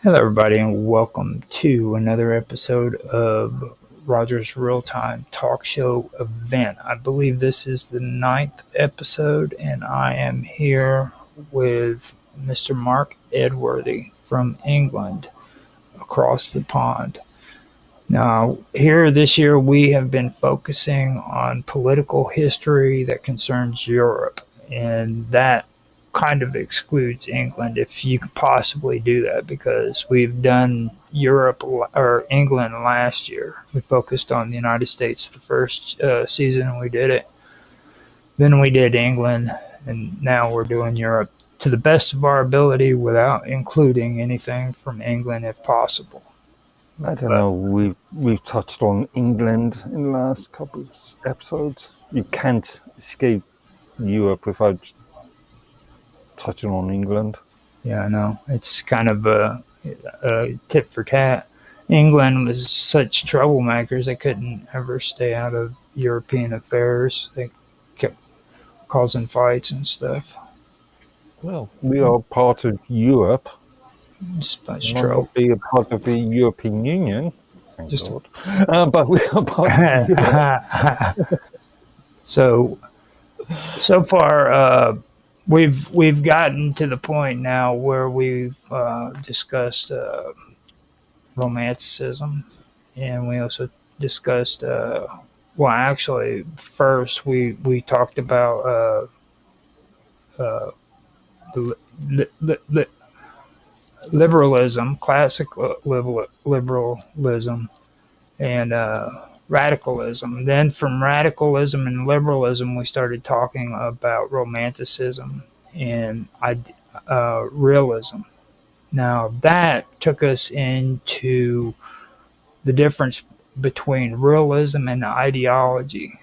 Hello, everybody, and welcome to another episode of Roger's Realtime Talkshow event. I believe this is the 9th episode, and I am here with Mr. Mark Edworthy from England across the pond. Now, here this year, we have been focusing on political history that concerns Europe, and that kind of excludes England if you could possibly do that because we've done Europe or England last year. We focused on the United States the first season we did it. Then we did England, and now we're doing Europe to the best of our ability without including anything from England if possible. I don't know. We've touched on England in the last couple of episodes. You can't escape Europe without touching on England. Yeah, I know. It's kind of a tit for tat. England was such troublemakers; they couldn't ever stay out of European affairs. They kept causing fights and stuff. Well, we are part of Europe. That's Might true. not be a part of the European Union, thank Just God. But we are part of Europe. So far, we've gotten to the point now where we've discussed Romanticism, and we also discussed. Well, actually, first we talked about liberalism, classic liberalism, and radicalism. Then from radicalism and liberalism, we started talking about Romanticism and realism. Now that took us into the difference between realism and ideology.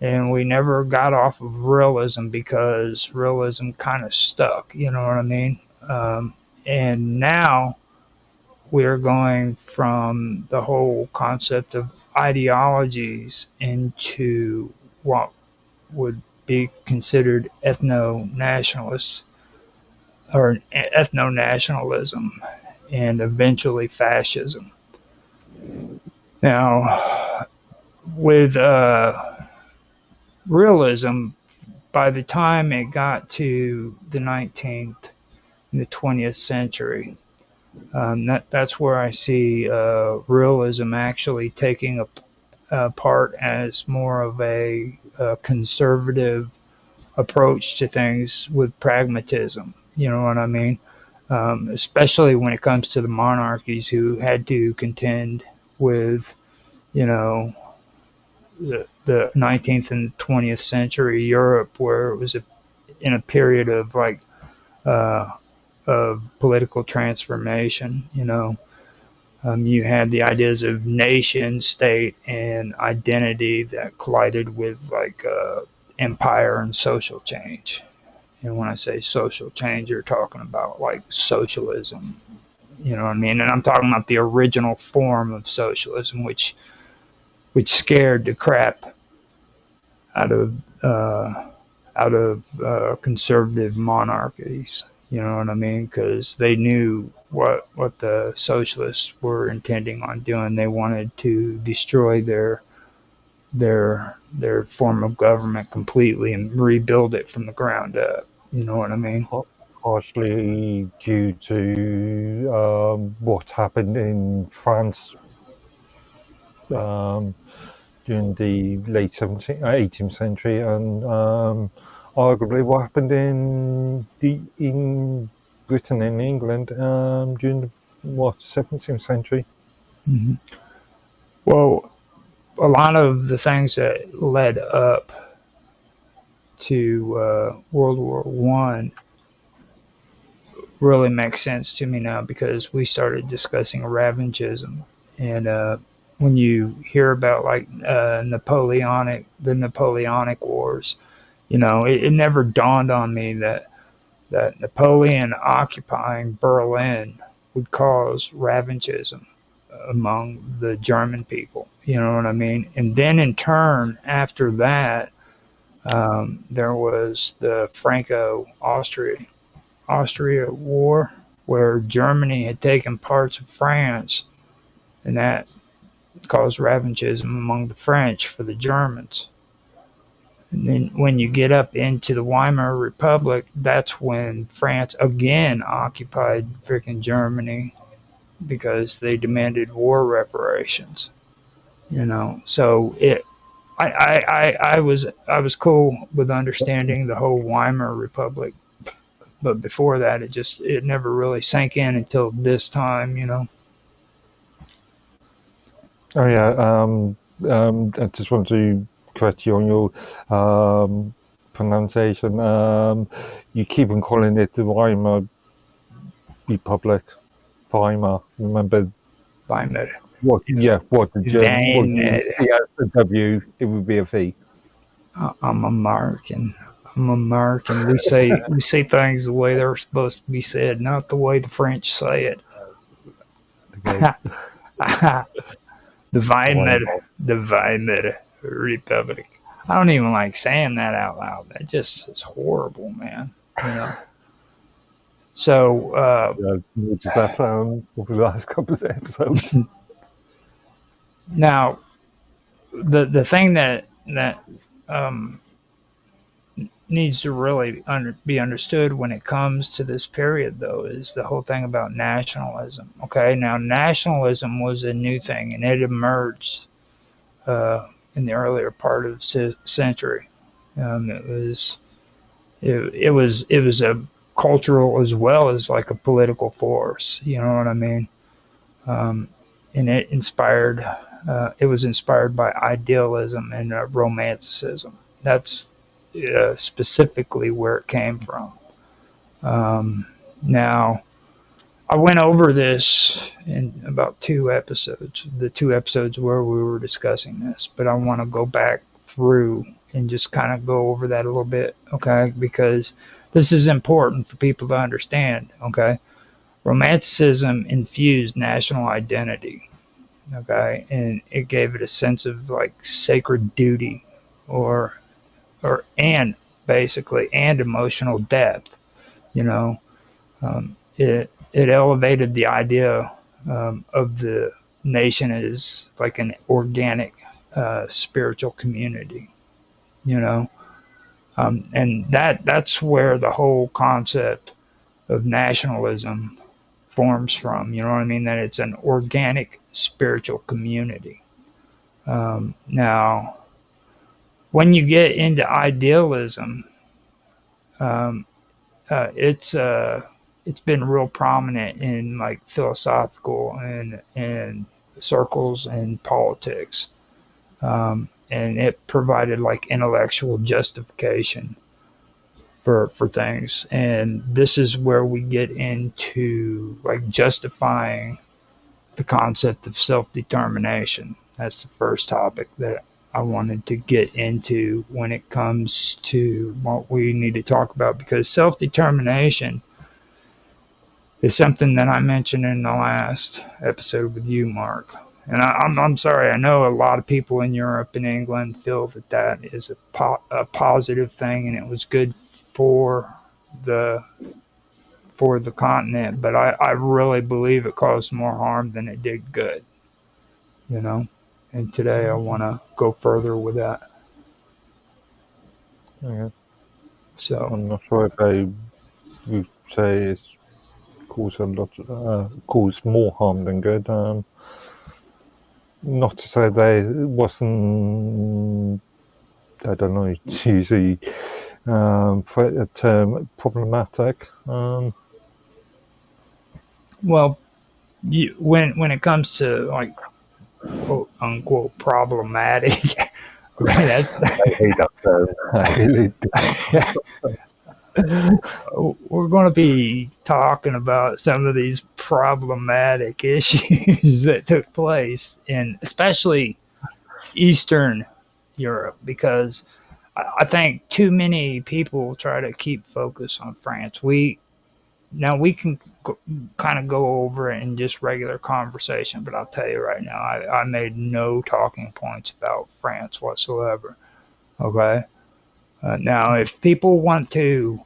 And we never got off of realism because realism kind of stuck, you know what I mean? And now we're going from the whole concept of ideologies into what would be considered ethno-nationalist or ethno-nationalism and eventually fascism. Now, with realism, by the time it got to the 19th and the 20th century, that's where I see realism actually taking a part as more of a conservative approach to things with pragmatism. You know what I mean? Especially when it comes to the monarchies who had to contend with, you know, the 19th and 20th century Europe, where it was in a period of like of political transformation. You know, you had the ideas of nation, state, and identity that collided with like empire and social change. And when I say social change, you're talking about like socialism. You know what I mean? And I'm talking about the original form of socialism, which scared the crap out of conservative monarchies. You know what I mean? Because they knew what the socialists were intending on doing. They wanted to destroy their form of government completely and rebuild it from the ground up. You know what I mean? Partially due to what happened in France during the late 18th century, and arguably what happened in Britain and England during the 17th century. Mm-hmm. Well, a lot of the things that led up to World War I really makes sense to me now because we started discussing revanchism. And when you hear about like the Napoleonic Wars, you know, it never dawned on me that Napoleon occupying Berlin would cause revanchism among the German people. You know what I mean? And then in turn, after that, there was the Franco-Austria War, where Germany had taken parts of France, and that caused revanchism among the French for the Germans. And then when you get up into the Weimar Republic, that's when France again occupied freaking Germany because they demanded war reparations. So I was cool with understanding the whole Weimar Republic, but before that, it never really sank in until this time. Oh yeah. I just want to correct you on your pronunciation. You keep on calling it the Weimar Republic. Weimar. Remember Weimar. what? Yeah, what the German would use the W, it would be a V. I'm American. I'm American. We say things the way they're supposed to be said, not the way the French say it. Okay. The Weimar Republic. I don't even like saying that out loud. That just is horrible, man. So Does that sound over the last couple of episodes? now, the thing that needs to really be understood when it comes to this period, though, is the whole thing about nationalism. Okay, now nationalism was a new thing, and it emerged in the earlier part of the century. It was a cultural as well as like a political force. You know what I mean? And it inspired. It was inspired by idealism and romanticism. That's specifically where it came from. Now, I went over this in about 2 episodes, the 2 episodes where we were discussing this, but I want to go back through and just kind of go over that a little bit, okay? Because this is important for people to understand, okay? Romanticism infused national identity, okay? And it gave it a sense of like sacred duty and emotional depth, it elevated the idea of the nation as like an organic spiritual community, and that's where the whole concept of nationalism forms from. You know what I mean? That it's an organic spiritual community. Now, when you get into idealism, it's been real prominent in like philosophical and circles and politics, and it provided like intellectual justification for things. And this is where we get into like justifying the concept of self-determination. That's the first topic that I wanted to get into when it comes to what we need to talk about, because self-determination is something that I mentioned in the last episode with you, Mark. And I'm sorry, I know a lot of people in Europe and England feel that is a positive thing and it was good for the continent, but I really believe it caused more harm than it did good, And today I want to go further with that. Okay. So I'm not sure if I would say it's caused more harm than good. Not to say that it wasn't, I don't know, to use the term problematic. Well, when it comes to like quote unquote problematic, okay, I hate that term. We're going to be talking about some of these problematic issues that took place in especially Eastern Europe, because I think too many people try to keep focus on France. We can kind of go over it in just regular conversation, but I'll tell you right now, I made no talking points about France whatsoever. Okay. Now, if people want to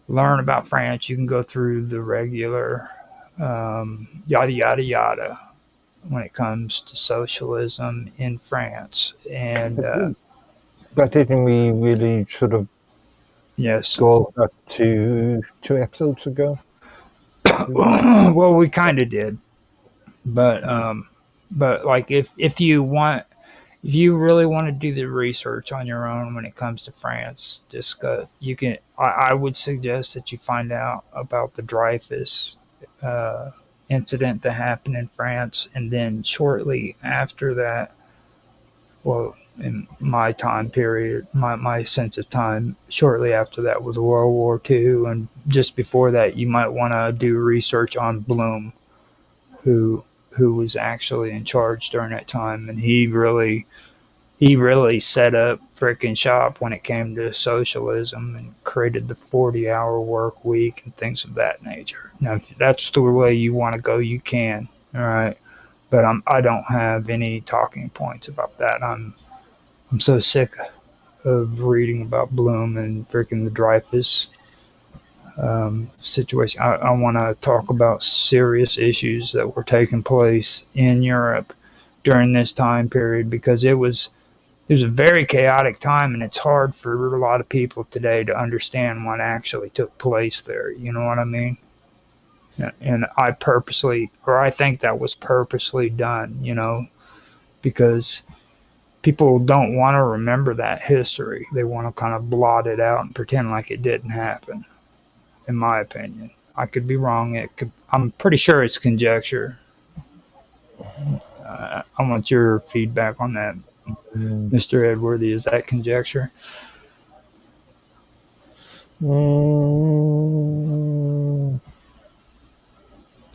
learn about France, you can go through the regular yada yada yada when it comes to socialism in France. And But didn't we really sort of yes, go over that two episodes ago? well, we kind of did, but like if you want, if you really want to do the research on your own when it comes to France, just you can. I would suggest that you find out about the Dreyfus uh, incident that happened in France, and then shortly after that, well, in my time period, my sense of time, shortly after that was World War II, and just before that, you might want to do research on Blum, who was actually in charge during that time, and he really set up frickin' shop when it came to socialism and created the 40-hour work week and things of that nature. Now, if that's the way you want to go, you can. All right. But I don't have any talking points about that. I'm so sick of reading about Bloom and freaking the Dreyfus situation. I want to talk about serious issues that were taking place in Europe during this time period, because it was a very chaotic time, and it's hard for a lot of people today to understand what actually took place there. You know what I mean? And I think that was purposely done, because people don't want to remember that history. They want to kind of blot it out and pretend like it didn't happen, in my opinion. I could be wrong. I'm pretty sure it's conjecture. I want your feedback on that, Mr. Edworthy. Is that conjecture?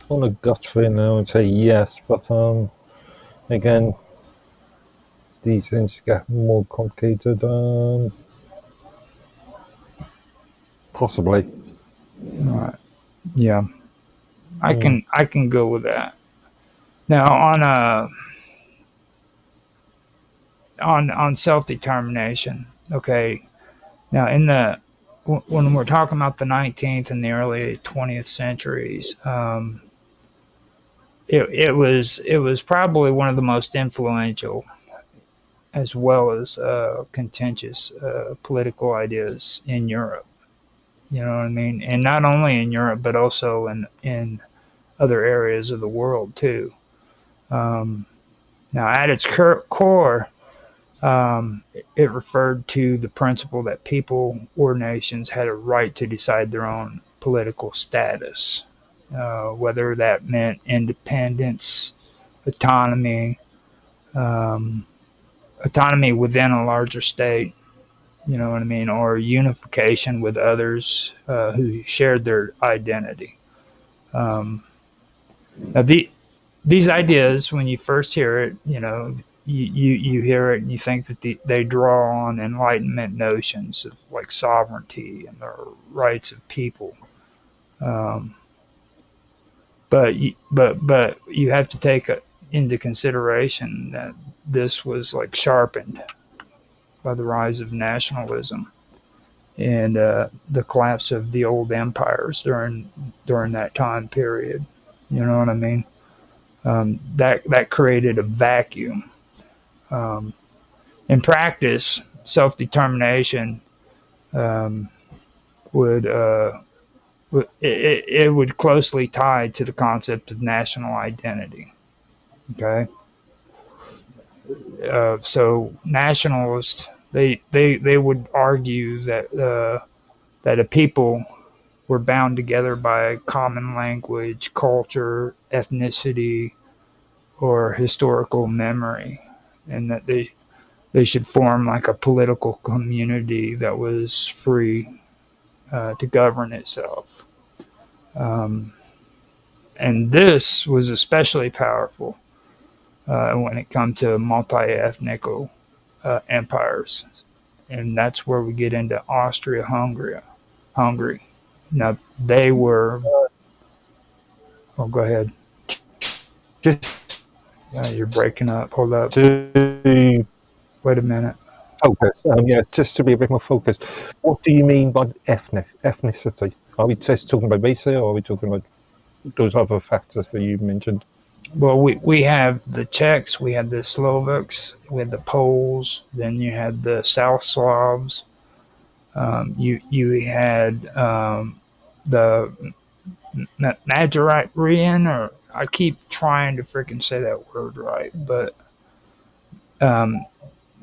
On a gut feeling, I would say yes, but again, these things get more complicated. Possibly. All right. Yeah, I can go with that. Now on self determination. Okay. Now when we're talking about the 19th and the early 20th centuries, it was probably one of the most influential as well as contentious political ideas in Europe. You know what I mean? And not only in Europe, but also in other areas of the world too. Um, Now, at its core, it referred to the principle that people or nations had a right to decide their own political status, whether that meant independence, autonomy, um, autonomy within a larger state, you know what I mean, or unification with others who shared their identity. Um, Now, these ideas, when you first hear it, you hear it and you think that they draw on Enlightenment notions of like sovereignty and the rights of people. Um, but you have to take into consideration that this was like sharpened by the rise of nationalism and the collapse of the old empires during that time period. You know what I mean? That created a vacuum. Um, in practice, self determination um, would it would closely tie to the concept of national identity. Okay, so nationalists they would argue that a people were bound together by a common language, culture, ethnicity, or historical memory, and that they should form like a political community that was free to govern itself. Um, and this was especially powerful when it comes to multi-ethnic empires, and that's where we get into Austria-Hungary. Hungary. Now they were. Oh, go ahead. Just You're breaking up. Hold up. to Wait a minute. focus, just to be a bit more focused. What do you mean by ethnicity? Are we just talking about race here, or are we talking about those other factors that you mentioned? Well, we have the Czechs, we had the Slovaks, we had the Poles, then you had the South Slavs, you had the Nigerian, or I keep trying to freaking say that word right, but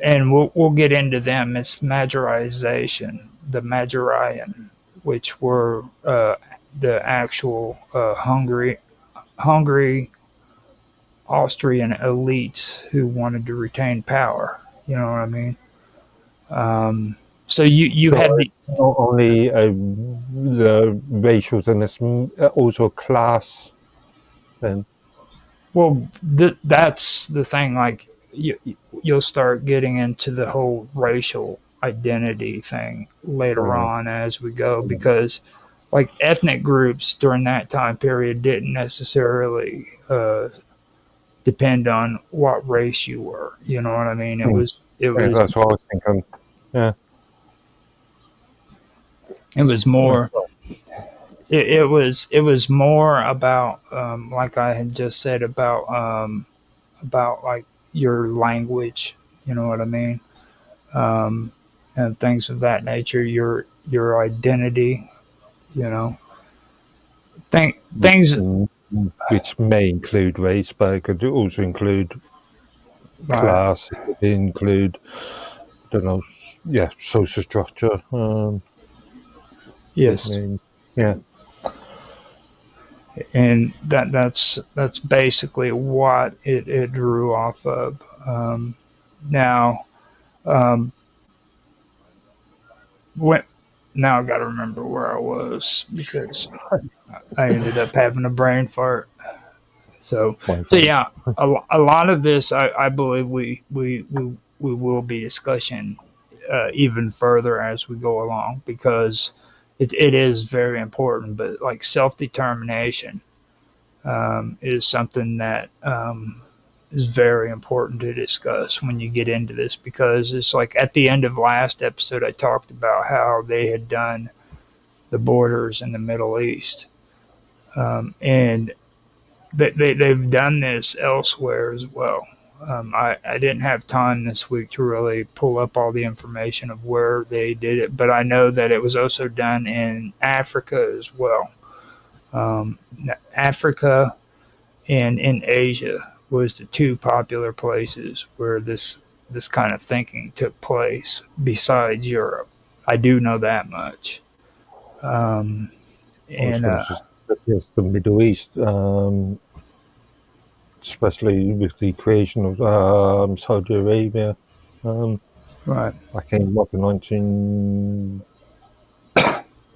and we'll get into them. It's Majorization, the Majorian, which were the actual Hungary Austrian elites who wanted to retain power. You know what I mean? So you So had the not only the racial and it's also class. Then well, that's the thing. Like you'll start getting into the whole racial identity thing later on as we go, because like ethnic groups during that time period didn't necessarily depend on what race you were. You know what I mean? yeah, that's what I was thinking. Yeah, it was more it was more about like I had just said about like your language, you know what I mean, and things of that nature, your identity, you know, things which may include race, but it could also include right. class. It could include, I don't know, yeah, social structure. I Yes, mean, yeah. and that's basically what it drew off of. Now, um, when now I got to remember where I was because I ended up having a brain fart. So, My so fault. yeah, a lot of this I believe we will be discussing even further as we go along, because it is very important. But like self determination is something that is very important to discuss when you get into this, because it's like at the end of last episode I talked about how they had done the borders in the Middle East, and they've done this elsewhere as well. I didn't have time this week to really pull up all the information of where they did it, but I know that it was also done in Africa as well. Um, Africa and in Asia was the two popular places where this kind of thinking took place besides Europe. I do know that much. Um, I was and going to just yes, the Middle East, especially with the creation of Saudi Arabia. Um, right, back in what the 19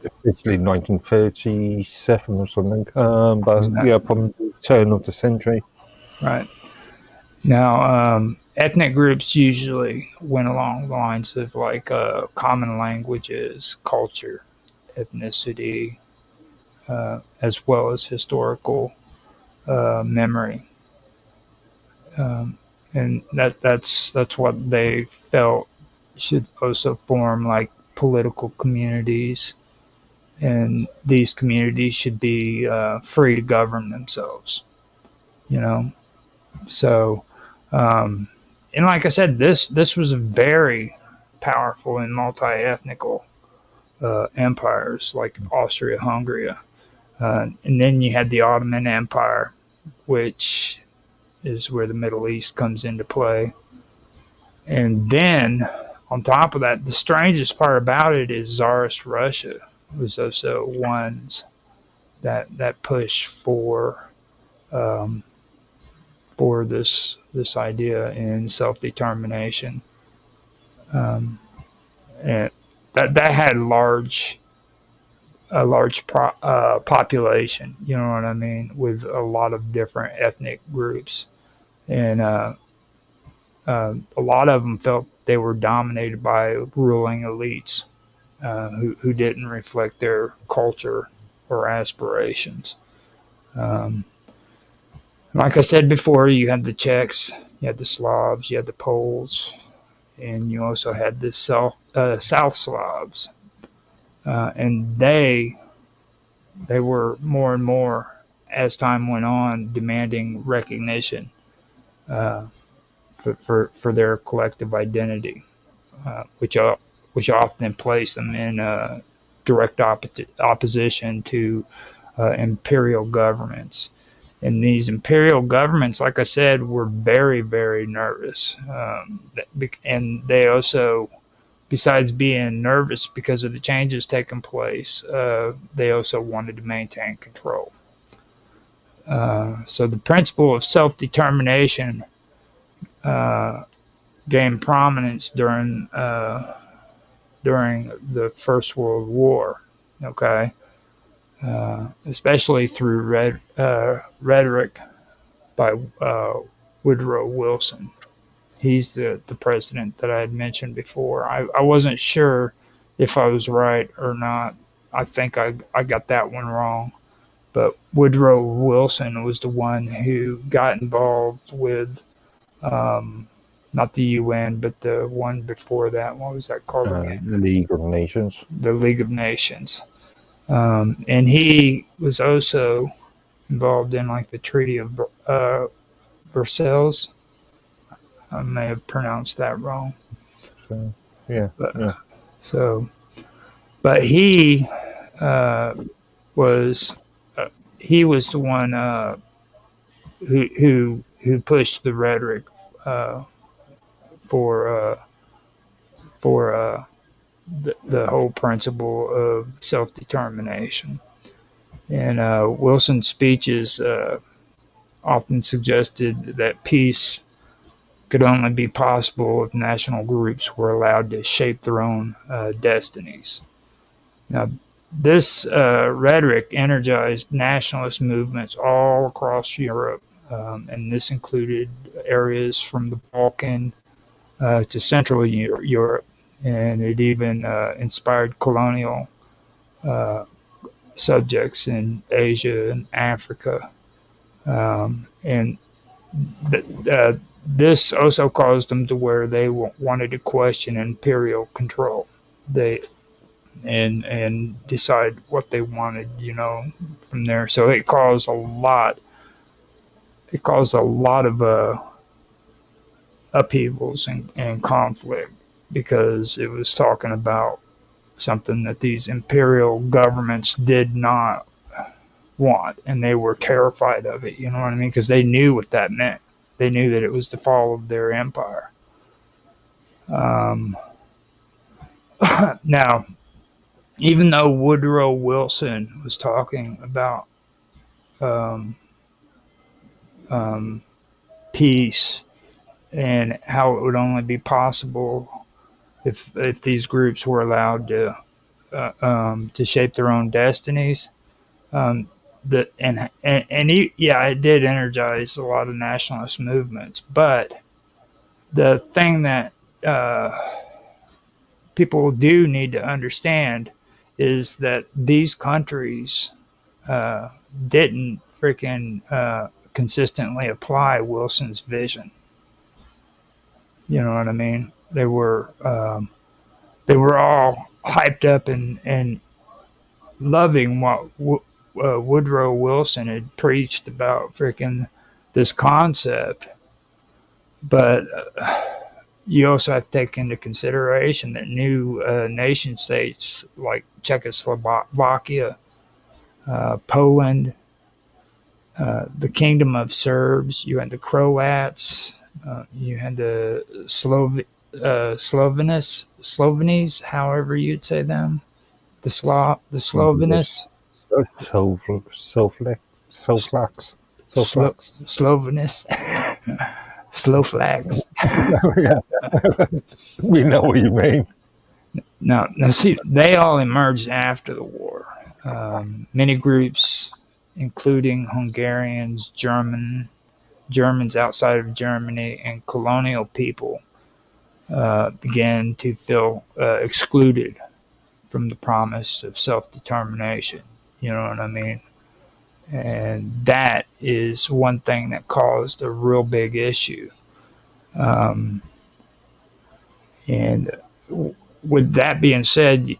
officially 1937 or something. But yeah, from the turn of the century. right. Now, ethnic groups usually went along the lines of like common languages, culture, ethnicity, as well as historical memory, and that's what they felt should also form like political communities, and these communities should be free to govern themselves. You know, so. Um, and like I said, this was very powerful in multi-ethnical empires like Austria-Hungary, and then you had the Ottoman Empire, which is where the Middle East comes into play. And then on top of that, the strangest part about it is Tsarist Russia was also ones that pushed um, for this idea in self determination, and that had a large population. You know what I mean, with a lot of different ethnic groups, and a lot of them felt they were dominated by ruling elites who didn't reflect their culture or aspirations. Um, like I said before, you had the Czechs, you had the Slavs, you had the Poles, and you also had the South Slavs, and they were more and more. as time went on, demanding recognition uh, for their collective identity, which often placed them in direct opposition to imperial governments. And these imperial governments, like I said, were very, very nervous. And they also, besides being nervous because of the changes taking place, they also wanted to maintain control. So the principle of self-determination gained prominence during the First World War. Okay, especially through rhetoric by Woodrow Wilson. He's the president that I had mentioned before. I wasn't sure if I was right or not. I think I got that one wrong. But Woodrow Wilson was the one who got involved with not the UN, but the one before that. What was that called again? The League of Nations. The League of Nations. And he was also involved in like the Treaty of Versailles. I may have pronounced that wrong. So, yeah. So, but he was the one who pushed the rhetoric for the whole principle of self-determination. And Wilson's speeches often suggested that peace could only be possible if national groups were allowed to shape their own destinies. Now, this rhetoric energized nationalist movements all across Europe, and this included areas from the Balkan to Central Europe, and it even inspired colonial subjects in Asia and Africa. And this also caused them to where they wanted to question imperial control. And decide what they wanted, from there. So it caused a lot. It caused a lot of upheavals and conflict because it was talking about something that these imperial governments did not want, and they were terrified of it. You know what I mean? Because they knew what that meant. They knew that it was the fall of their empire. Now, even though Woodrow Wilson was talking about peace and how it would only be possible if these groups were allowed to shape their own destinies, it did energize a lot of nationalist movements. But the thing that people do need to understand is that these countries didn't freaking consistently apply Wilson's vision. You know what I mean? They were all hyped up and loving what Woodrow Wilson had preached about freaking this concept, but you also have to take into consideration that new nation states like Czechoslovakia, Poland, the Kingdom of Serbs, you had the Croats, you had the Slovenies, however you'd say them, the Slovenists, Slovaks. Slovaks. Yeah. We know what you mean. Now, see, they all emerged after the war. Many groups, including Hungarians, Germans outside of Germany, and colonial people, began to feel excluded from the promise of self-determination. You know what I mean? And that is one thing that caused a real big issue. And with that being said, you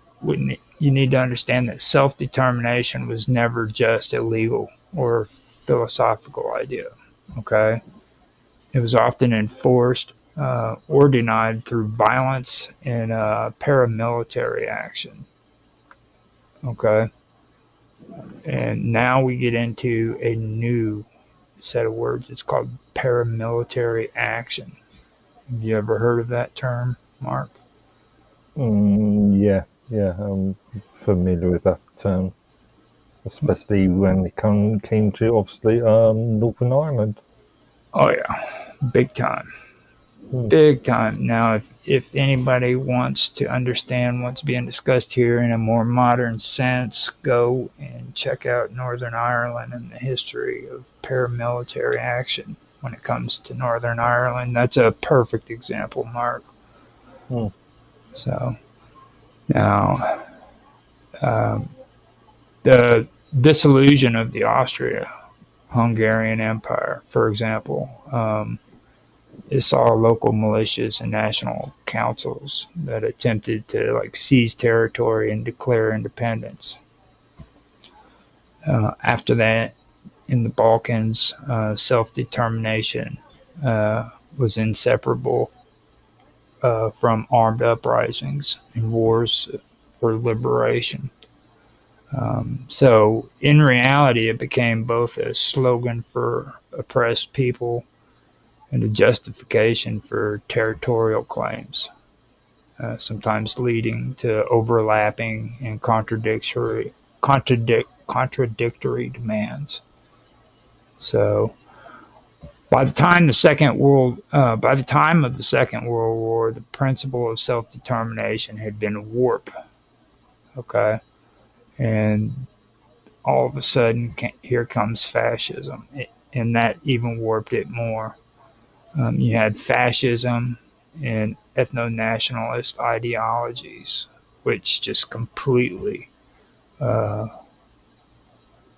need to understand that self-determination was never just a legal or philosophical idea. Okay, it was often enforced or denied through violence and paramilitary action. Okay, and now we get into a new set of words. It's called paramilitary action. Have you ever heard of that term, Mark? Yeah, I'm familiar with that term, especially when it came to obviously Northern Ireland. Oh yeah, big time. Mm. Big time. Now, if anybody wants to understand what's being discussed here in a more modern sense, go and check out Northern Ireland and the history of paramilitary action when it comes to Northern Ireland. That's a perfect example, Mark. Mm. So now, the dissolution of the Austria-Hungarian Empire, for example, it saw local militias and national councils that attempted to seize territory and declare independence. After that, in the Balkans, self-determination was inseparable from armed uprisings and wars for liberation. So, in reality, it became both a slogan for oppressed people and a justification for territorial claims, sometimes leading to overlapping and contradictory demands. So, by the time of the Second World War, the principle of self-determination had been warped. Okay, and all of a sudden, here comes fascism, and that even warped it more. You had fascism and ethnonationalist ideologies, which just completely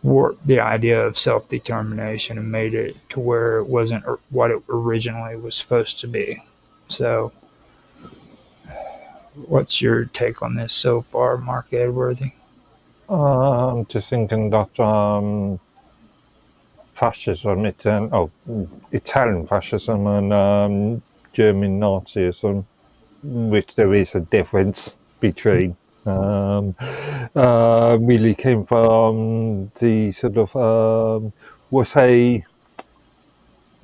warped the idea of self-determination and made it to where it wasn't what it originally was supposed to be. So, what's your take on this so far, Mark Edworthy? I'm just thinking that fascism, Italian fascism and German Nazism, which there is a difference between, really came from the sort of was a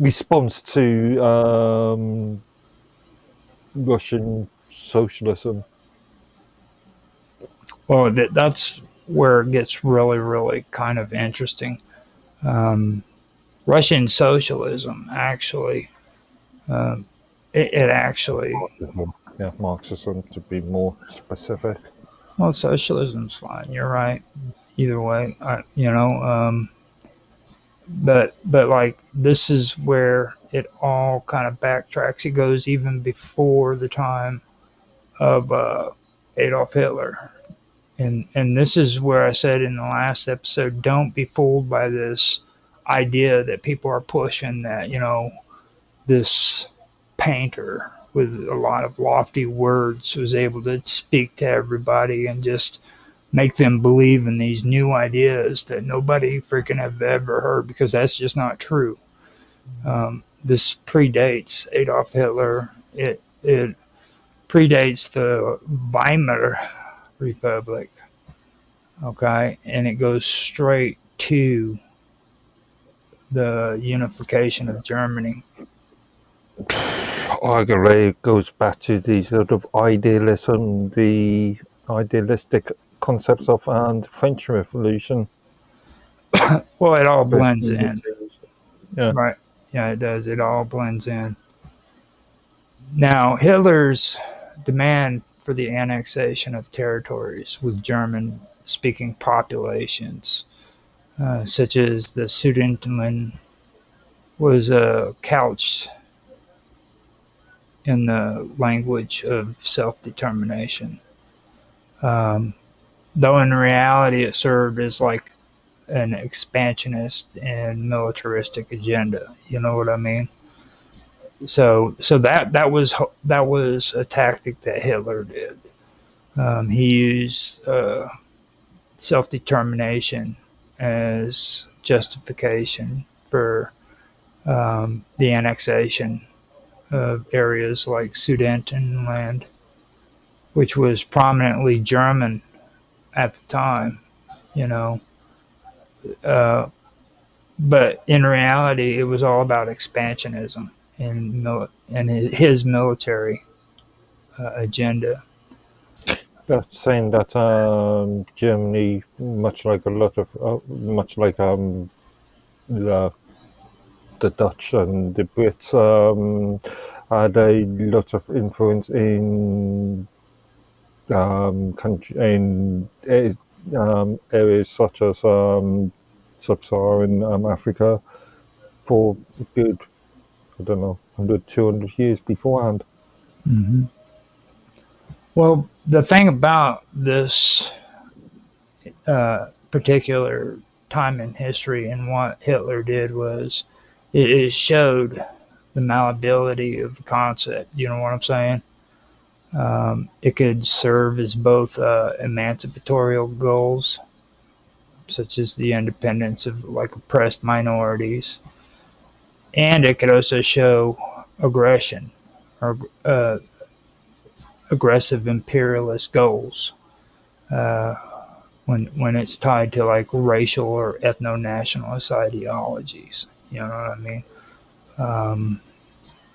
response to Russian socialism. Well, that's where it gets really, really kind of interesting. Russian socialism actually, um, it actually, Yeah, Marxism to be more specific. well, socialism's fine. You're right. Either way, you know, but like this is where it all kind of backtracks. It goes even before the time of Adolf Hitler, and this is where I said in the last episode, don't be fooled by this idea that people are pushing that this painter with a lot of lofty words was able to speak to everybody and just make them believe in these new ideas that nobody freaking have ever heard, because that's just not true. This predates Adolf Hitler. It predates the Weimar Republic. Okay, and it goes straight to the unification of Germany. I agree. It goes back to the sort of idealism, the idealistic concepts of the French Revolution. Well, it all blends in. Yeah. Right. Yeah, it does. It all blends in. Now, Hitler's demand for the annexation of territories with German speaking populations, such as the Sudetenland, was couched in the language of self determination. Though in reality, it served as like an expansionist and militaristic agenda. You know what I mean? So that was a tactic that Hitler did. He used self determination as justification for the annexation of areas like Sudetenland, which was prominently German at the time, you know. But in reality, it was all about expansionism and his military agenda. That's saying that Germany, much like the Dutch and the Brits, had a lot of influence in areas such as sub-Saharan Africa for a good, I don't know, 100, 200 years beforehand. Mm-hmm. Well, the thing about this particular time in history and what Hitler did was it showed the malleability of the concept. You know what I'm saying? It could serve as both emancipatory goals, such as the independence of like oppressed minorities, and it could also show aggression or aggressive imperialist goals when it's tied to like racial or ethno-nationalist ideologies. You know what I mean?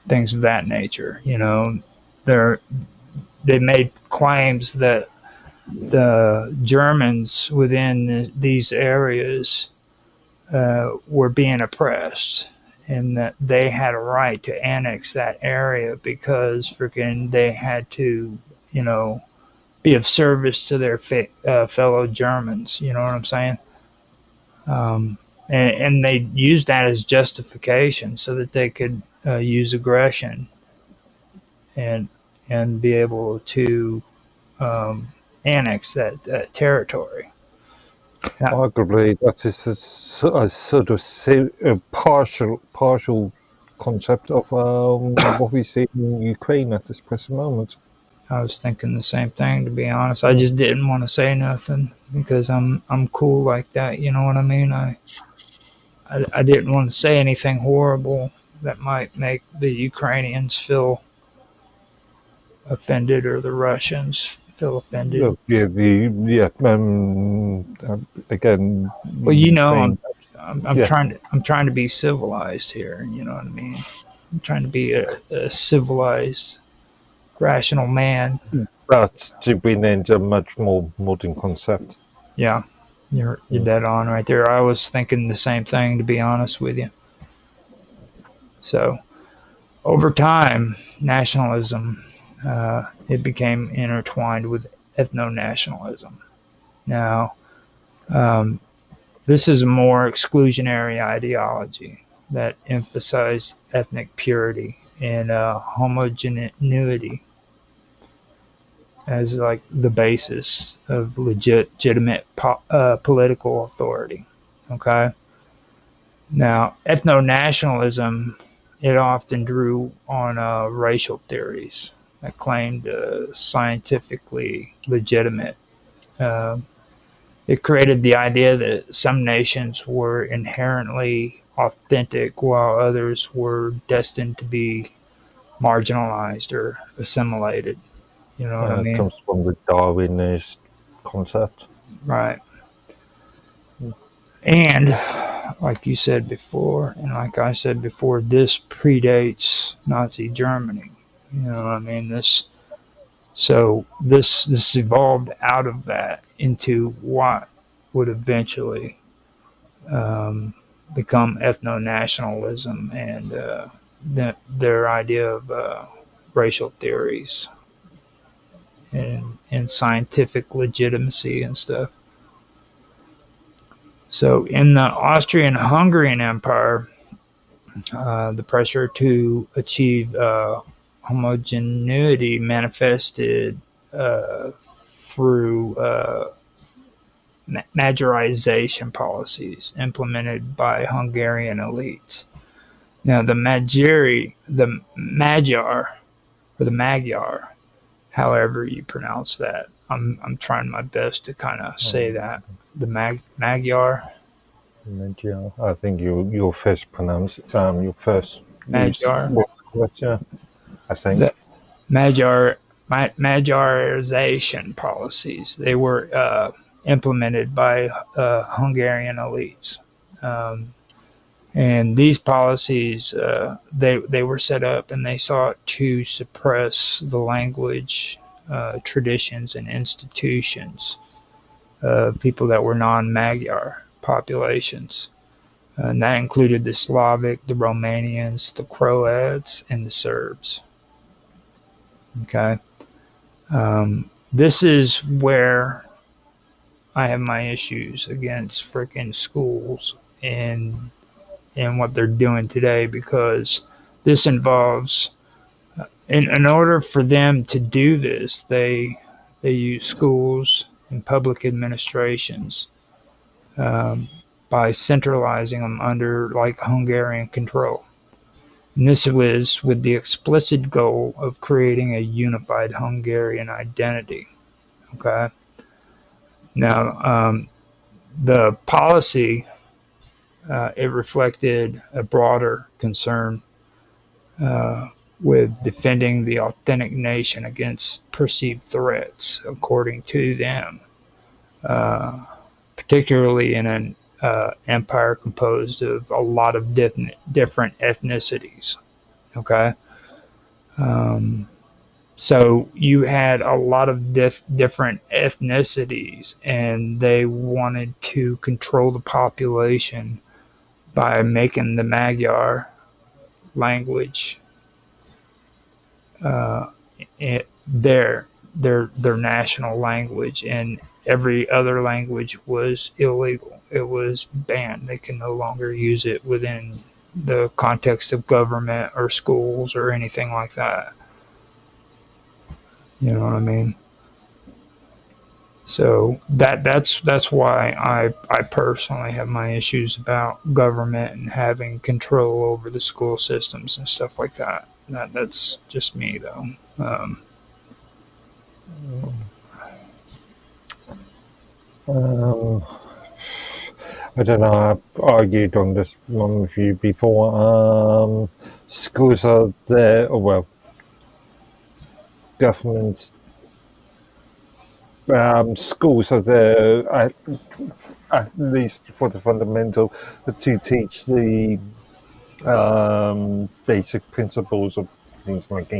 Things of that nature. You know, they made claims that the Germans within these areas were being oppressed, and that they had a right to annex that area because freaking they had to, you know, be of service to their fellow Germans. You know what I'm saying? And they used that as justification so that they could use aggression and be able to annex that territory. Now, Arguably, that is a sort of a partial concept of what we see in Ukraine at this present moment. I was thinking the same thing, to be honest. I just didn't want to say nothing because I'm cool like that. You know what I mean? I didn't want to say anything horrible that might make the Ukrainians feel offended or the Russians feel offended. Again. Well, you know, I'm trying to be civilized here. You know what I mean? I'm trying to be a civilized, rational man. But to bring into a much more modern concept. Yeah, you're dead on right there. I was thinking the same thing, to be honest with you. So, over time, nationalism it became intertwined with ethno-nationalism. Now, this is a more exclusionary ideology that emphasized ethnic purity and homogeneity as like the basis of legitimate political authority. Okay. Now, ethno-nationalism, it often drew on racial theories that claimed scientifically legitimate. It created the idea that some nations were inherently authentic while others were destined to be marginalized or assimilated. You know what I It mean? comes from the Darwinist concept. Right. And like you said before, and like I said before, this predates Nazi Germany. You know what I mean? This evolved out of that into what would eventually become ethno-nationalism and their idea of racial theories and scientific legitimacy and stuff. So in the Austrian-Hungarian Empire, the pressure to achieve homogeneity manifested through majorization policies implemented by Hungarian elites. Now, the Magyar, however you pronounce that, I'm trying my best to kind of say that. The Magyar. Magyar. I think your first your first use Magyar. was correct, yeah. I The think. Magyarization policies. They were implemented by Hungarian elites. Um, and these policies, they were set up and they sought to suppress the language, traditions, and institutions of people that were non-Magyar populations. And that included the Slavic, the Romanians, the Croats, and the Serbs. Okay. This is where I have my issues against freaking schools and what they're doing today, because this involves in order for them to do this, they use schools and public administrations, um, by centralizing them under like Hungarian control. And this was with the explicit goal of creating a unified Hungarian identity. Okay. Now, the policy, it reflected a broader concern with defending the authentic nation against perceived threats, according to them, particularly in an empire composed of a lot of different ethnicities. Okay. Um, So you had a lot of different ethnicities, and they wanted to control the population by making the Magyar language uh, their national language, and every other language was illegal. It was banned. They can no longer use it within the context of government or schools or anything like that. You know what I mean? So that's why I personally have my issues about government and having control over the school systems and stuff like that. That's just me though. Um, I don't know. I've argued on this one with you before. Schools are there, or well, governments. Schools are there at least for the fundamental to teach the basic principles of things like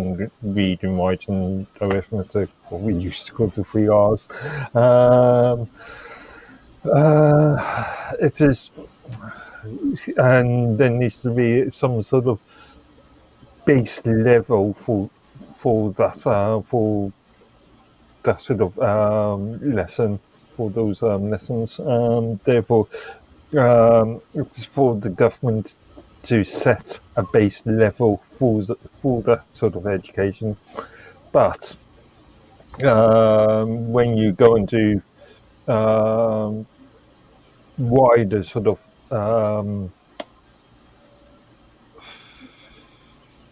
reading, writing, arithmetic, what we used to call the 3 R's. It is, and there needs to be some sort of base level for that sort of lesson, for those lessons. Therefore, it's for the government to set a base level for that sort of education. But when you go into wider sort of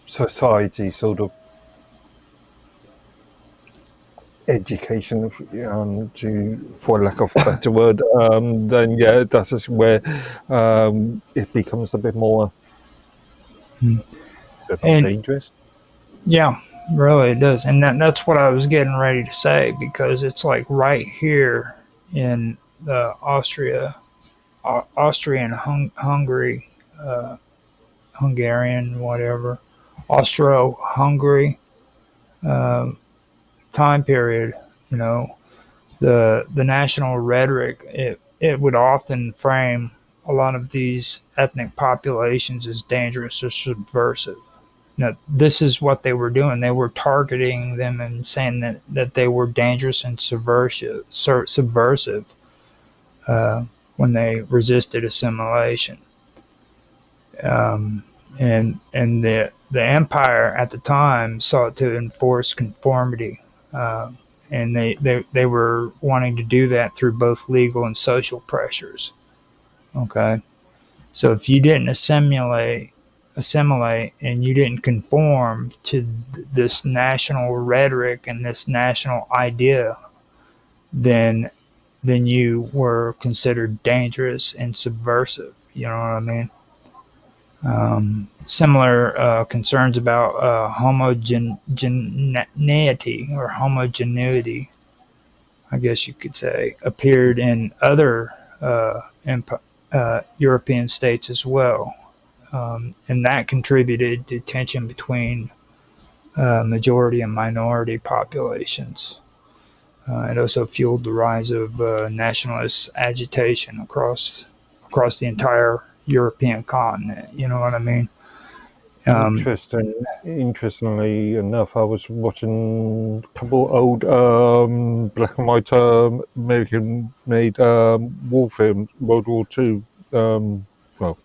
society sort of education, for lack of a better word, then yeah, that is where it becomes a bit more And dangerous. yeah, really it does. And that's what I was getting ready to say, because it's like right here in the Austrian Hungary, Hungarian, whatever, Austro-Hungary time period, you know, the national rhetoric, it would often frame a lot of these ethnic populations as dangerous or subversive. Now, this is what they were doing. They were targeting them and saying that they were dangerous and subversive when they resisted assimilation. And the empire at the time sought to enforce conformity, and they were wanting to do that through both legal and social pressures. Okay, so if you didn't assimilate and you didn't conform to this national rhetoric and this national idea, then then you were considered dangerous and subversive. You know what I mean? Similar concerns about homogeneity or homogeneity, I guess you could say, appeared in other European states as well. And that contributed to tension between majority and minority populations. It also fueled the rise of nationalist agitation across the entire European continent. You know what I mean? Interestingly enough, I was watching a couple old black and white American-made war films, World War II. Well,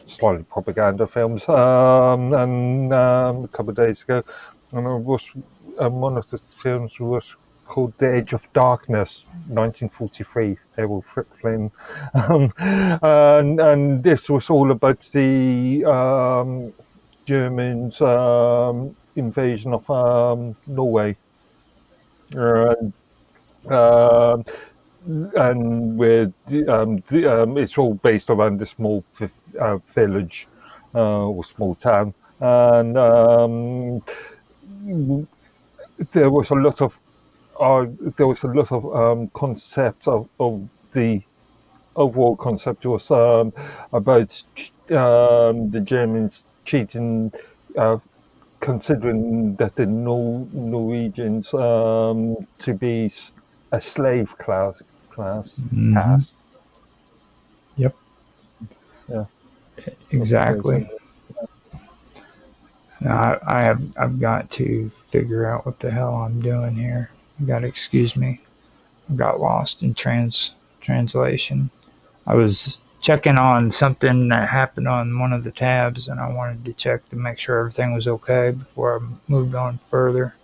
slightly propaganda films, and a couple of days ago, and I was one of the films was called The Edge of Darkness, 1943. Errol Flynn, and this was all about the Germans' invasion of Norway, and where it's all based around a small village or small town, and there was a lot of concepts of the overall concept was about the Germans cheating, considering that the Norwegians to be a slave class. Caste. Yep. Yeah. Exactly. Now, I've got to figure out what the hell I'm doing here. You got to excuse me. I got lost in translation. I was checking on something that happened on one of the tabs, and I wanted to check to make sure everything was okay before I moved on further.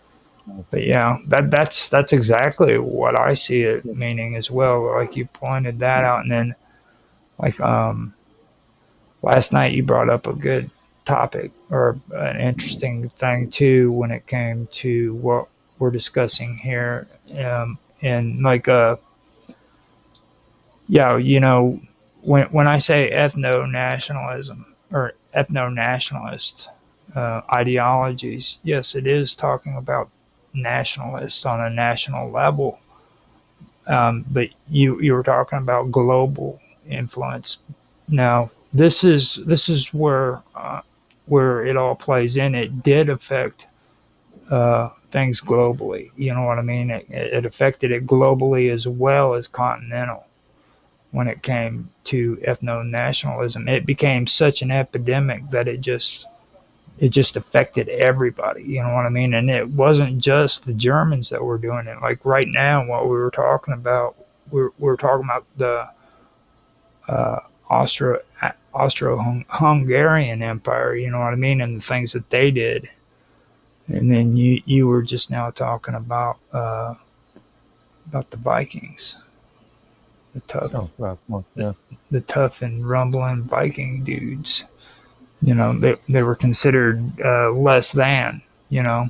But yeah, that's exactly what I see it meaning as well. Like you pointed that out, and then like last night you brought up a good topic or an interesting thing too when it came to what we're discussing here, and like yeah, you know, when I say ethno-nationalism or ethno-nationalist ideologies, yes, it is talking about nationalists on a national level, but you were talking about global influence. Now this is where it all plays in. It did affect things globally. You know what I mean? It affected it globally as well as continental. When it came to ethno-nationalism, it became such an epidemic that it just affected everybody. You know what I mean? And it wasn't just the Germans that were doing it. Like right now, what we were talking about, we're talking about the Austro-Hungarian Empire. You know what I mean? And the things that they did. And then you were just now talking about the Vikings. The tough and rumbling Viking dudes. You know, they were considered less than, you know.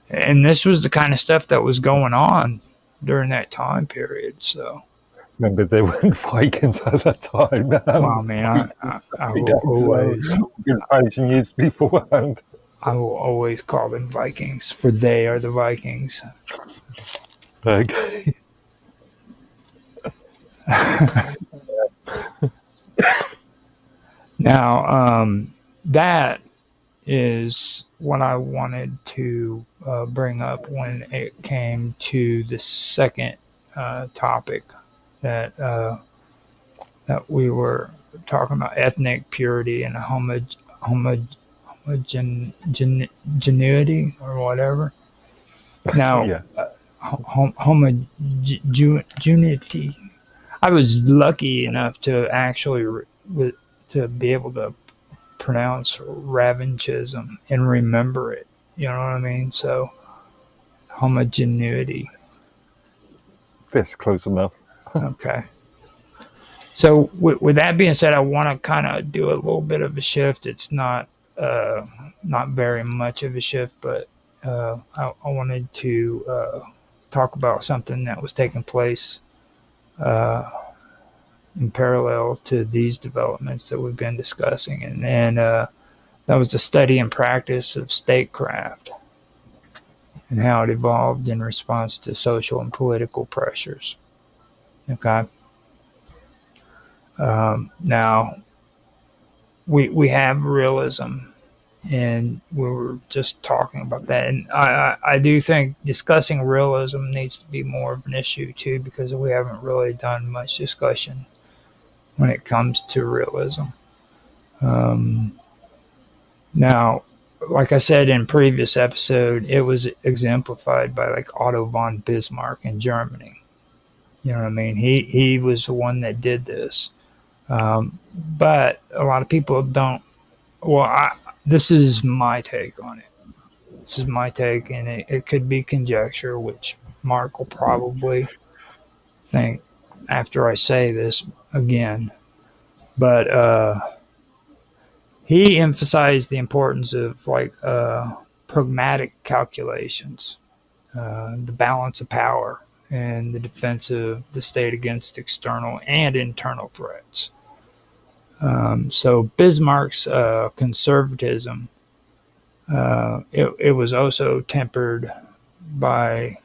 And this was the kind of stuff that was going on during that time period. So remember, they weren't Vikings at that time. Well, man, I will always 1,000 years beforehand. I will always call them Vikings, for they are the Vikings. Okay. Now, that is what I wanted to bring up when it came to the second topic that we were talking about: ethnic purity and homogeneity or whatever. Now, Yeah. Homogeneity. I was lucky enough to actually to be able to pronounce Ravenchism and remember it. You know what I mean? So, homogeneity. That's close enough. Okay. So, with that being said, I want to kind of do a little bit of a shift. It's not very much of a shift, but I wanted to talk about something that was taking place in parallel to these developments that we've been discussing. And that was the study and practice of statecraft and how it evolved in response to social and political pressures. Okay. Now, we have realism, and we were just talking about that. And I do think discussing realism needs to be more of an issue, too, because we haven't really done much discussion when it comes to realism. Now, like I said in previous episode, it was exemplified by like Otto von Bismarck in Germany. You know what I mean? He was the one that did this. But a lot of people don't. Well, this is my take on it. This is my take, and it could be conjecture, which Mark will probably think after I say this again. But he emphasized the importance of like pragmatic calculations, the balance of power, and the defense of the state against external and internal threats. So Bismarck's conservatism, it was also tempered by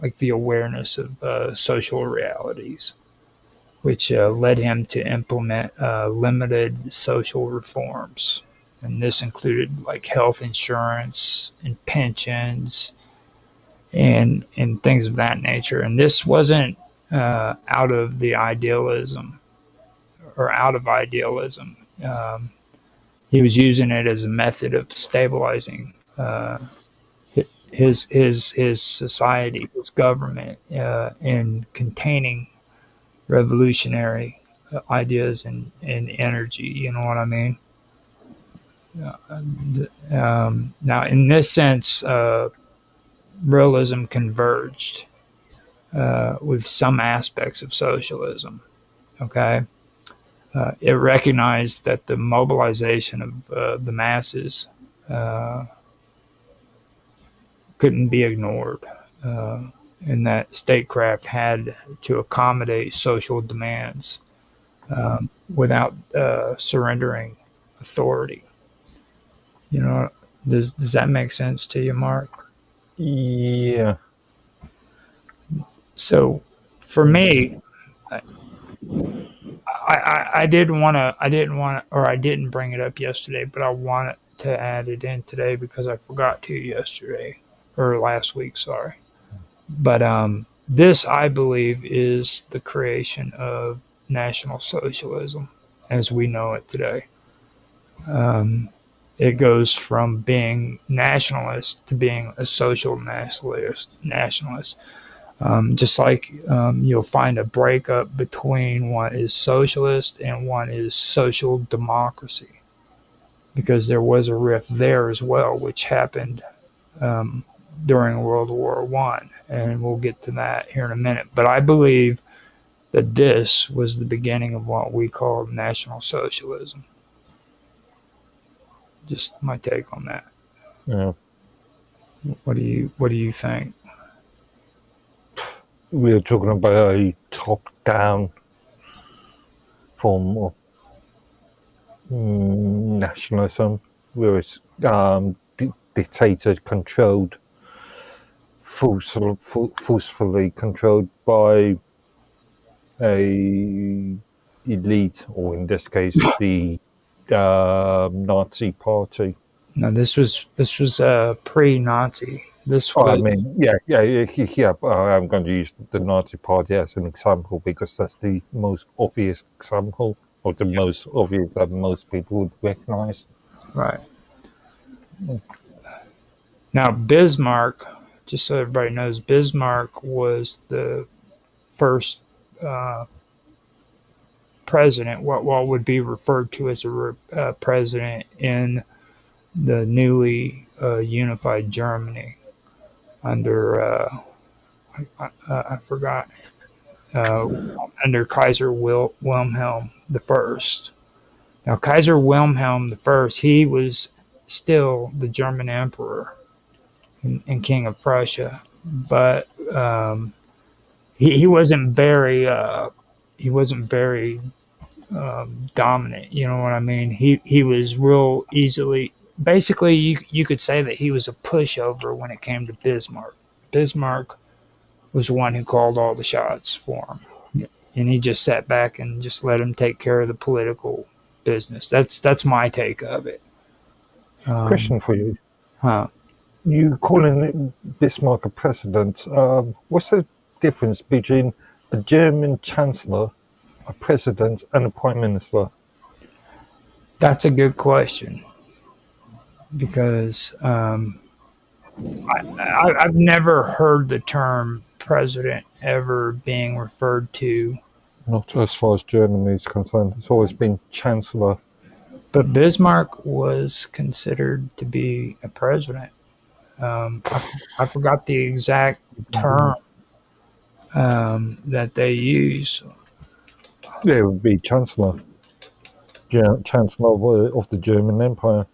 like the awareness of social realities, which led him to implement limited social reforms. And this included like health insurance and pensions and things of that nature. And this wasn't out of idealism. He was using it as a method of stabilizing his society, his government, and containing revolutionary ideas and energy. You know what I mean? Now, in this sense, realism converged with some aspects of socialism. Okay. It recognized that the mobilization of the masses couldn't be ignored, and that statecraft had to accommodate social demands without surrendering authority. You know, does that make sense to you, Mark? Yeah. So, for me, I didn't bring it up yesterday, but I wanted to add it in today because I forgot to yesterday or last week. Sorry, but this I believe is the creation of National Socialism as we know it today. It goes from being nationalist to being a social nationalist. Just like you'll find a breakup between one is socialist and one is social democracy, because there was a rift there as well, which happened during World War I, and we'll get to that here in a minute. But I believe that this was the beginning of what we call National Socialism. Just my take on that. Yeah. What do you think? We're talking about a top-down form of nationalism, where it's dictator-controlled, forcefully controlled by a elite, or in this case, the Nazi Party. No, this was pre-Nazi. This was. I mean, yeah. I'm going to use the Nazi Party as an example because that's the most obvious example, or the most obvious that most people would recognize. Right. Now, Bismarck, just so everybody knows, Bismarck was the first president, what would be referred to as a president in the newly unified Germany under I forgot under Kaiser Wilhelm I. Now, Kaiser Wilhelm I, he was still the German emperor and king of Prussia, but he wasn't very dominant. You know what I mean? He was real easily. Basically, you could say that he was a pushover when it came to Bismarck. Bismarck was the one who called all the shots for him, and he just sat back and just let him take care of the political business. That's my take of it. Question for you. Huh? You calling Bismarck a president? What's the difference between a German chancellor, a president, and a prime minister? That's a good question because I've never heard the term president ever being referred to. Not as far as Germany is concerned. It's always been chancellor. But Bismarck was considered to be a president. I forgot the exact term that they use. It would be chancellor. Chancellor of the German Empire.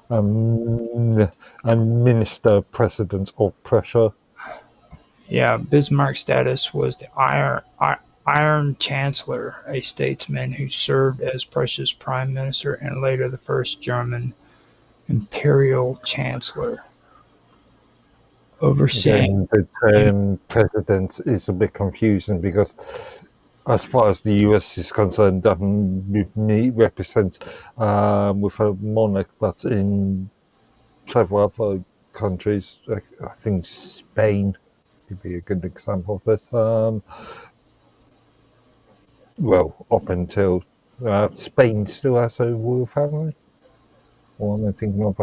And minister president of Prussia. Yeah, Bismarck's status was the Iron Chancellor, a statesman who served as Prussia's prime minister and later the first German imperial chancellor. Overseeing. Again, the term president is a bit confusing because, as far as the US is concerned, that represents with a monarch, but in several other countries, I think Spain would be a good example of this. Well, up until Spain still has a royal family. Or am I thinking of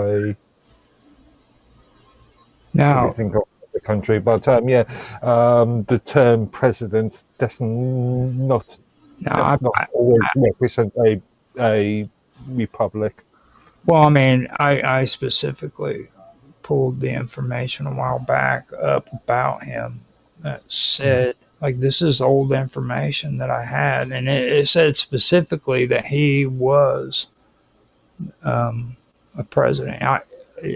Now, think of the country? But the term president does not always represent a republic. well, I mean, I specifically pulled the information a while back up about him that said, like, this is old information that I had, and it said specifically that he was a president.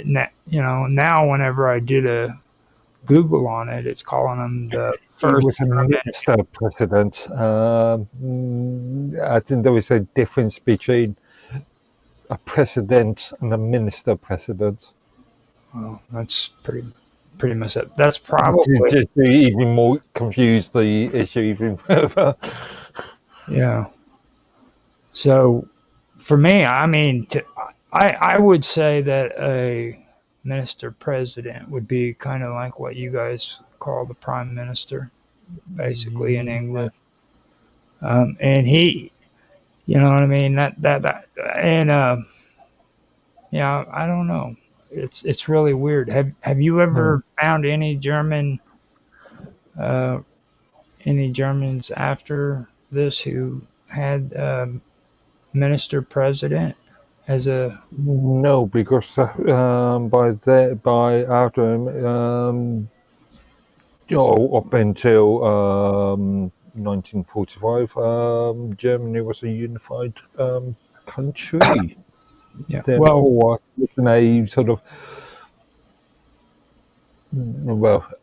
Now whenever I did a Google on it, it's calling him the first. He was a minister president. I think there is a difference between a president and a minister president. Well, that's pretty messed up. That's probably just to even more confuse the issue even further. Yeah. So, for me, I mean, I would say that a minister president would be kind of like what you guys call the prime minister, basically in England. And he, you know what I mean? And yeah, I don't know. It's really weird. Have you ever found any Germans after this who had minister president as a? No, because by after up until 1945, Germany was a unified country. Yeah. Therefore, in a sort of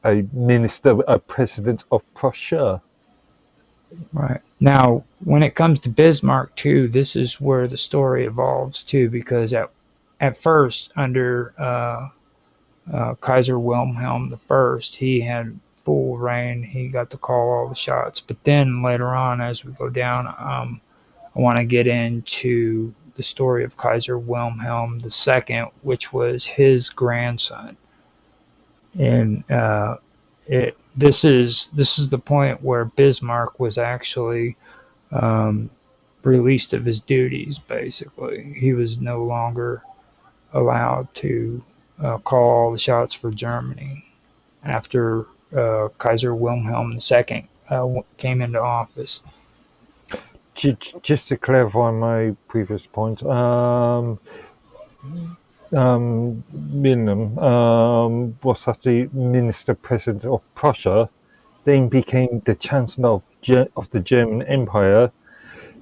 a president of Prussia. Right. Now, when it comes to Bismarck too, this is where the story evolves too, because at first under Kaiser Wilhelm I, he had full reign. He got to call all the shots. But then later on, as we go down, I want to get into the story of Kaiser Wilhelm II, which was his grandson, and this is the point where Bismarck was actually released of his duties. Basically, he was no longer allowed to call all the shots for Germany after Kaiser Wilhelm II came into office. Just to clarify my previous point, Wilhelm was actually minister president of Prussia, then became the chancellor of the German Empire,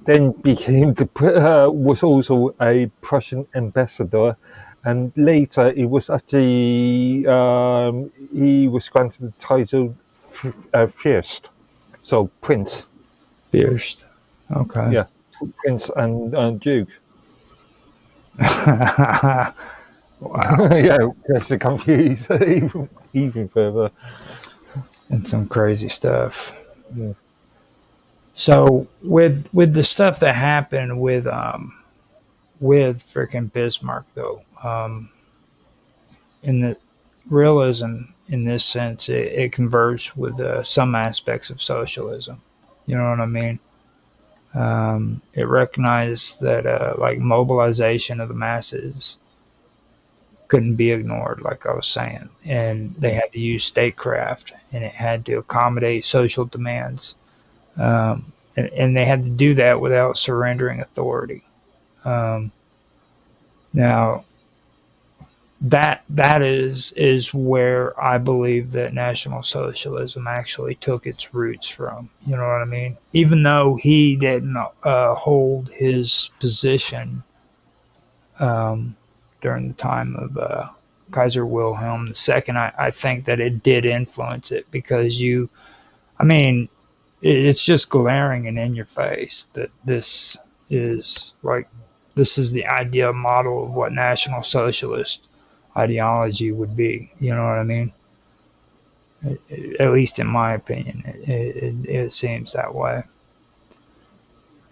then became was also a Prussian ambassador, and later it was actually he was granted the title Fürst. So prince. Fierce. Okay. Yeah, prince and duke. Wow. Yeah, just to confuse even further. And some crazy stuff. Yeah. So with the stuff that happened with freaking Bismarck though, in the realism in this sense, it converged with some aspects of socialism. You know what I mean? It recognized that like mobilization of the masses couldn't be ignored, like I was saying, and they had to use statecraft, and it had to accommodate social demands, and they had to do that without surrendering authority. Um, now, that is where I believe that National Socialism actually took its roots from. You know what I mean? Even though he didn't hold his position um, during the time of Kaiser Wilhelm II, I think that it did influence it because I mean, it's just glaring and in your face that is like this is the ideal model of what National Socialist ideology would be. You know what I mean? At least in my opinion, it seems that way.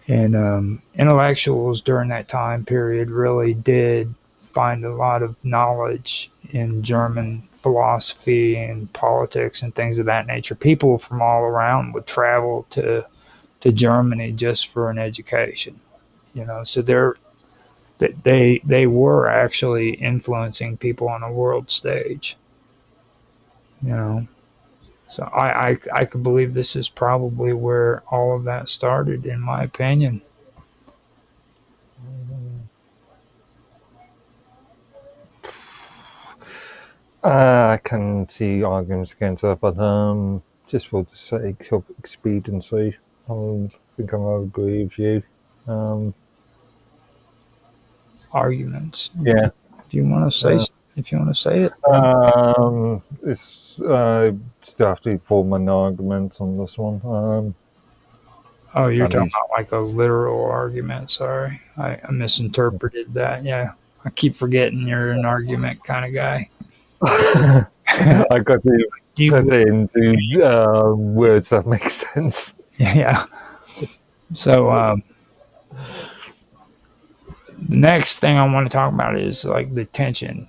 And intellectuals during that time period really did find a lot of knowledge in German philosophy and politics and things of that nature. People from all around would travel to Germany just for an education. You know, so they were actually influencing people on a world stage. You know, so I could believe this is probably where all of that started, in my opinion. I can see arguments against that, but just for the sake of expediency, I think I agree with you. Arguments. Yeah. If you want to say, if you want to say it. It's still have to form an argument on this one. Oh, you're at talking least. about like a literal argument. Sorry, I misinterpreted that. Yeah, I keep forgetting you're an argument kind of guy. I got to Do you? put it into words that make sense. Yeah. So the next thing I want to talk about is like the tension.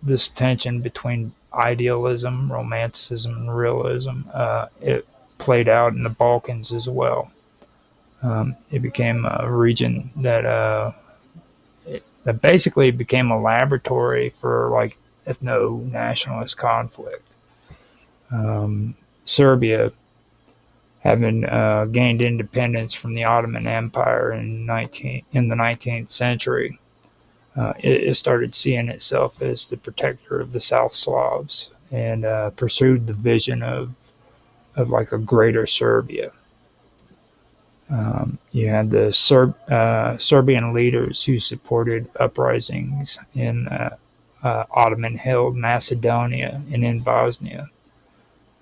This tension between idealism, romanticism, and realism. It played out in the Balkans as well. It became a region that basically became a laboratory for like ethno-nationalist conflict. Serbia, having gained independence from the Ottoman Empire in the 19th century, it started seeing itself as the protector of the South Slavs and pursued the vision of like a greater Serbia. You had the Serbian leaders who supported uprisings in Ottoman-held Macedonia and in Bosnia,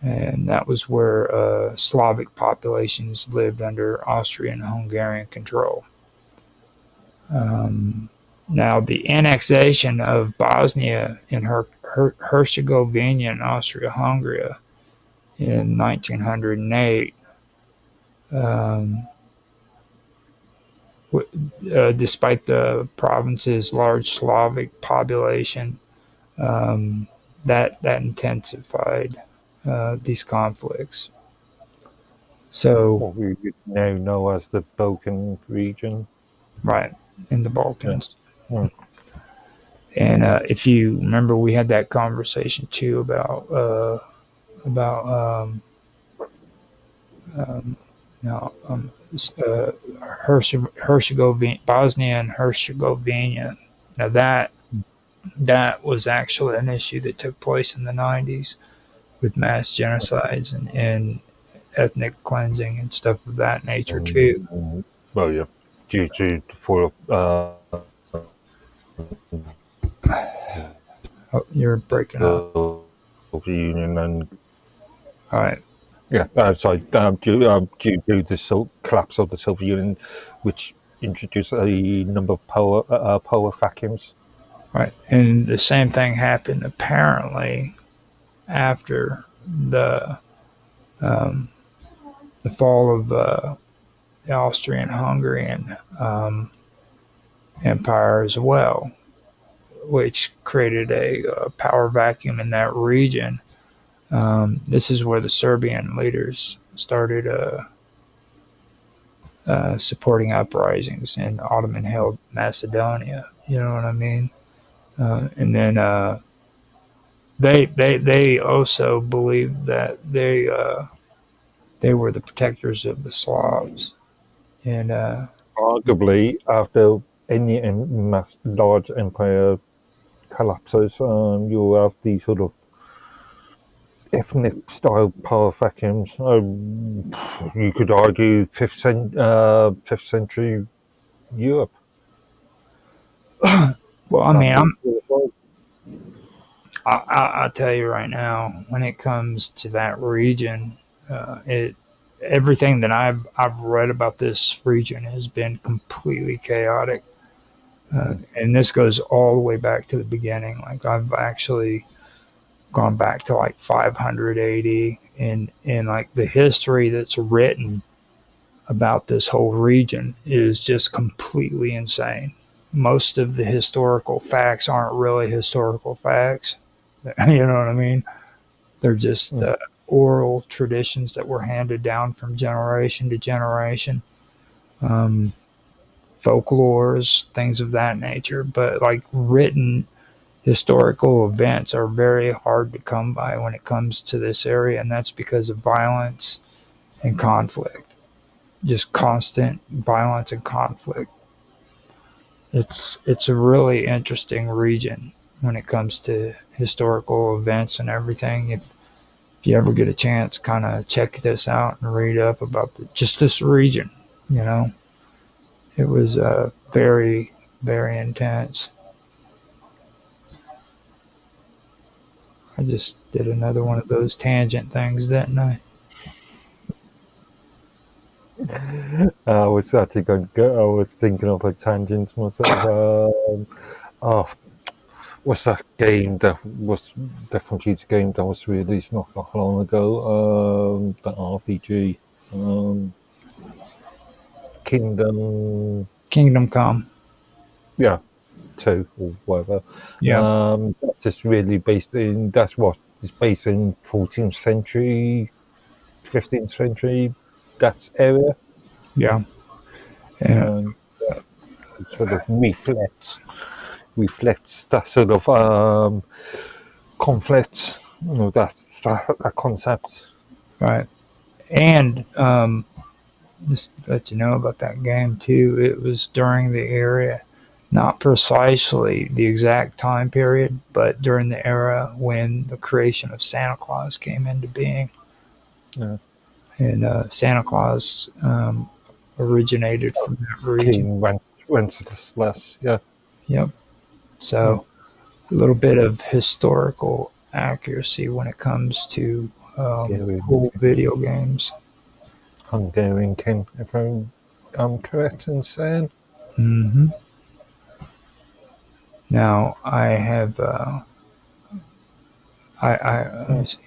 and that was where Slavic populations lived under Austrian-Hungarian control. Now, the annexation of Bosnia and Herzegovina and Austria-Hungary in 1908, despite the province's large Slavic population, that intensified these conflicts. So, What we now know as the Balkan region. right, in the Balkans. Yeah. And if you remember, we had that conversation too about Herzegovina, Bosnia and Herzegovina. Now that was actually an issue that took place in the 90s with mass genocides and ethnic cleansing and stuff of that nature too. Well, yeah, due to for Oh, you're breaking up. Soviet Union and All right. due to the collapse of the Soviet Union, which introduced a number of power vacuums. Right. And the same thing happened apparently after the the fall of the Austrian-Hungarian Empire as well, which created a power vacuum in that region. This is where the Serbian leaders started supporting uprisings in Ottoman-held Macedonia. You know what I mean? And then they also believed that they were the protectors of the Slavs, and Arguably, after any large empire collapses, you have these sort of ethnic style power vacuums. You could argue fifth century Europe. well, I mean, I'll tell you right now, when it comes to that region, it everything that I've read about this region has been completely chaotic, and this goes all the way back to the beginning. Like I've actually gone back to like 500 AD, and like the history that's written about this whole region is just completely insane. Most of the historical facts aren't really historical facts. You know what I mean? They're just oral traditions that were handed down from generation to generation, folklores, things of that nature. But like written historical events are very hard to come by when it comes to this area, and that's because of violence and conflict. Just constant violence and conflict. It's a really interesting region when it comes to historical events and everything. If you ever get a chance, kind of check this out and read up about just this region. You know, it was very, very intense. I just did another one of those tangent things, didn't I? I was actually going to go. I was thinking of a tangent myself. What's that game that was the computer game that was released not that long ago? The RPG, Kingdom Come. Yeah, 2 or whatever. Yeah. That's just really based in. That's what is based in 14th century, 15th century. That area. Yeah. Yeah. Sort of reflects that sort of conflict, that concept. Right. And just to let you know about that game too, it was during the era, not precisely the exact time period, but during the era when the creation of Santa Claus came into being. Yeah. And Santa Claus originated from that region. King Wenceslas, yeah. Yep. So a little bit of historical accuracy when it comes to cool video games. Hungarian king, if I'm correct in saying. Mm-hmm. Now I have let me see.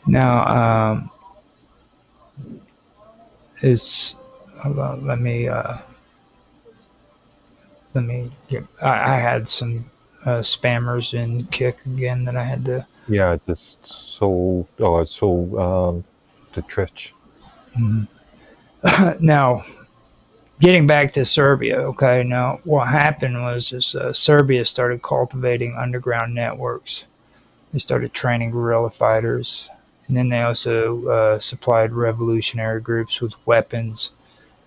Now it's hold on, let me get, I had some spammers in Kick again that I had to. Yeah, I just saw. Oh, I saw the Twitch. Now, getting back to Serbia, okay. Now, what happened was Serbia started cultivating underground networks. They started training guerrilla fighters, and then they also supplied revolutionary groups with weapons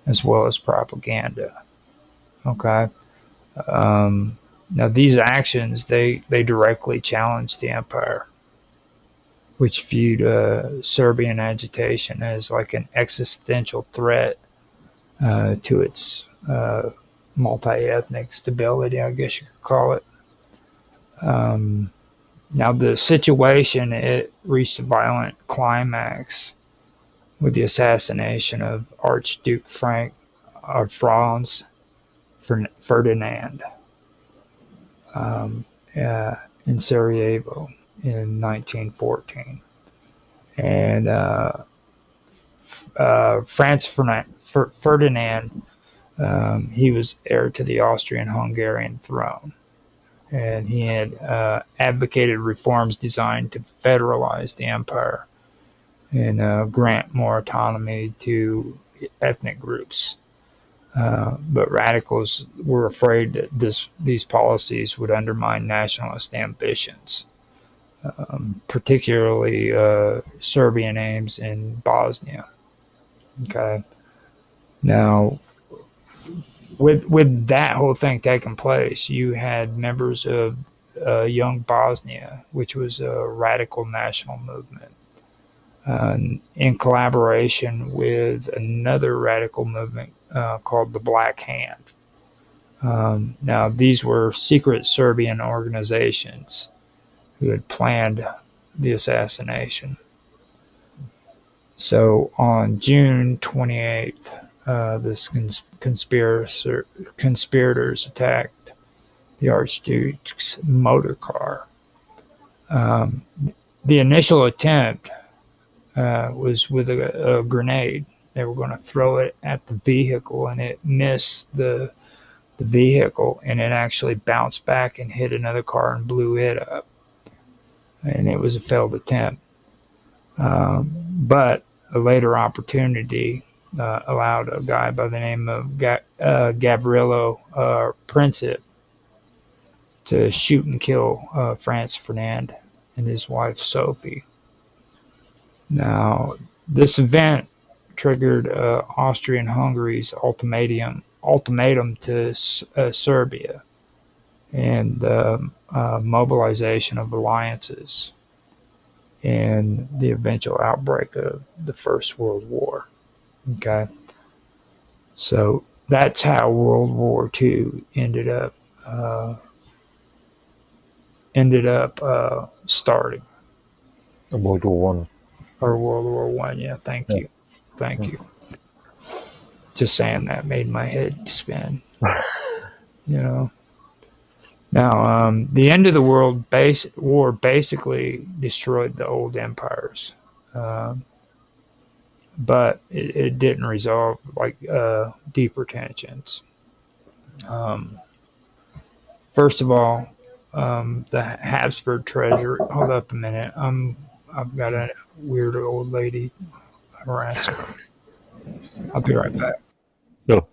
as well as propaganda. Okay. Now, these actions they directly challenged the empire, which viewed Serbian agitation as like an existential threat to its multi-ethnic stability, I guess you could call it. Now the situation, it reached a violent climax with the assassination of Archduke Franz Ferdinand in Sarajevo in 1914. And Franz Ferdinand, he was heir to the Austrian-Hungarian throne. And he had advocated reforms designed to federalize the empire and grant more autonomy to ethnic groups. But radicals were afraid that these policies would undermine nationalist ambitions, particularly Serbian aims in Bosnia. Okay. Now, with that whole thing taking place, you had members of Young Bosnia, which was a radical national movement, in collaboration with another radical movement called the Black Hand. Now, these were secret Serbian organizations who had planned the assassination. So on June 28th, this conspirators attacked the Archduke's motor car. The initial attempt was with a grenade. They were going to throw it at the vehicle, and it missed the vehicle, and it actually bounced back and hit another car and blew it up. And it was a failed attempt. But a later opportunity allowed a guy by the name of Gavrilo Princip to shoot and kill Franz Ferdinand and his wife Sophie. Now, this event triggered Austria-Hungary's ultimatum to Serbia and mobilization of alliances and the eventual outbreak of the First World War. Okay, so that's how World War II ended up starting. World War One. Or World War One. Yeah, thank you. Just saying that made my head spin. Now, the end of the world war basically destroyed the old empires, but it didn't resolve deeper tensions. First of all, the Habsburg treasury. Hold up a minute. I've got a weird old lady harassing me. I'll be right back. So.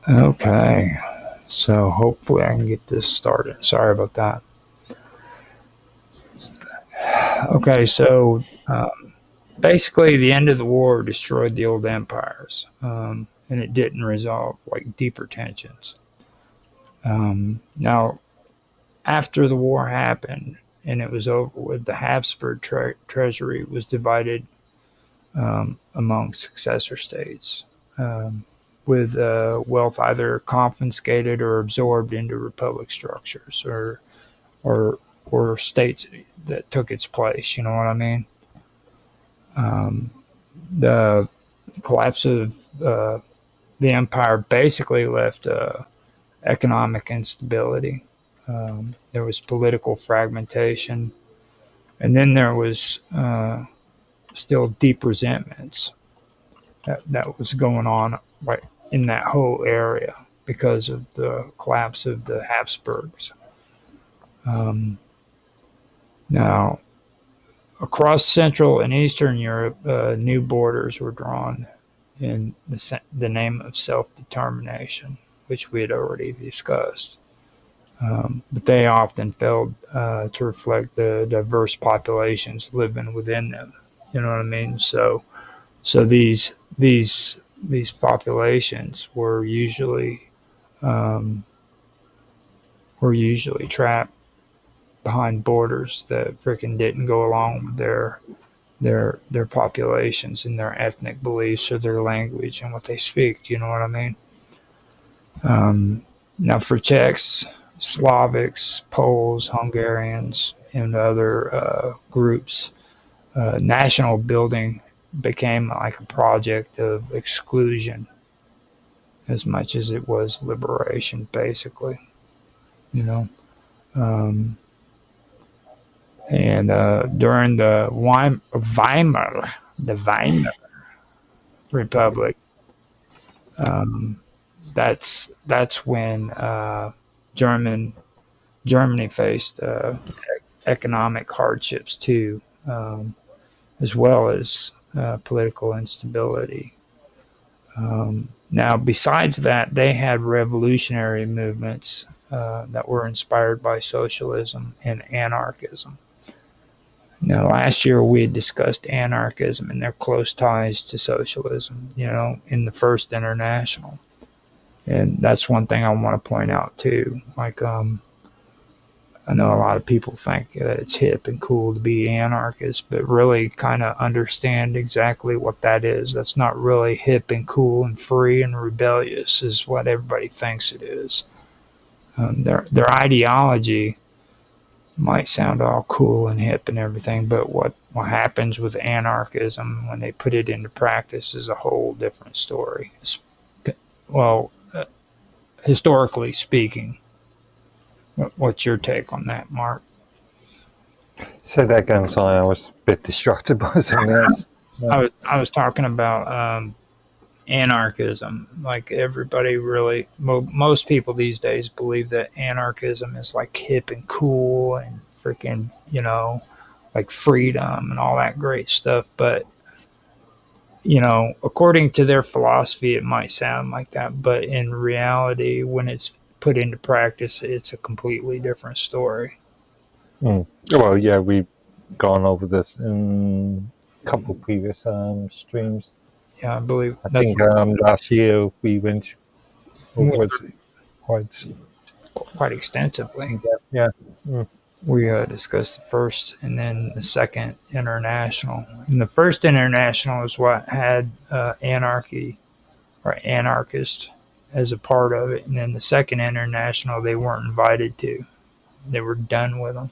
Okay, so hopefully I can get this started. Sorry about that. Okay, so basically the end of the war destroyed the old empires, and it didn't resolve deeper tensions. Now, after the war happened and it was over with, the Habsburg treasury was divided among successor states, with wealth either confiscated or absorbed into republic structures or states that took its place. You know what I mean? The collapse of the empire basically left economic instability, There was political fragmentation, and then there was still deep resentments that was going on right in that whole area because of the collapse of the Habsburgs. Um, Now, across Central and Eastern Europe, new borders were drawn in the name of self-determination, which we had already discussed. But they often failed to reflect the diverse populations living within them. You know what I mean? So these populations were usually trapped behind borders that freaking didn't go along with their populations and their ethnic beliefs or their language and what they speak. You know what I mean? Now, for Czechs, Slavics, Poles, Hungarians, and other groups, national building became like a project of exclusion as much as it was liberation, basically. You know, um, and during the Weimar Republic, um, that's when Germany faced economic hardships too, as well as political instability. Now, besides that, they had revolutionary movements that were inspired by socialism and anarchism. Now, last year we had discussed anarchism and their close ties to socialism, in the First International. And that's one thing I want to point out too. Like, I know a lot of people think that it's hip and cool to be anarchist, but really kind of understand exactly what that is. That's not really hip and cool and free and rebellious, is what everybody thinks it is. Their ideology might sound all cool and hip and everything, but what happens with anarchism when they put it into practice is a whole different story. Well, historically speaking. What's your take on that, Mark? Say that again, sorry, I was a bit distracted by something else. I was talking about anarchism. Like, everybody really, most people these days believe that anarchism is like hip and cool and freaking, like freedom and all that great stuff. But, according to their philosophy, it might sound like that. But in reality, when it's put into practice, it's a completely different story. Well, yeah, we've gone over this in a couple of previous streams. Yeah, I believe. I think last year we went over it quite extensively. Yeah. We discussed the first and then the second international. And the first international is what had anarchy or anarchist as a part of it. And then the second international, they weren't invited to. They were done with them.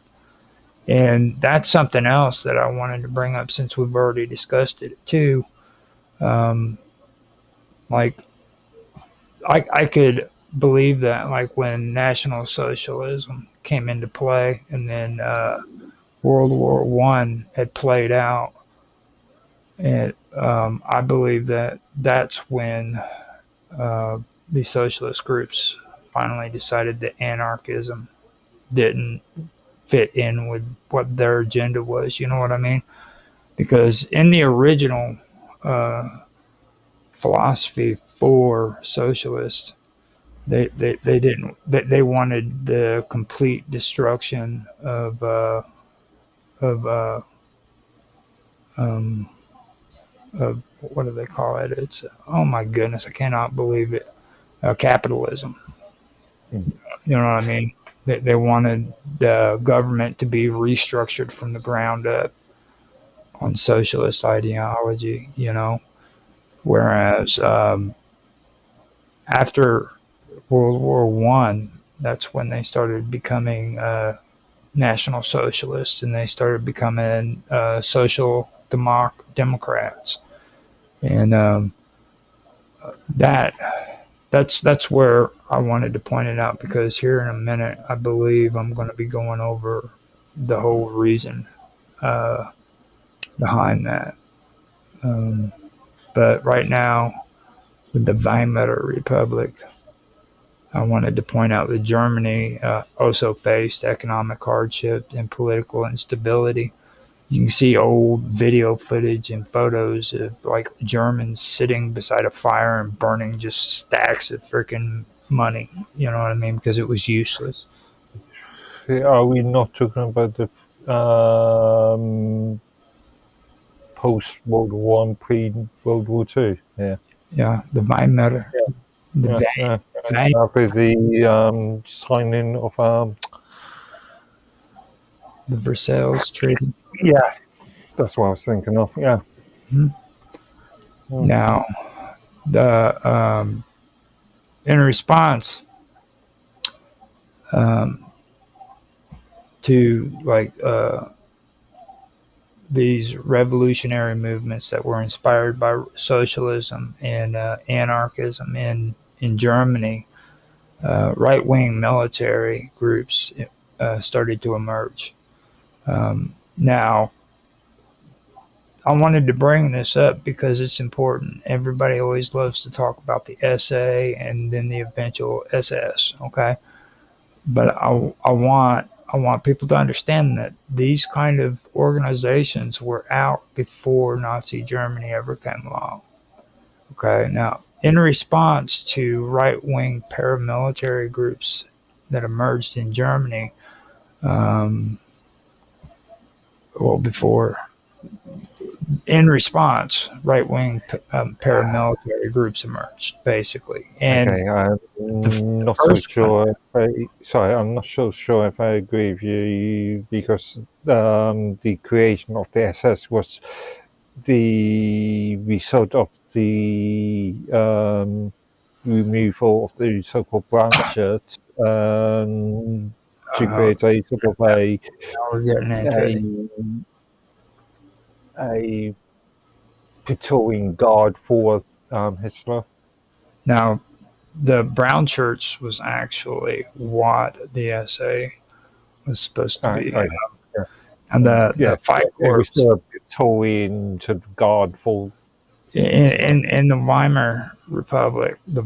And that's something else that I wanted to bring up since we've already discussed it too. Like, I could believe that, like, when National Socialism came into play and then World War I had played out, and I believe that that's when these socialist groups finally decided that anarchism didn't fit in with what their agenda was. You know what I mean? Because in the original philosophy for socialists, they didn't. They wanted the complete destruction of what do they call it? It's, oh my goodness, I cannot believe it. Capitalism. You know what I mean? They wanted the government to be restructured from the ground up on socialist ideology. Whereas after World War I, that's when they started becoming National Socialists, and they started becoming social Democrats, and that that's where I wanted to point it out, because here in a minute, I believe I'm going to be going over the whole reason uh, behind that. Um, but right now, with the Weimar Republic, I wanted to point out that Germany also faced economic hardship and political instability. You can see old video footage and photos of like Germans sitting beside a fire and burning just stacks of freaking money. You know what I mean? Because it was useless. Are we not talking about the post World War One, pre World War Two? Yeah. Yeah, the Weimar, the Yeah, Va- yeah. Va- After the signing of the Versailles Treaty. yeah, that's what I was thinking of. Yeah. Mhm. Mm. Now, the in response um, to like these revolutionary movements that were inspired by socialism and anarchism in Germany, right wing military groups started to emerge. Now, I wanted to bring this up because it's important. Everybody always loves to talk about the SA and then the eventual SS. Okay, but I want people to understand that these kind of organizations were out before Nazi Germany ever came along. Okay, now in response to right wing paramilitary groups that emerged in Germany, um, well, before, in response, right wing paramilitary groups emerged, basically. And Okay, I'm the not so first one, sure. Sorry, I'm not so sure if I agree with you, because the creation of the SS was the result of the removal of the so-called brown shirts to uh, create a sort of now we're getting into it. a, a Praetorian guard for Hitler. Now, the brown shirts was actually what the SA was supposed to be. Okay. And Yeah, the fight it was corps the Praetorian sort of guard for Hitler. in the Weimar Republic, the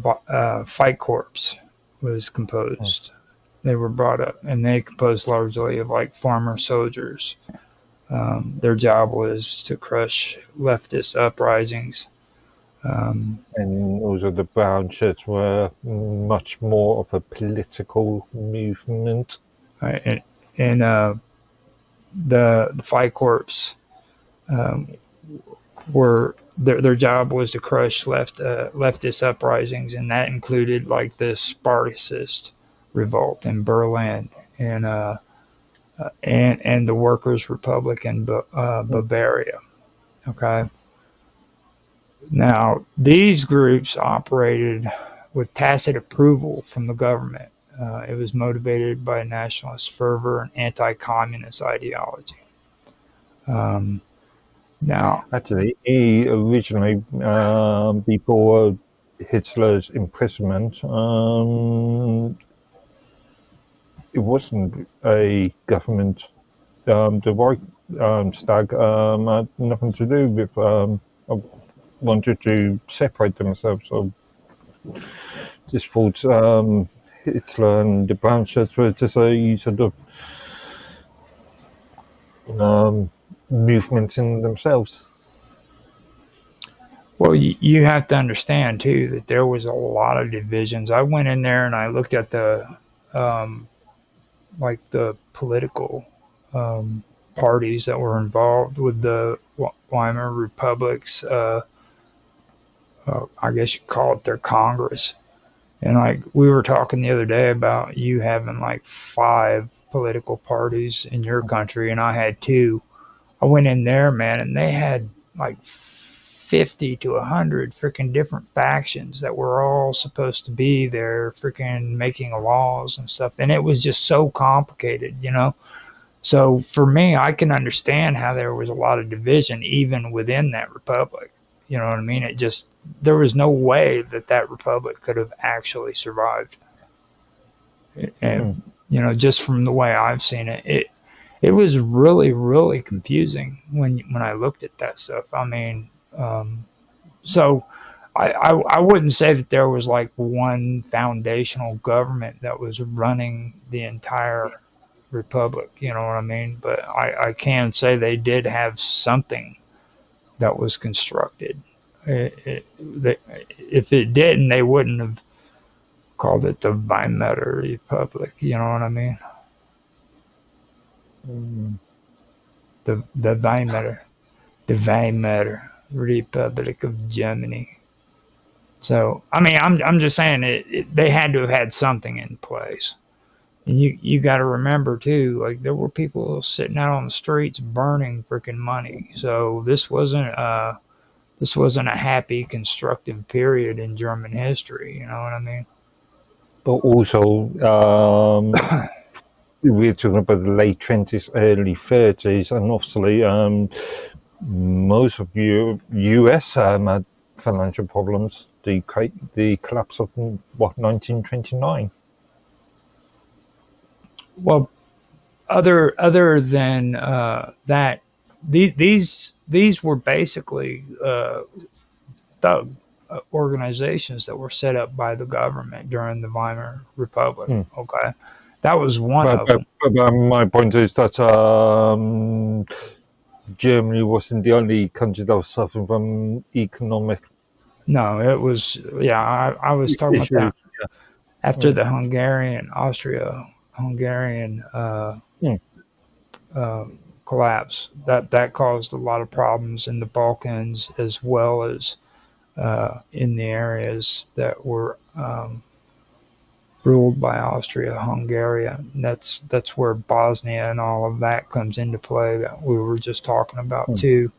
fight corps was Mm. composed. They were brought up, and they composed largely of like farmer soldiers. Their job was to crush leftist uprisings. And also the brown shirts were much more of a political movement. And, and the fight corps um, were their job was to crush leftist uprisings, and that included like the Spartacist revolt in Berlin and the Workers' Republic in Bavaria. Okay, now these groups operated with tacit approval from the government. It was motivated by nationalist fervor and anti-communist ideology. Um, Now, Actually, he originally, before Hitler's imprisonment, it wasn't a government. The Reichstag had nothing to do with. Wanted to separate themselves, so just thought Hitler and the brown shirts were just a sort of movement in themselves. well, you have to understand too that there was a lot of divisions. I went in there and I looked at um, the political parties that were involved with the Weimar republics. I guess you call it their Congress. And like we were talking the other day about you having like 5 political parties in your country, and I had 2. I went in there, man, and they had like 50 to 100 freaking different factions that were all supposed to be there freaking making laws and stuff. And it was just so complicated, you know? So for me, I can understand how there was a lot of division even within that republic, You know what I mean? There was no way that republic could have actually survived. And, just from the way I've seen it was really, really confusing when I looked at that stuff. I mean, so I wouldn't say that there was like one foundational government that was running the entire republic. You know what I mean? But I can say they did have something that was constructed. If it didn't, they wouldn't have called it the Weimar Republic. You know what I mean? The Weimar Republic of Germany. So I mean, I'm just saying they had to have had something in place. And you got to remember too, like there were people sitting out on the streets burning freaking money. So this wasn't a happy, constructive period in German history. You know what I mean? But also, we're talking about the late 20s, early 30s, and obviously most of US had financial problems. The collapse of 1929. Well, other than that, these were basically thug organizations that were set up by the government during the Weimar Republic. Okay, that was one of them. But my point is that Germany wasn't the only country that was suffering from economic. No, it was. Yeah, I was talking issues. about that after the Austria-Hungarian collapse. That caused a lot of problems in the Balkans as well as in the areas that were ruled by Austria-Hungary. That's where Bosnia and all of that comes into play that we were just talking about too.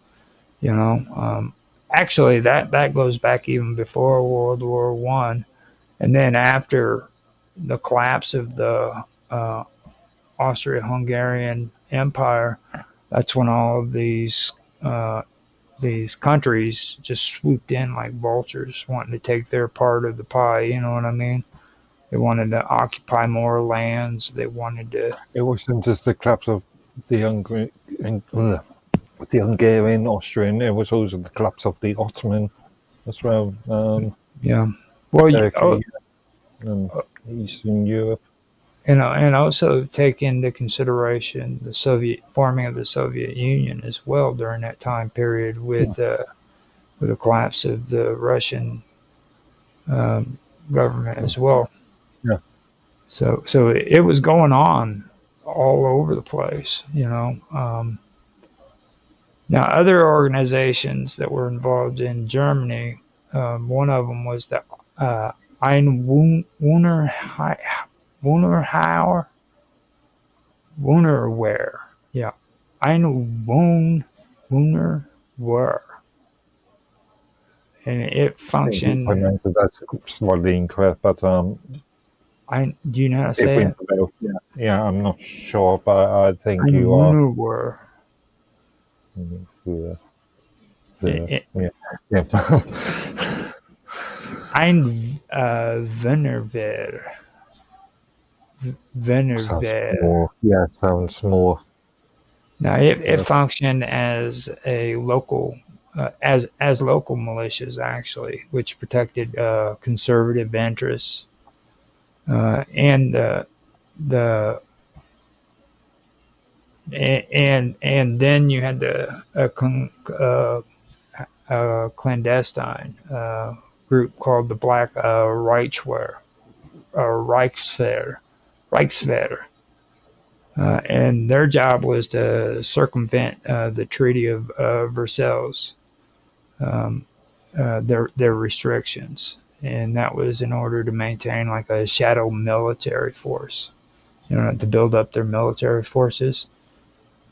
You know, actually that goes back even before World War I, and then after the collapse of the Austria-Hungarian Empire, that's when all of these countries just swooped in like vultures, wanting to take their part of the pie. You know what I mean? They wanted to occupy more lands. They wanted to. It wasn't just the collapse of the Hungarian, Austrian. It was also the collapse of the Ottoman as well. Yeah. Well, Eastern Europe. And also take into consideration the forming of the Soviet Union as well during that time period with the collapse of the Russian government as well. Yeah. So it was going on all over the place, you know. Now, other organizations that were involved in Germany, one of them was the Wunderwehr. Yeah. Wunderwehr. And it functioned. That's slightly incorrect, but do you know how to say it? Yeah, I'm not sure, but I think you are. Wunderwehr. Ein Wunderwehr. Sounds more. Now it functioned as a local, as local militias actually, which protected conservative interests, and then you had the clandestine group called the Black Reichswehr. And their job was to circumvent the Treaty of Versailles, their restrictions, and that was in order to maintain like a shadow military force, you know, to build up their military forces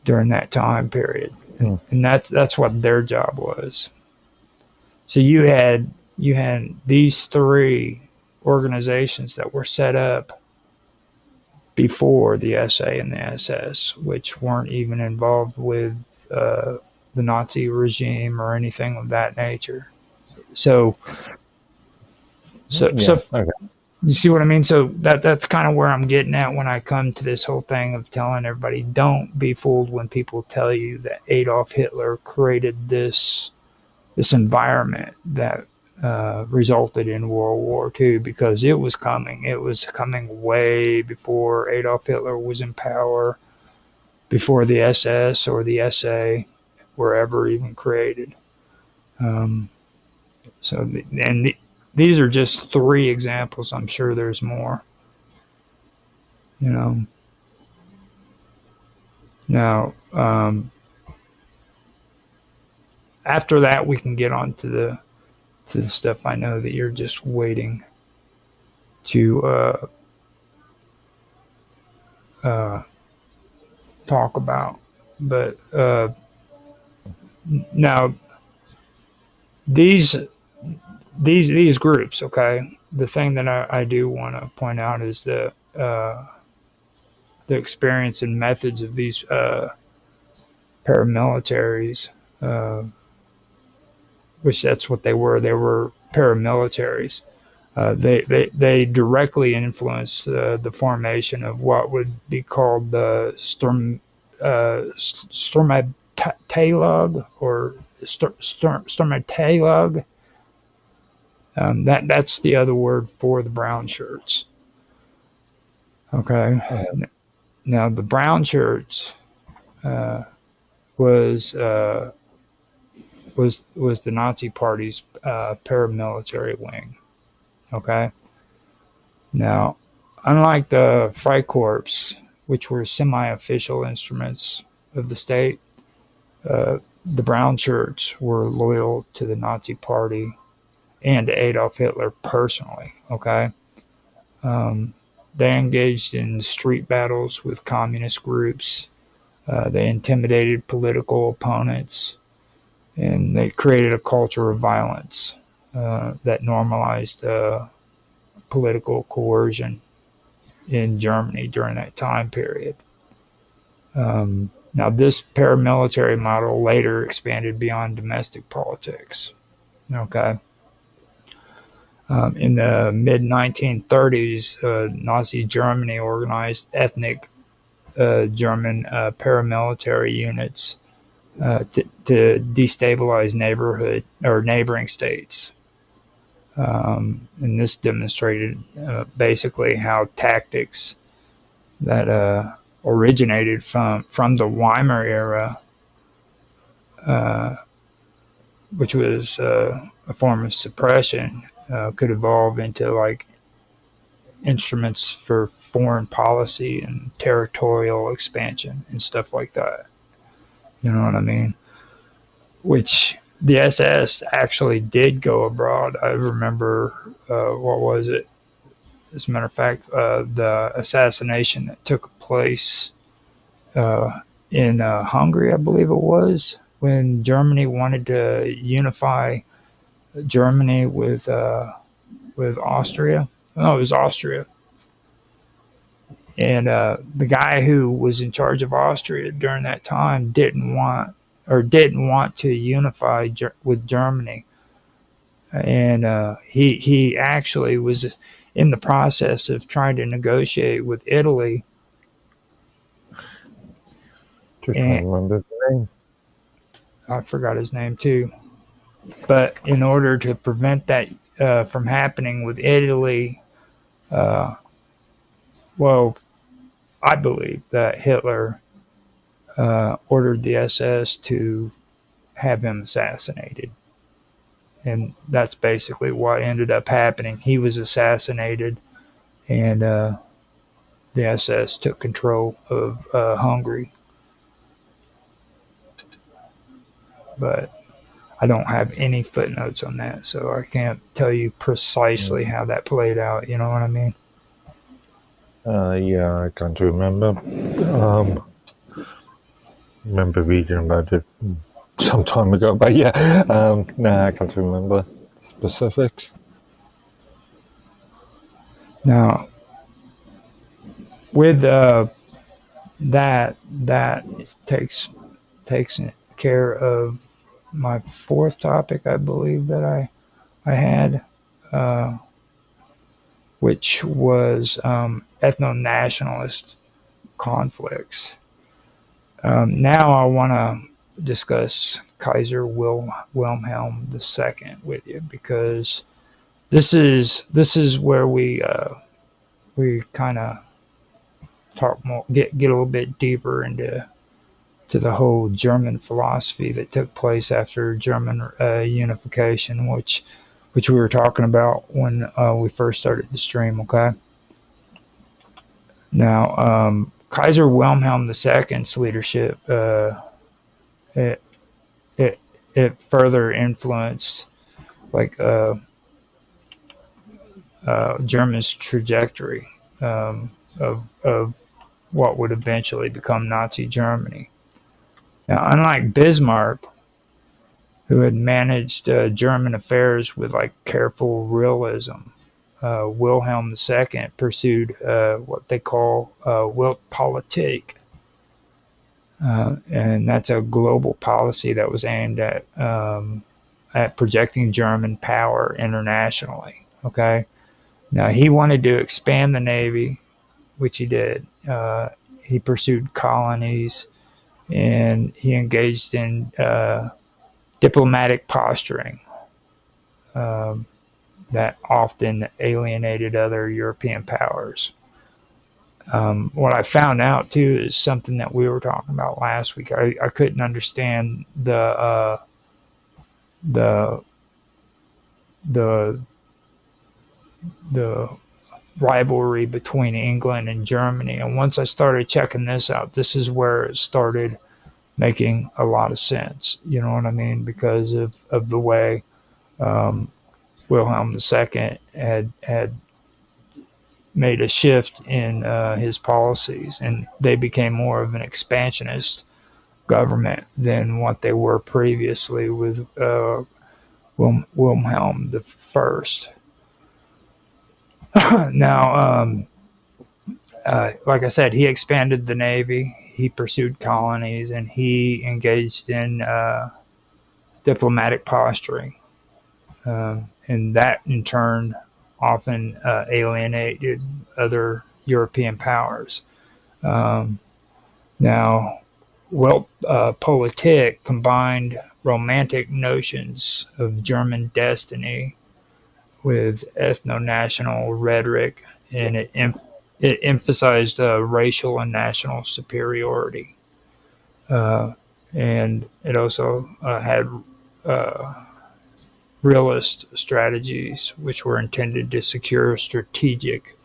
during that time period, and that's what their job was. So you had these three organizations that were set up before the SA and the SS, which weren't even involved with the Nazi regime or anything of that nature. So Yeah. Okay. you see what I mean? So that's kind of where I'm getting at when I come to this whole thing of telling everybody, don't be fooled when people tell you that Adolf Hitler created this environment that resulted in World War II, because it was coming. It was coming way before Adolf Hitler was in power, before the SS or the SA were ever even created. Um, these are just three examples. I'm sure there's more. You know. Now, after that, we can get on to the stuff I know that you're just waiting to talk about. But now these groups, okay. The thing that I do want to point out is the experience and methods of these paramilitaries, which that's what they were. They were paramilitaries. They directly influenced the formation of what would be called the Sturmabteilung or Sturmabteilung. That's the other word for the brown shirts. Okay. Now the brown shirts was the Nazi Party's paramilitary wing. Okay. Now, unlike the Freikorps, which were semi-official instruments of the state, the brown shirts were loyal to the Nazi Party and to Adolf Hitler personally. Okay. They engaged in street battles with communist groups. They intimidated political opponents, and they created a culture of violence that normalized political coercion in Germany during that time period. Now, this paramilitary model later expanded beyond domestic politics. Okay. In the mid 1930s, Nazi Germany organized ethnic German paramilitary units to destabilize neighboring states. And this demonstrated basically how tactics that originated from the Weimar era, which was a form of suppression, could evolve into like instruments for foreign policy and territorial expansion and stuff like that. You know what I mean? Which the SS actually did go abroad. I remember, what was it? As a matter of fact, the assassination that took place in Hungary, I believe it was, when Germany wanted to unify Germany with Austria. No, it was Austria. And the guy who was in charge of Austria during that time didn't want to unify with Germany, and he actually was in the process of trying to negotiate with Italy. Just trying to remember the name. I forgot his name too. But in order to prevent that from happening with Italy, well, I believe that Hitler ordered the SS to have him assassinated. And that's basically what ended up happening. He was assassinated, and the SS took control of Hungary. But I don't have any footnotes on that, so I can't tell you precisely how that played out. You know what I mean? Yeah, I can't remember. Remember reading about it some time ago, but yeah, I can't remember specifics. Now, with that takes care of my fourth topic, I believe that I had, uh, which was ethno-nationalist conflicts. Now I want to discuss Kaiser Wilhelm II with you, because this is where we kind of talk more, get a little bit deeper into the whole German philosophy that took place after German unification, which we were talking about when we first started the stream. Okay. Now, Kaiser Wilhelm II's leadership, it, it further influenced like Germany's trajectory of what would eventually become Nazi Germany. Now, unlike Bismarck, who had managed German affairs with like careful realism, Wilhelm II pursued what they call Weltpolitik, and that's a global policy that was aimed at projecting German power internationally. Okay, now he wanted to expand the navy, which he did. He pursued colonies, and he engaged in diplomatic posturing that often alienated other European powers. What I found out too is something that we were talking about last week. I couldn't understand the rivalry between England and Germany, and once I started checking this out, this is where it started making a lot of sense. You know what I mean? Because of the way Wilhelm II had made a shift in his policies, and they became more of an expansionist government than what they were previously with Wilhelm I. Now, like I said, he expanded the navy, he pursued colonies, and he engaged in diplomatic posturing, and that in turn often alienated other European powers. Now, Weltpolitik combined romantic notions of German destiny with ethno-national rhetoric, and it emphasized racial and national superiority. And it also had realist strategies, which were intended to secure strategic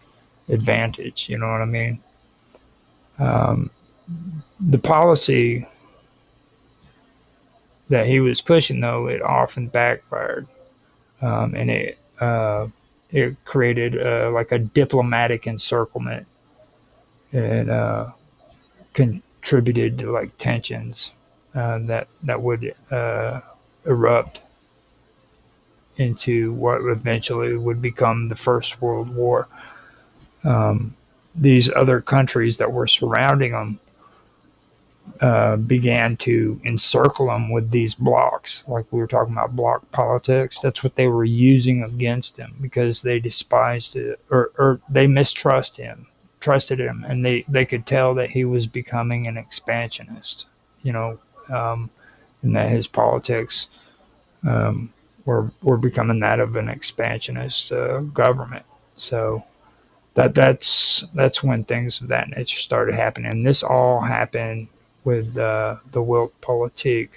advantage. You know what I mean? The policy that he was pushing, though, it often backfired, and it created like a diplomatic encirclement, and contributed to like tensions that would erupt into what eventually would become the First World War. These other countries that were surrounding them began to encircle them with these blocks, like we were talking about block politics. That's what they were using against him, because they despised it, or they trusted him, and they could tell that he was becoming an expansionist, and that his politics were becoming that of an expansionist government. So that's when things of that nature started happening. And this all happened with the Weltpolitik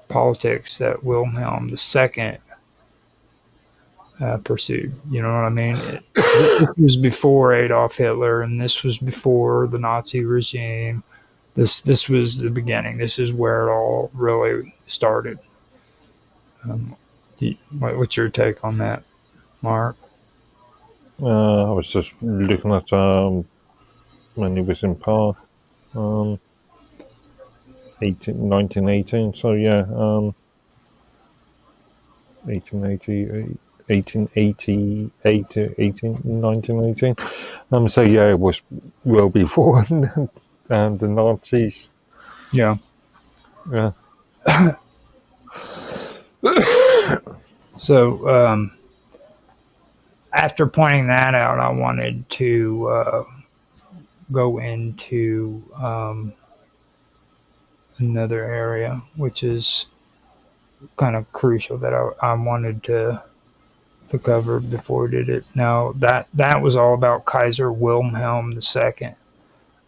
politics that Wilhelm II pursued. You know what I mean? This was before Adolf Hitler, and this was before the Nazi regime. This was the beginning. This is where it all really started. What's your take on that, Mark? I was just looking at when he was in power, 1918. So yeah, 1888 to 1918. So yeah, it was well before the Nazis Yeah. Yeah. So after pointing that out, I wanted to go into another area, which is kind of crucial that I wanted to cover before we did it. Now that was all about Kaiser Wilhelm II.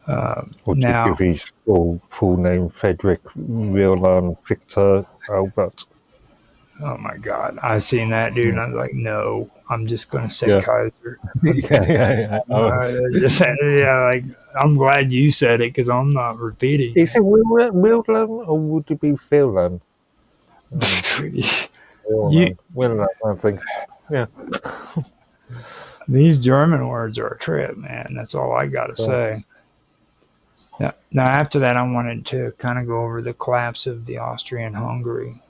Or to give Now, his full name, Frederick Wilhelm Victor Albert. oh my God, I seen that dude, and I was like, no, I'm just gonna say Yeah. Kaiser. Yeah. I was. Yeah, like I'm glad you said it because I'm not repeating Is it Wilhelm or would it be Wilhelm? it. you, Wilhelm, I think. Yeah. these German words are a trip, man. That's all I got to Yeah. say. Now, after that, I wanted to kind of go over the collapse of the Austrian-Hungary,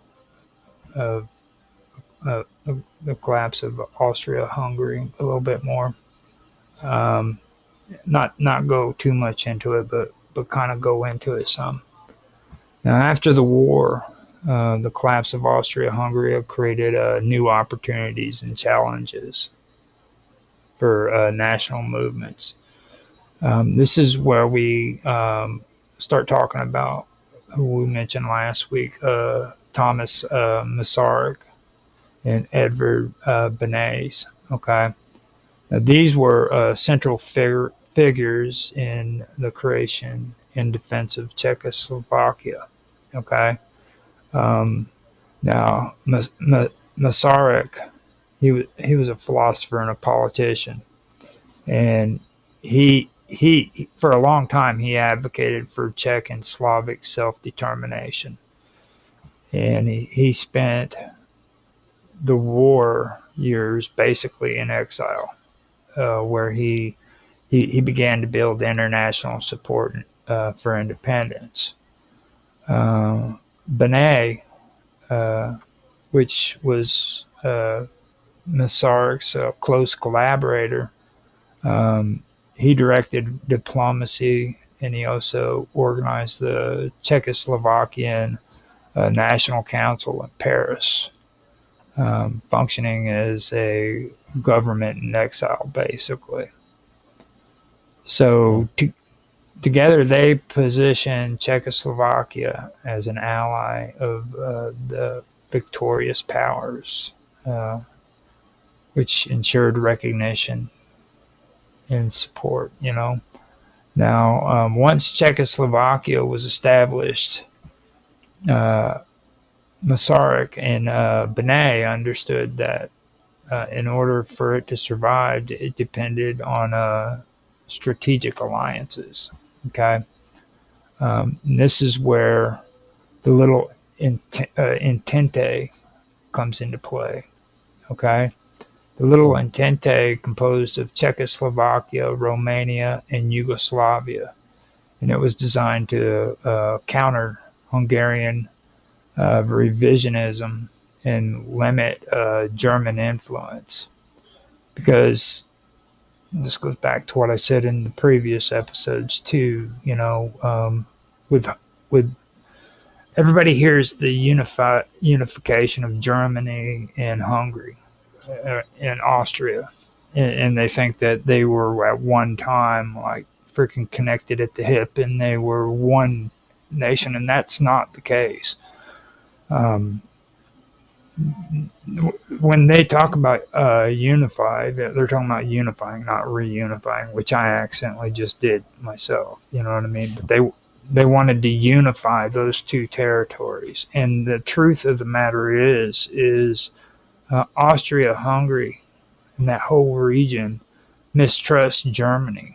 uh, the collapse of Austria-Hungary a little bit more. Um, not go too much into it, but kind of go into it some. Now, after the war, the collapse of Austria-Hungary created new opportunities and challenges for national movements. This is where we start talking about who we mentioned last week, Thomas Masaryk and Edvard Bernays. Okay, now, these were central figures in the creation and defense of Czechoslovakia. Okay, um, now Masaryk, he was a philosopher and a politician, and he for a long time he advocated for Czech and Slavic self-determination, and he spent the war years basically in exile, where he began to build international support for independence. Benet, which was Masaryk's close collaborator, he directed diplomacy, and he also organized the Czechoslovakian National Council in Paris, functioning as a government in exile, basically. So together they positioned Czechoslovakia as an ally of the victorious powers, uh, which ensured recognition and support. Now, once Czechoslovakia was established, Masaryk and Benet understood that in order for it to survive, it depended on strategic alliances. Okay, and this is where the little Entente comes into play. Okay, the little Entente composed of Czechoslovakia, Romania, and Yugoslavia, and it was designed to counter Hungarian revisionism and limit German influence. Because this goes back to what I said in the previous episodes too. With everybody hears the unification of Germany and Hungary and Austria, and they think that they were at one time like freaking connected at the hip, and they were one nation, and that's not the case. When they talk about unify, they're talking about unifying, not reunifying, which I accidentally just did myself. You know what I mean? But they wanted to unify those two territories, and the truth of the matter is Austria-Hungary and that whole region mistrusts Germany.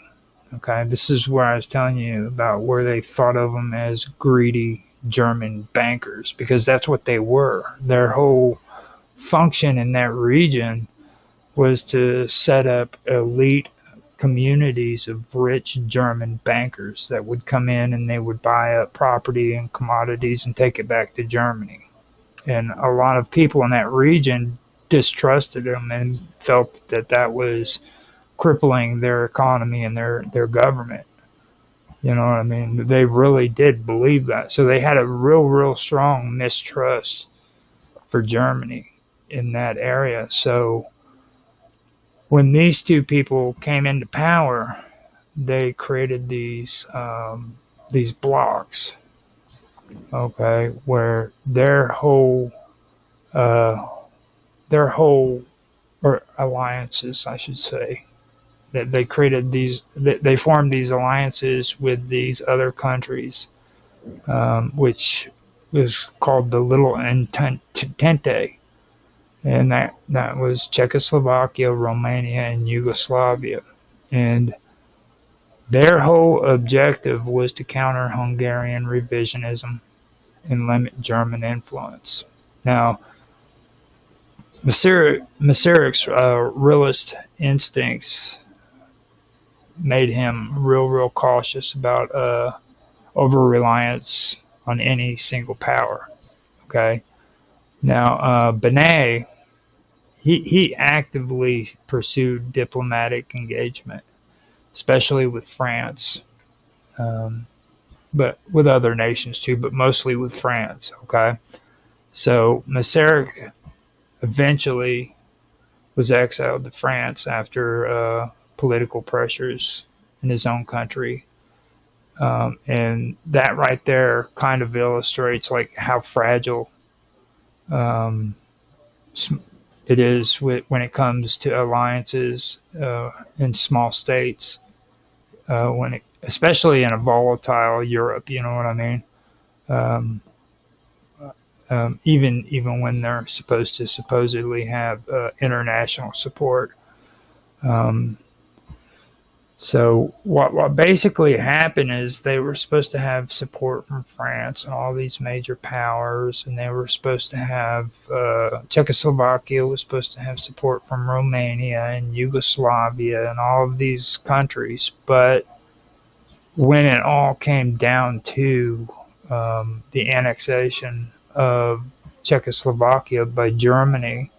Okay, this is where I was telling you about where they thought of them as greedy German bankers, because that's what they were. Their whole function in that region was to set up elite communities of rich German bankers that would come in and they would buy up property and commodities and take it back to Germany. And a lot of people in that region distrusted them and felt that that was crippling their economy and their government. You know what I mean? They really did believe that. So they had a real strong mistrust for Germany in that area. So when these two people came into power, they created these blocks, okay, where uh, their whole or alliances, I should say, that they created they formed these alliances with these other countries, which was called the Little Entente, and that was Czechoslovakia, Romania, and Yugoslavia, and their whole objective was to counter Hungarian revisionism and limit German influence. Now, Masaryk's realist instincts made him real cautious about over reliance on any single power. Okay. Now, Benet, he actively pursued diplomatic engagement, especially with France, um, but with other nations too, but mostly with France. Okay. So Masaryk eventually was exiled to France after political pressures in his own country. And that right there kind of illustrates like how fragile um, it is when it comes to alliances in small states, especially in a volatile Europe. You know what I mean? Um, even when they're supposed to supposedly have international support. Um, So what basically happened is they were supposed to have support from France and all these major powers, and they were supposed to have Czechoslovakia was supposed to have support from Romania and Yugoslavia and all of these countries. But when it all came down to the annexation of Czechoslovakia by Germany,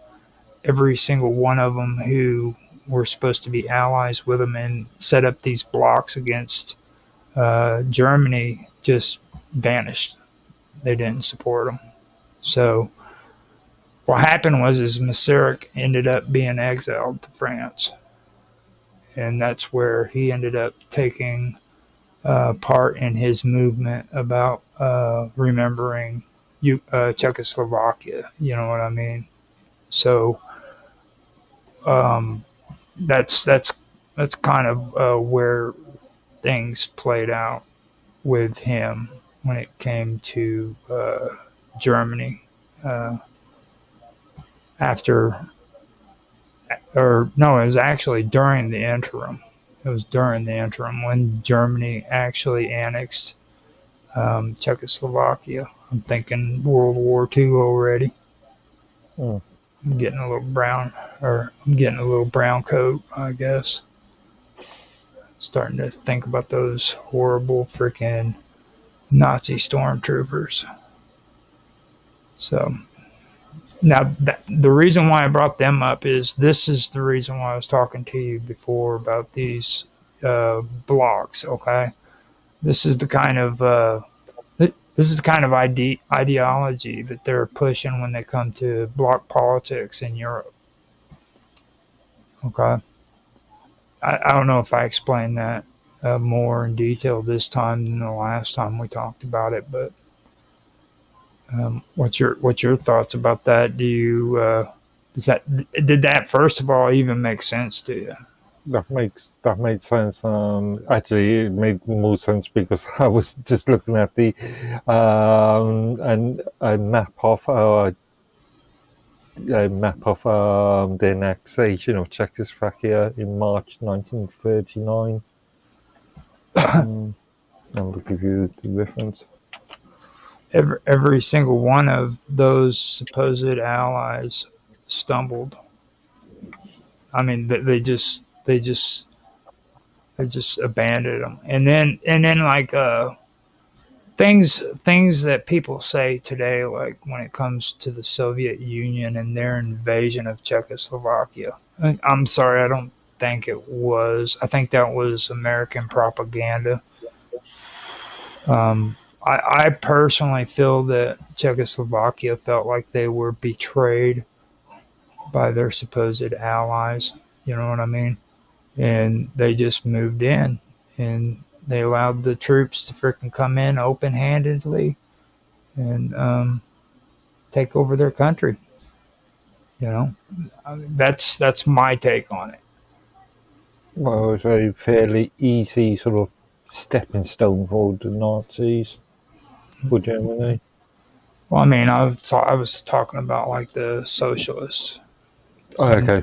every single one of them who were supposed to be allies with them and set up these blocks against Germany just vanished. They didn't support them. So what happened was is Masaryk ended up being exiled to France, and that's where he ended up taking part in his movement about remembering Czechoslovakia. You know what I mean? So um, that's kind of where things played out with him when it came to Germany after, or no, it was actually during the interim. It was during the interim when Germany actually annexed Czechoslovakia. I'm thinking World War II already. Mm. I'm getting a little brown, or I'm getting a little brown coat, I guess. Starting to think about those horrible freaking Nazi stormtroopers. So now the reason why I brought them up is this is the reason why I was talking to you before about these blocks. Okay, this is the kind of ideology that they're pushing when they come to bloc politics in Europe. Okay, I don't know if I explained that more in detail this time than the last time we talked about it, but what's your thoughts about that? Do you did that first of all even make sense to you? That made sense. Actually, it made more sense because I was just looking at the and a map of the annexation of Czechoslovakia in March 1939. I'll give you the reference. Every single one of those supposed allies stumbled. I mean, they just abandoned them, and then like things that people say today, like when it comes to the Soviet Union and their invasion of Czechoslovakia. I'm sorry, I don't think it was. I think that was American propaganda. I personally feel that Czechoslovakia felt like they were betrayed by their supposed allies. You know what I mean? And they just moved in and they allowed the troops to freaking come in open handedly and take over their country. You know, that's my take on it. Well, it was a fairly easy sort of stepping stone for the Nazis, for Germany. Well, I mean, I was talking about like the socialists Oh, when okay.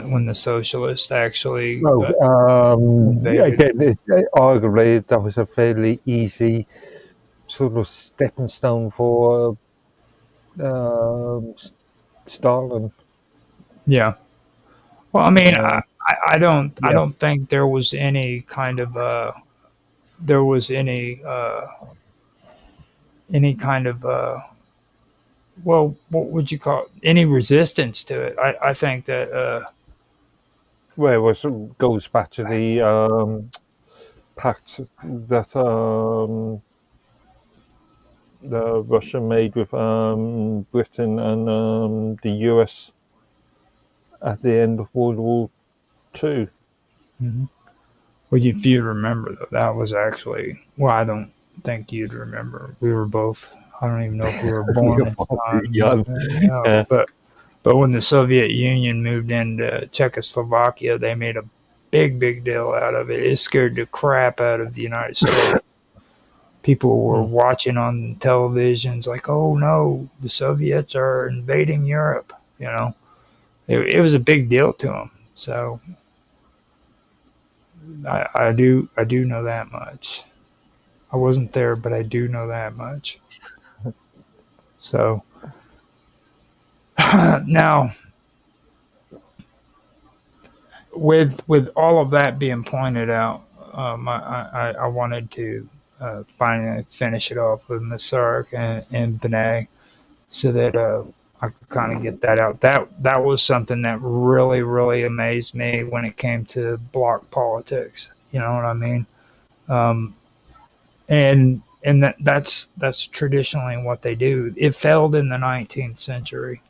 when the socialists actually Well, yeah, invaded. arguably that was a fairly easy sort of stepping stone for Stalin. Yeah. Well, I mean, Uh, I yeah. don't think there was any kind of there was any kind of well, what would you call it? Any resistance to it? I think that Well, it goes back to the pact that the Russia made with Britain and the US at the end of World War II. well, if you remember though, that was actually well, I don't think you'd remember. We were both. I don't even know if we were born You're at the far too time. young. Yeah. But when the Soviet Union moved into Czechoslovakia, they made a big deal out of it. It scared the crap out of the United States. People were Hmm. watching on televisions like, "Oh no, the Soviets are invading Europe." You know, it was a big deal to them. So I do know that much. I wasn't there, but I do know that much. So now, with all of that being pointed out, I wanted to finally finish it off with Masark and Benet, so that I could kind of get that out. That was something that really amazed me when it came to bloc politics. You know what I mean? Um, and that's traditionally what they do. It failed in the 19th century.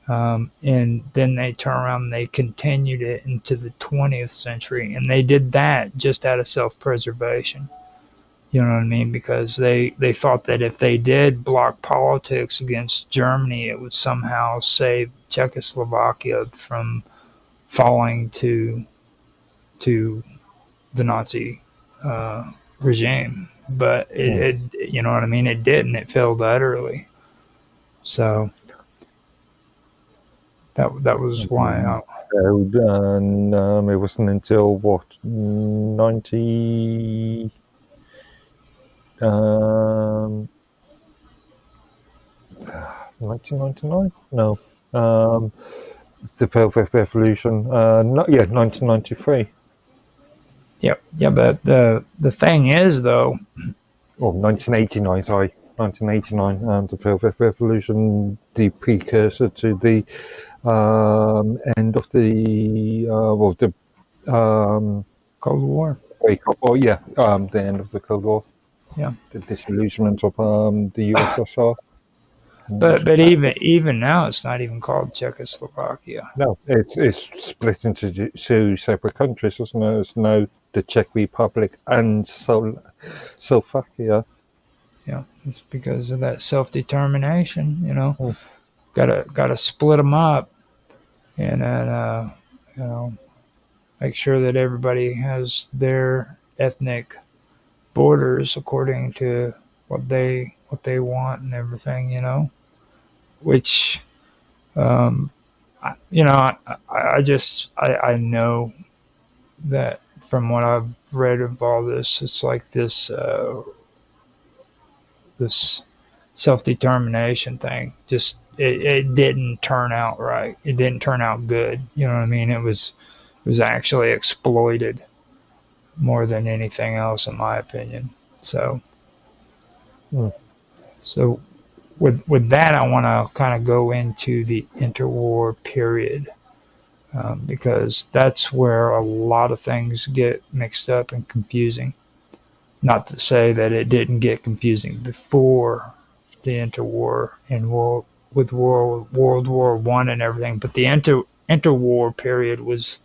And then they turn around and they continued it into the 20th century. And they did that just out of self preservation. You know what I mean? Because they thought that if they did bloc politics against Germany, it would somehow save Czechoslovakia from falling to the Nazi uh, regime. But Hmm. you know what I mean? It didn't. It failed utterly. So that was why I, Failed, and it wasn't until what 90 1999? No, the Velvet Revolution. Not yeah, 1993 yeah. But the thing is, though, or 1989. Sorry, 1989. The Velvet Revolution, the precursor to the end of the well, the Cold War. break up. Oh yeah, the end of the Cold War, Yeah. the disillusionment of the USSR. But even now, it's not even called Czechoslovakia. No, it's split into two separate countries, isn't it? It's now the Czech Republic and Slovakia. Yeah, it's because of that self determination. You know, Mm. gotta split them up, and then you know, make sure that everybody has their ethnic borders according to what they want and everything. You know, which you know, I know that from what I've read of all this, it's like this self determination thing. Just it didn't turn out right. It didn't turn out good. You know what I mean? It was actually exploited more than anything else, in my opinion. So Mm. so with that, I want to kind of go into the interwar period. Because that's where a lot of things get mixed up and confusing. Not to say that it didn't get confusing before the interwar and World War One and everything, but the interwar period was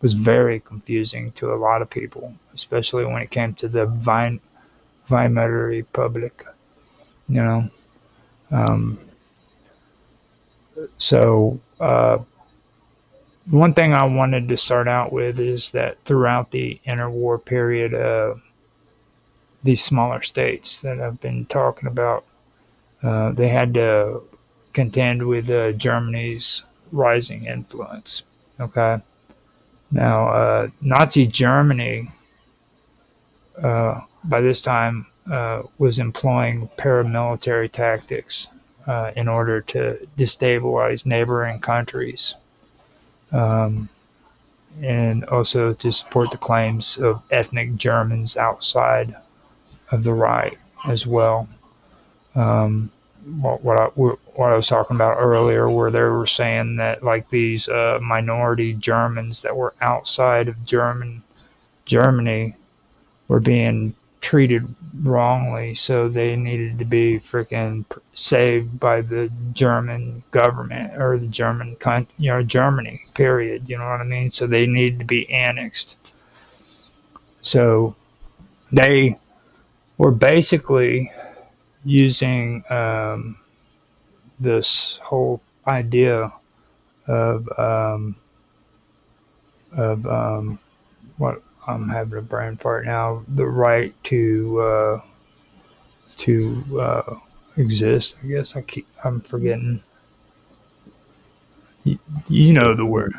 very confusing to a lot of people, especially when it came to the Weimar Republic. You know, um, so one thing I wanted to start out with is that throughout the interwar period, these smaller states that I've been talking about, they had to contend with Germany's rising influence. Okay, now Nazi Germany by this time was employing paramilitary tactics in order to destabilize neighboring countries, um, and also to support the claims of ethnic Germans outside of the Reich as well. Um, what I was talking about earlier, where they were saying that like these minority Germans that were outside of Germany were being treated wrongly, so they needed to be freaking saved by the German government or the Germany. Period. You know what I mean? So they needed to be annexed. So they were basically using this whole idea of of what I'm having a brain fart now, the right to exist. I guess I'm forgetting. You know the word,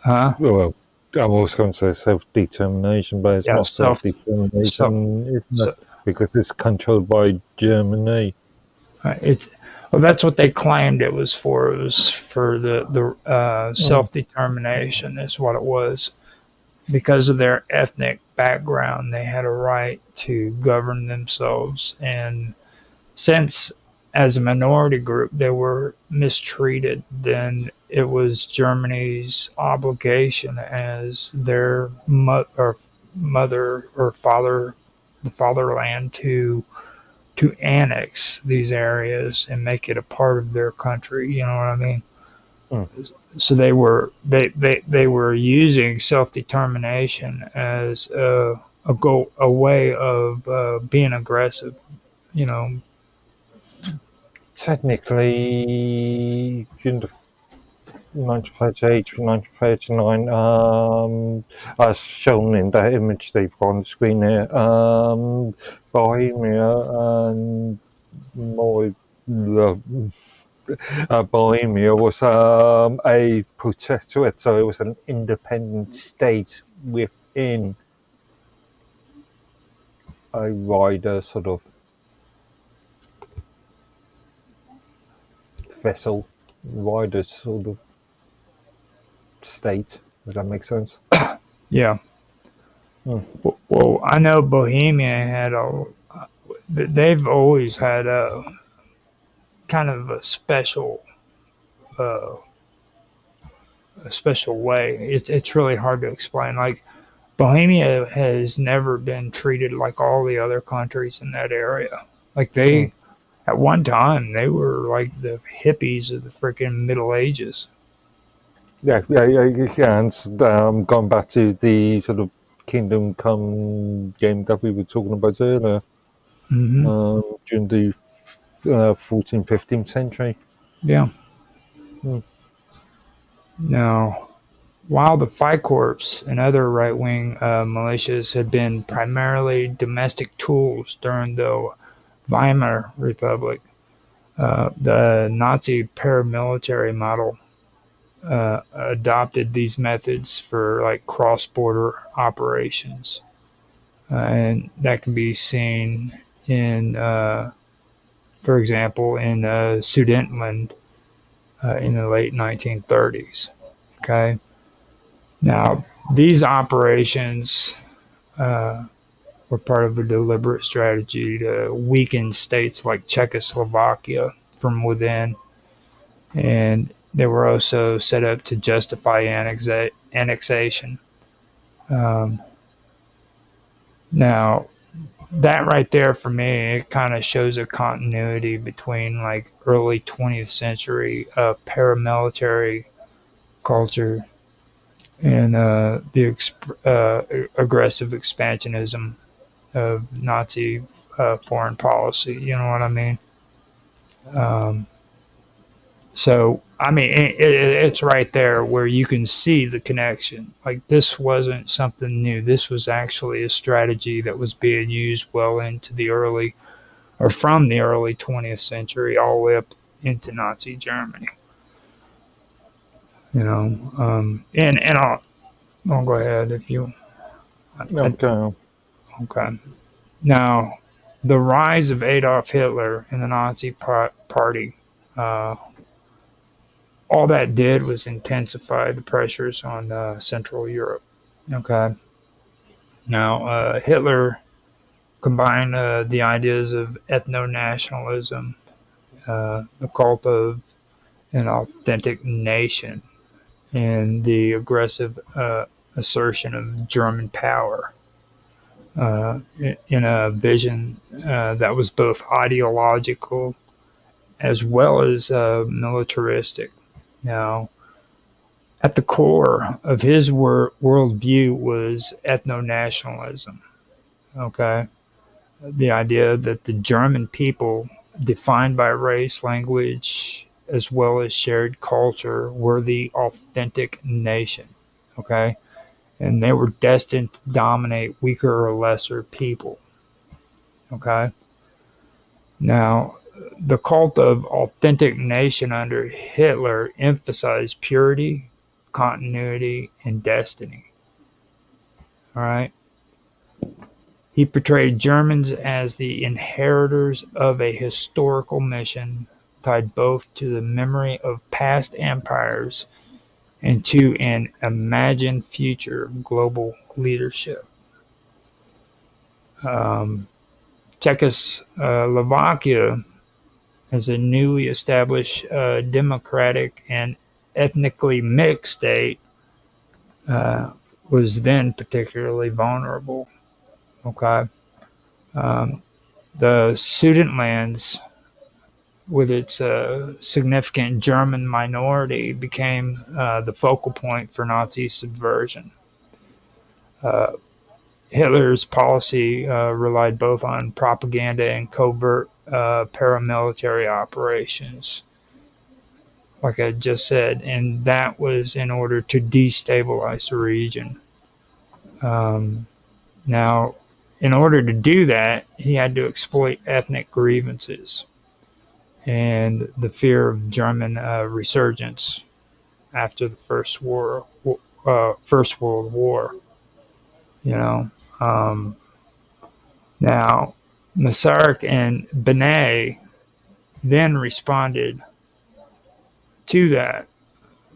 huh? Well, I was going to say self-determination, but it's Yeah, not self-determination, isn't it? Because it's controlled by Germany. It's well, that's what they claimed it was for. It was for the self determination. Is what it was. Because of their ethnic background, they had a right to govern themselves. And since, as a minority group, they were mistreated, then it was Germany's obligation as their mother or father, the fatherland, to annex these areas and make it a part of their country. You know what I mean? Mm. So they were using self determination as a way of being aggressive. You know. Technically, during the 1938 to 1939, as shown in that image they've got on the screen here, Bohemia and Bohemia was a protectorate, so it was an independent state within a wider sort of vessel, wider sort of state. Does that make sense? Yeah. Well, I know Bohemia had they've always had a kind of uh, a special way. It's really hard to explain. Like Bohemia has never been treated like all the other countries in that area. Like Mm. at one time, they were like the hippies of the freaking Middle Ages. Yeah. And going back to the sort of Kingdom Come game that we were talking about earlier, Hmm. during the 14th, 15th century. Yeah. Mm. Now, while the Freikorps and other right-wing militias had been primarily domestic tools during the Weimar Republic, the Nazi paramilitary model adopted these methods for like cross-border operations, and that can be seen in, for example, in Sudetenland in the late 1930s. Okay, now these operations were part of a deliberate strategy to weaken states like Czechoslovakia from within, and they were also set up to justify annexation. Um, Now, that right there for me, it kind of shows a continuity between like early 20th century paramilitary culture and aggressive expansionism of Nazi foreign policy. You know what I mean? Um, so, I mean, it's right there where you can see the connection. Like, this wasn't something new. This was actually a strategy that was being used well into the early, or from the early 20th century all the way up into Nazi Germany. You know, and I'll go ahead if you. Okay. Okay. Now, the rise of Adolf Hitler and the Nazi Party, uh, all that did was intensify the pressures on Central Europe. Okay. Now, Hitler combined the ideas of ethnonationalism, the cult of an authentic nation, and the aggressive assertion of German power in a vision that was both ideological as well as militaristic. Now, at the core of his worldview was ethno-nationalism. Okay, the idea that the German people, defined by race, language, as well as shared culture, were the authentic nation. Okay, and they were destined to dominate weaker or lesser people. Okay, now the cult of authentic nation under Hitler emphasized purity, continuity, and destiny. All right. He portrayed Germans as the inheritors of a historical mission tied both to the memory of past empires and to an imagined future of global leadership. Um, Czechoslovakia, as a newly established democratic and ethnically mixed state, uh, was then particularly vulnerable. Okay. Um, the Sudetenlands, with its significant German minority, became the focal point for Nazi subversion. Uh, Hitler's policy relied both on propaganda and covert paramilitary operations, like I just said, and that was in order to destabilize the region. Um, Now, in order to do that, he had to exploit ethnic grievances and the fear of German resurgence after the First World War. You know, um, now Masaryk and Benet then responded to that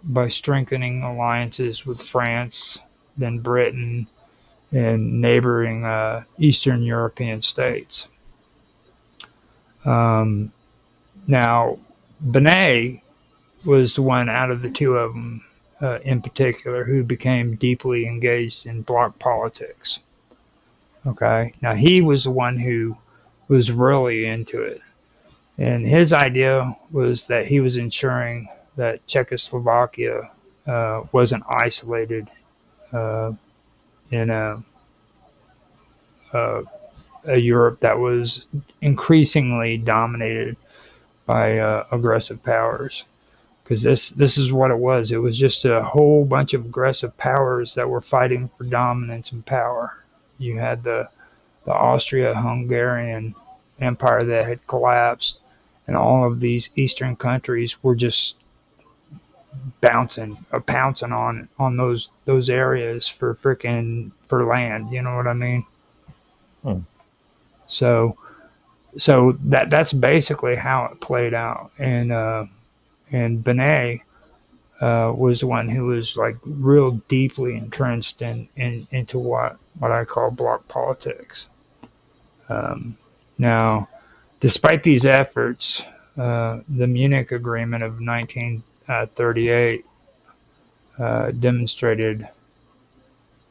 by strengthening alliances with France, then Britain, and neighboring Eastern European states. Um, Now, Benet was the one out of the two of them, in particular, who became deeply engaged in bloc politics. Okay. Now, he was the one who was really into it. And his idea was that he was ensuring that Czechoslovakia wasn't isolated uh, in a, a Europe that was increasingly dominated by aggressive powers. Because this is what it was. It was just a whole bunch of aggressive powers that were fighting for dominance and power. You had the Austria-Hungarian Empire that had collapsed, and all of these eastern countries were just pouncing on those areas for land. You know what I mean? Hmm. So that's basically how it played out, and Benet was the one who was like real deeply entrenched into what I call bloc politics. Now, despite these efforts, the Munich Agreement of 1938 demonstrated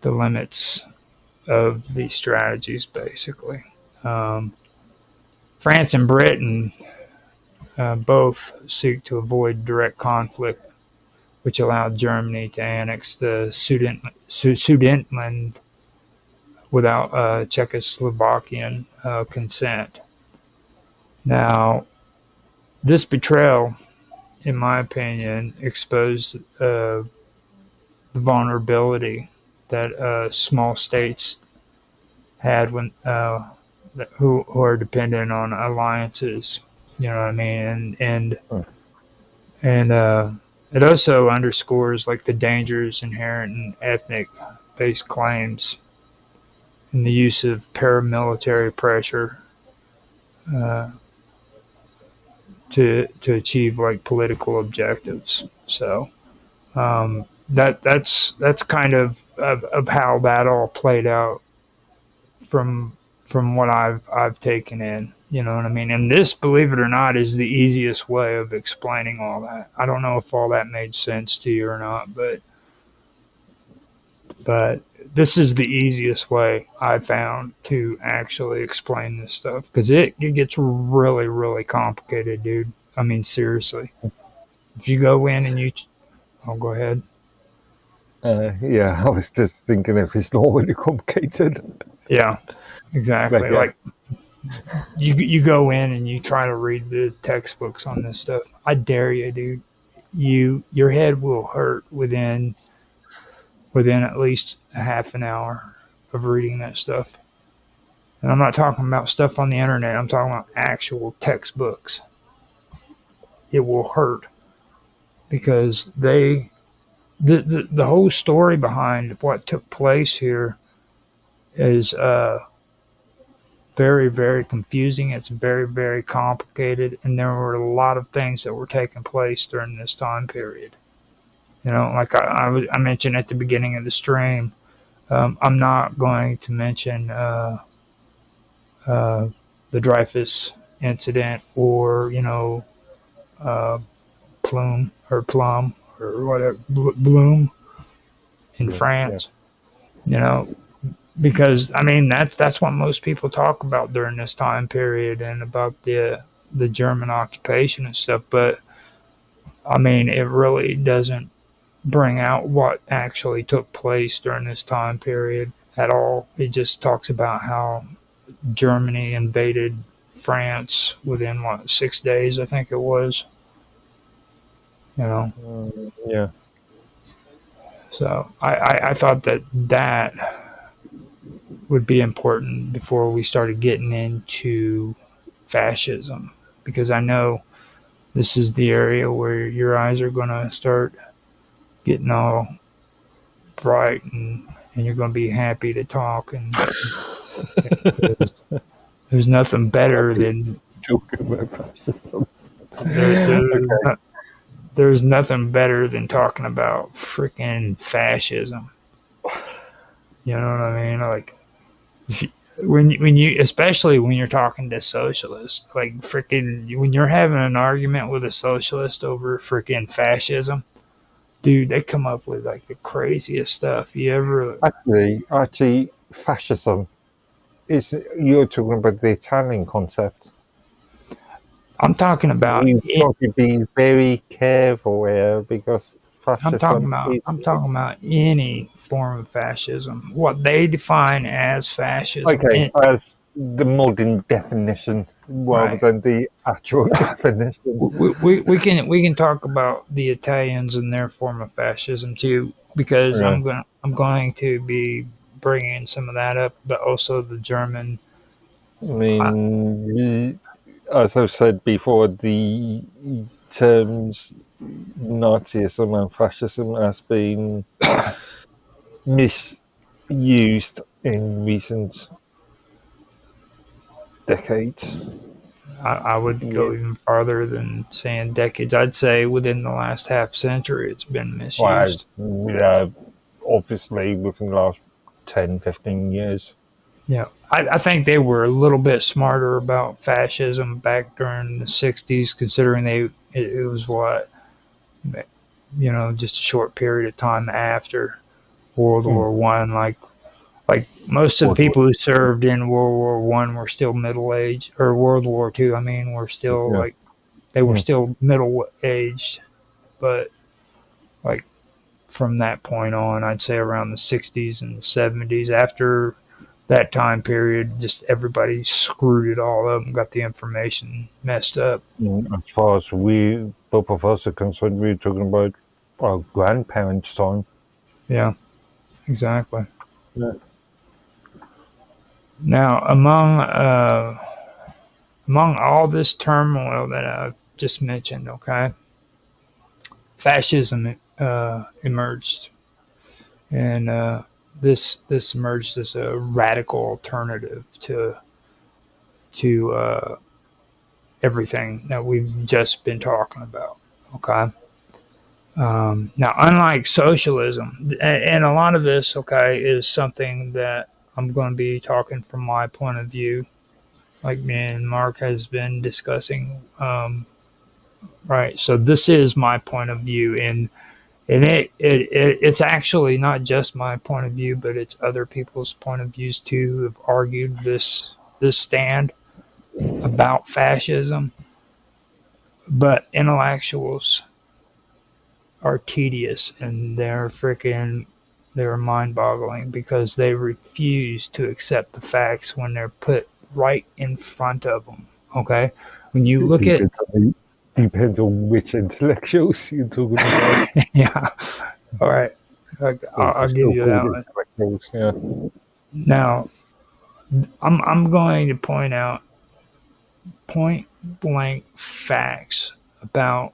the limits of these strategies, basically. France and Britain both seek to avoid direct conflict, which allowed Germany to annex the Sudetenland without Czechoslovakian consent. Now, this betrayal, in my opinion, exposed the vulnerability that small states had when who are dependent on alliances. You know what I mean? And it also underscores like the dangers inherent in ethnic-based claims and the use of paramilitary pressure to achieve like political objectives. So that's kind of how that all played out from what I've taken in. You know what I mean? And this, believe it or not, is the easiest way of explaining all that. I don't know if all that made sense to you or not, but this is the easiest way I found to actually explain this stuff, because it gets really, really complicated, dude. I mean, seriously. If you go in and I'll go ahead. Yeah, I was just thinking if it's not really complicated. Yeah, exactly. But, yeah. Like you go in and you try to read the textbooks on this stuff. I dare you, dude. Your head will hurt within at least a half an hour of reading that stuff. And I'm not talking about stuff on the internet. I'm talking about actual textbooks. It will hurt because the whole story behind what took place here is very, very confusing. It's very, very complicated, and there were a lot of things that were taking place during this time period. You know, like I mentioned at the beginning of the stream, I'm not going to mention the Dreyfus incident or, Plum or whatever, Bloom in France. Yeah. You know, because I mean that's what most people talk about during this time period and about the German occupation and stuff. But I mean, it really doesn't bring out what actually took place during this time period at all. It just talks about how Germany invaded France within 6 days, I think it was. You know. Yeah. So I thought that would be important before we started getting into fascism, because I know this is the area where your eyes are going to start getting all bright and you're going to be happy to talk. And there's nothing better than talking about fascism. There's nothing better than talking about freaking fascism. You know what I mean? Like when you, especially when you're talking to socialists, like freaking when you're having an argument with a socialist over freaking fascism, dude, they come up with like the craziest stuff you ever. Actually, fascism is, you're talking about the Italian concept. I'm talking about. You've got to be very careful here because fascism. I'm talking about any form of fascism. What they define as fascism. Okay, as the modern definition rather than the actual definition. We can talk about the Italians and their form of fascism too, because I'm going to be bringing some of that up, but also the German. I mean, as I've said before, the terms Nazism and fascism has been misused in recent decades. I would go even farther than saying decades. I'd say within the last half century it's been misused. Well, obviously within the last 10, 15 years. Yeah, I think they were a little bit smarter about fascism back during the 60s, considering it was what, just a short period of time after World War I. Like, Like most of the World War people who served in World War I were still middle aged, or World War II. I mean, were still Yeah. like they were Mm. still middle aged, but like from that point on, I'd say around the 60s and the 70s. After that time period, just everybody screwed it all up and got the information messed up. As far as we, both of us are concerned, we're talking about our grandparents' time. Yeah, exactly. Yeah. Now, among all this turmoil that I've just mentioned, okay, fascism emerged, and this emerged as a radical alternative to everything that we've just been talking about. Okay. Now, unlike socialism, and a lot of this, okay, is something that I'm going to be talking from my point of view, like me and Mark has been discussing. Right. So this is my point of view, and it's actually not just my point of view, but it's other people's point of views too who have argued this stand about fascism. But intellectuals are tedious and they're mind-boggling because they refuse to accept the facts when they're put right in front of them. Okay, when you It look at depends on which intellectuals you're talking about. yeah, all right, They're I'll give still you that called one. intellectuals. Yeah. Now, I'm going to point out point blank facts about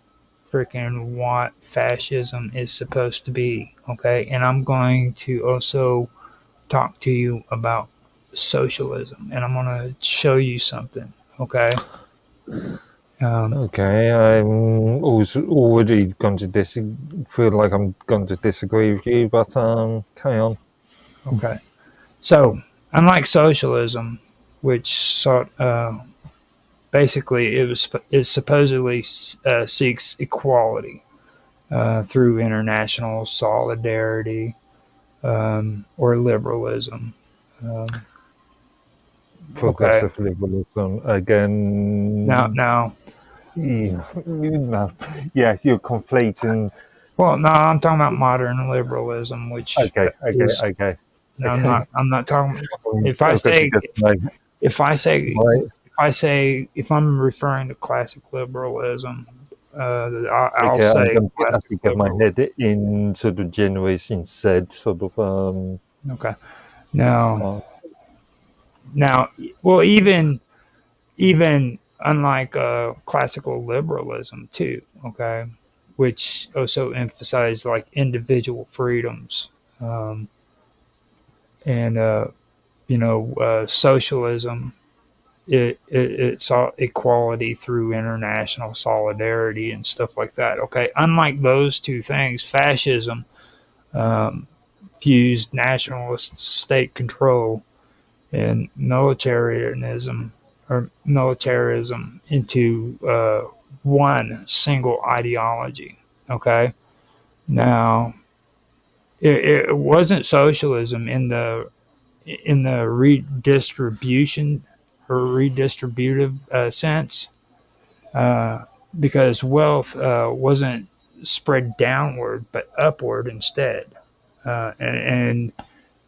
freaking what fascism is supposed to be. Okay, and I'm going to also talk to you about socialism, and I'm going to show you something. Okay. Um, Okay, I'm also already going to feel like I'm going to disagree with you, but carry on. okay. So, unlike socialism, which sought basically it supposedly seeks equality through international solidarity or liberalism. Um, okay. Progressive liberalism again. Now, Yeah, yeah, you're conflating. well, no, I'm talking about modern liberalism, which Okay, okay, is okay, no, I'm okay. not. I'm not talking. If I I've got to say get my, if I say my if I'm referring to classic liberalism, I'll okay. I'm say going to have classic to get my liberal. head in sort of Generation Z sort of Okay. Now, uh, now, well, even unlike classical liberalism too. Okay, which also emphasized like individual freedoms, um, and socialism. It saw equality through international solidarity and stuff like that. Okay, unlike those two things, fascism um, fused nationalist state control and militarism into one single ideology. Okay, now it wasn't socialism in the redistribution or redistributive sense, because wealth wasn't spread downward but upward instead. And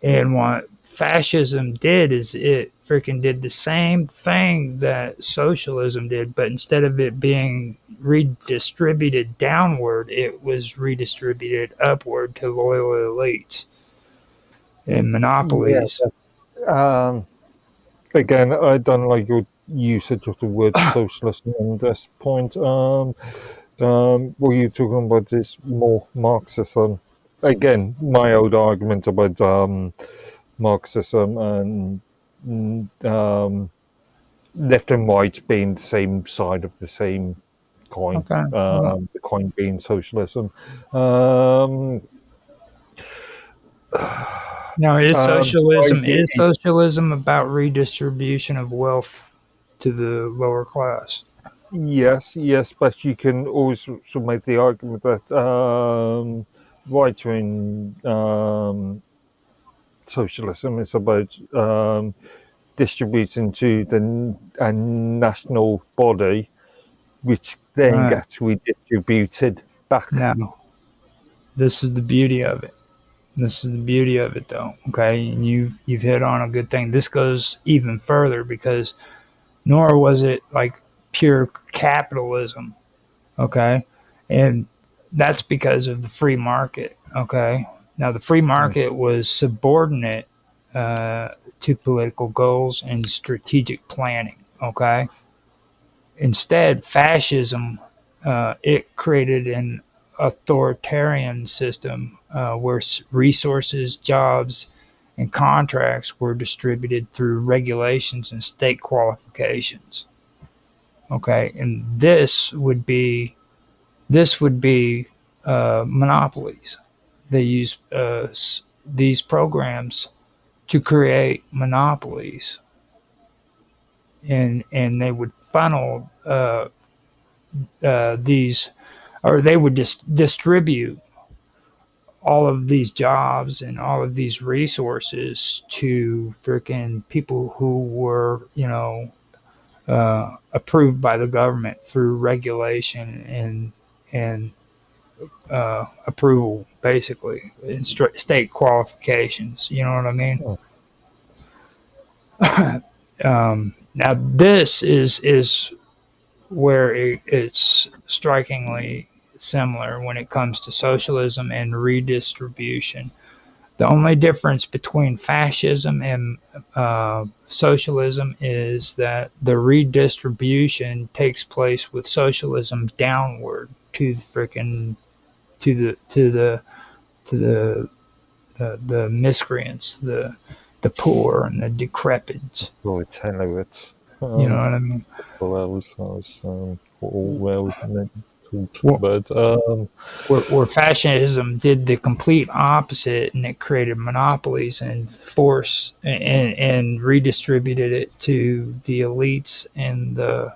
what fascism did is it freaking did the same thing that socialism did, but instead of it being redistributed downward, it was redistributed upward to loyal elites and yeah. monopolies. Again, I don't like your usage of the word socialist on this point. What you're talking about is more Marxism. Again, my old argument about Marxism and left and right being the same side of the same coin. Okay. Well, The coin being socialism. Um, now I is get socialism about redistribution of wealth to the lower class? Yes, yes, but you can also make the argument that right wing socialism. It's about distributing to a national body, which then Right. gets redistributed back. Now, this is the beauty of it. This is the beauty of it, though. Okay, and you've hit on a good thing. This goes even further because nor was it like pure capitalism. Okay, and that's because of the free market. Okay, now the free market was subordinate to political goals and strategic planning. Okay, instead, fascism it created an authoritarian system where resources, jobs, and contracts were distributed through regulations and state qualifications. Okay, and this would be monopolies. They use these programs to create monopolies, and they would funnel these, or they would just distribute all of these jobs and all of these resources to freaking people who were, approved by the government through regulation and approval, basically, in state qualifications. You know what I mean? Oh. Now this is where it's strikingly similar when it comes to socialism and redistribution. The only difference between fascism and socialism is that the redistribution takes place with socialism downward to the freaking to the miscreants, the poor and the decrepit. Proletariat. You know what I mean? Where fascism did the complete opposite, and it created monopolies and force and redistributed it to the elites and the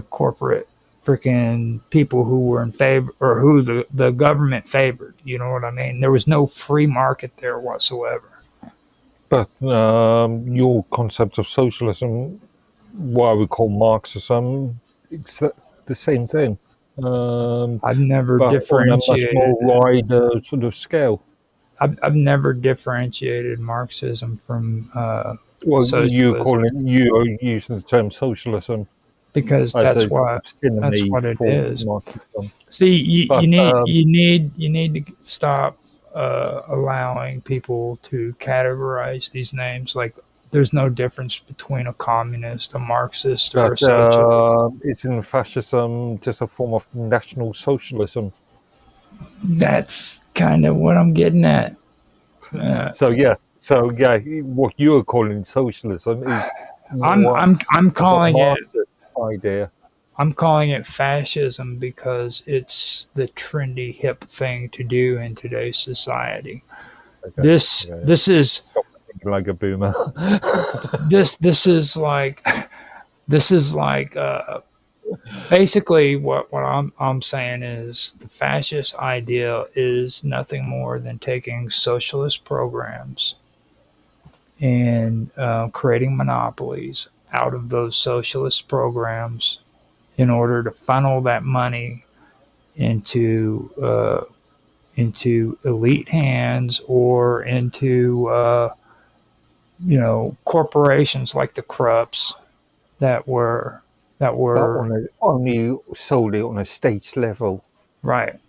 corporate freaking people who were in favor, or who the government favored. You know what I mean? There was no free market there whatsoever. But your concept of socialism, what I would call Marxism, it's the same thing. I've never but differentiated. on a much more wider sort of scale. I've never differentiated Marxism from Well, socialism. you are using the term socialism Because as that's a what synonym it for is. Marxism. See, you But, need to stop allowing people to categorize these names. Like, there's no difference between a communist, a Marxist, or a socialist. Isn't fascism just a form of national socialism? That's kind of what I'm getting at. So what you're calling socialism is I'm calling it. Marxist idea. I'm calling it fascism because it's the trendy, hip thing to do in today's society. Okay. This is Stop thinking like a boomer. this is like basically what I'm saying is the fascist idea is nothing more than taking socialist programs and creating monopolies out of those socialist programs in order to funnel that money into elite hands, or into corporations like the Krupps that were only solely on a state level. right.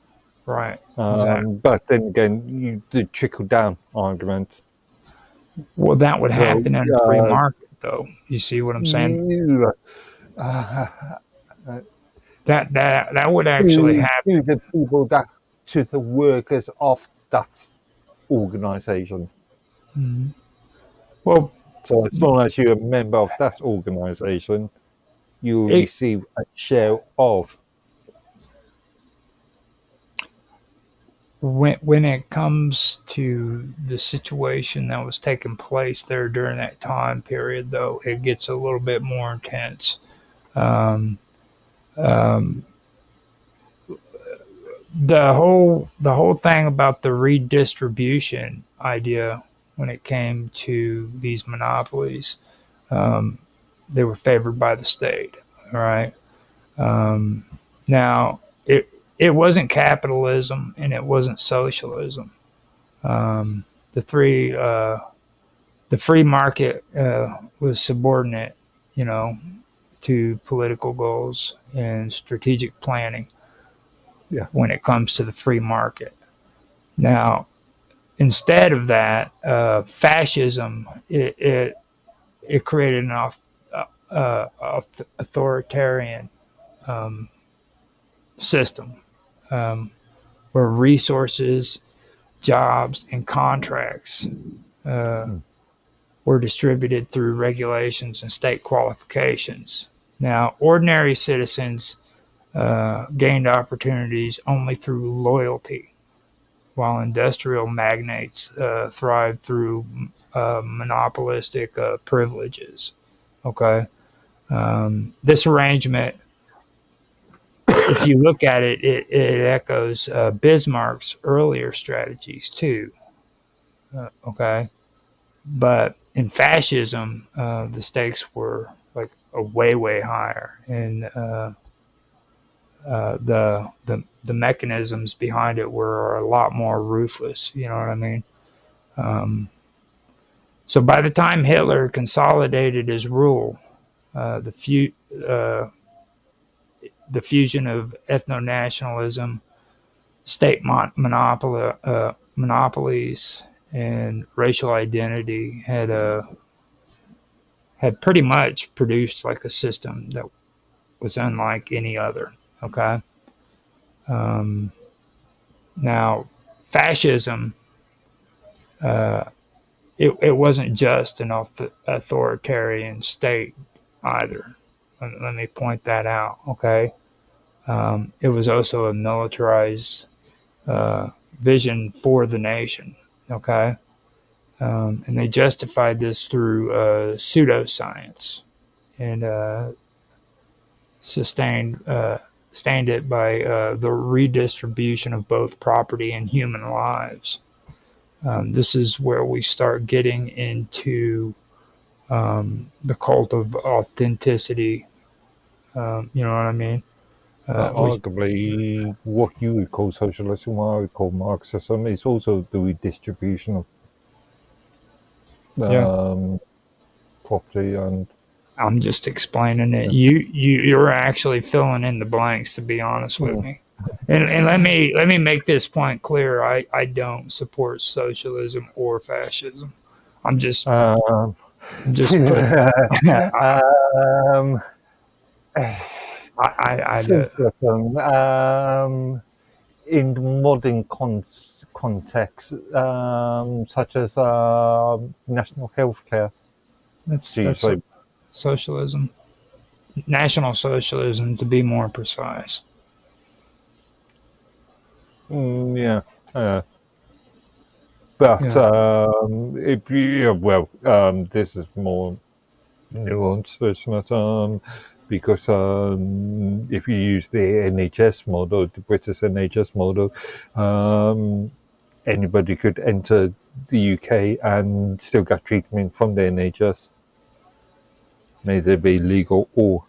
Exactly. But then again, the trickle down argument. Well, that would happen in a free market, though. You see what I'm saying? That would actually happen. To the people to the workers of that organization. Mm-hmm. Well, so as long as you're a member of that organization, you receive a share of. When it comes to the situation that was taking place there during that time period, though, it gets a little bit more intense. The whole thing about the redistribution idea, when it came to these monopolies. They were favored by the state. All right. Now it wasn't capitalism and it wasn't socialism. Um, the three the free market was subordinate, you know, to political goals and strategic planning Yeah. when it comes to the free market. Now, instead of that, fascism it created an authoritarian um, system where resources, jobs, and contracts uh, Mm. were distributed through regulations and state qualifications. Now, ordinary citizens gained opportunities only through loyalty, while industrial magnates thrived through monopolistic privileges. Okay. This arrangement, if you look at it, it echoes Bismarck's earlier strategies too. Okay. But in fascism, the stakes were like a way higher, and the mechanisms behind it were a lot more ruthless. You know what I mean? Um, so by the time Hitler consolidated his rule, uh, the few, uh, the fusion of ethnonationalism, state monopolies, and racial identity had pretty much produced like a system that was unlike any other. Okay. Um, Now, fascism, uh, it wasn't just an authoritarian state either. Let me point that out. Okay. It was also a militarized vision for the nation. Okay. And they justified this through pseudoscience and sustained sustained it by the redistribution of both property and human lives. This is where we start getting into the cult of authenticity. You know what I mean? Arguably, what you would call socialism, what I would call Marxism, is also the redistribution of Yeah, property and I'm just explaining it. yeah. You're actually filling in the blanks, to be honest with Mm. me. And let me make this point clear. I don't support socialism or fascism. I'm just Um, I'm just putting. um, I socialism, in modern contexts, such as national healthcare. that's Usually, socialism, National Socialism, to be more precise. yeah. But Yeah, if you, yeah, well, this is more nuanced, isn't it? Because if you use the NHS model, the British NHS model, anybody could enter the UK and still get treatment from the NHS. May they be legal or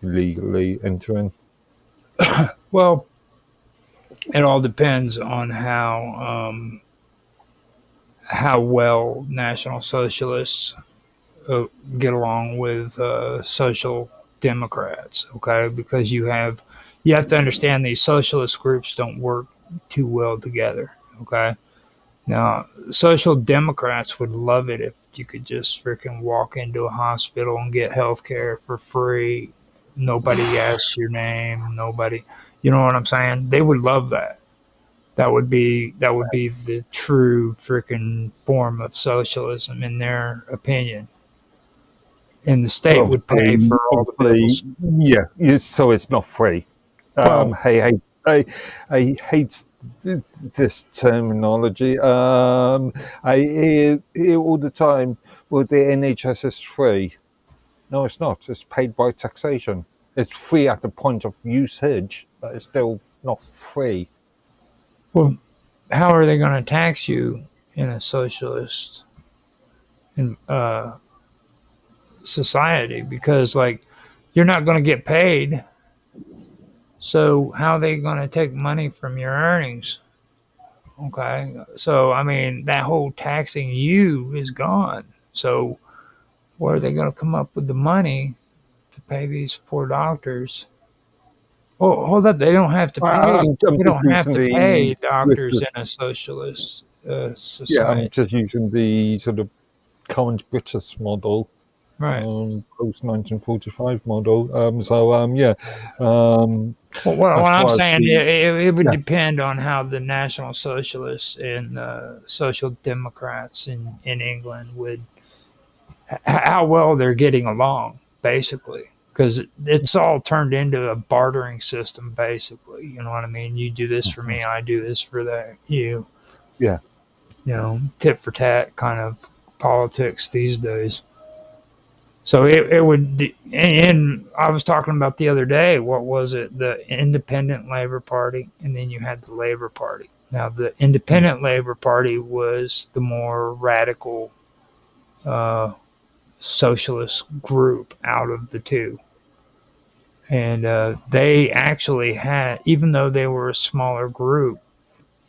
illegally entering. well, it all depends on how well National Socialists uh, get along with social democrats. Okay, because you have to understand these socialist groups don't work too well together. Okay, now social democrats would love it if you could just freaking walk into a hospital and get health care for free. Nobody asks your name. Nobody, you know what I'm saying? They would love that. That would be the true freaking form of socialism in their opinion. And the state would pay for all the bills. Yeah. So it's not free. Well, I hate this terminology. I hear all the time, well, the NHS is free. No, it's not. It's paid by taxation. It's free at the point of usage, but it's still not free. well, how are they going to tax you in a socialist? in society, because like you're not going to get paid, so how are they going to take money from your earnings? Okay, so I mean that whole taxing you is gone. So where are they going to come up with the money to pay these poor doctors? Oh, hold up! They don't have to pay. I'm They just don't have using to the pay doctors in British, a socialist yeah, I'm society, just using the sort of current British model, right? post 1945 model. Yeah, um, Well, what as I'm far as saying, the it would yeah, depend on how the National Socialists and Social Democrats in England would, how well they're getting along, basically. Because it's all turned into a bartering system, basically. You know what I mean? You do this for me, I do this for that. yeah, Tit for tat kind of politics these days. So it would, and I was talking about the other day, what was it? The Independent Labor Party, and then you had the Labor Party. Now, the mm, Independent Labor Party was the more radical uh, socialist group out of the two. And they actually had, even though they were a smaller group,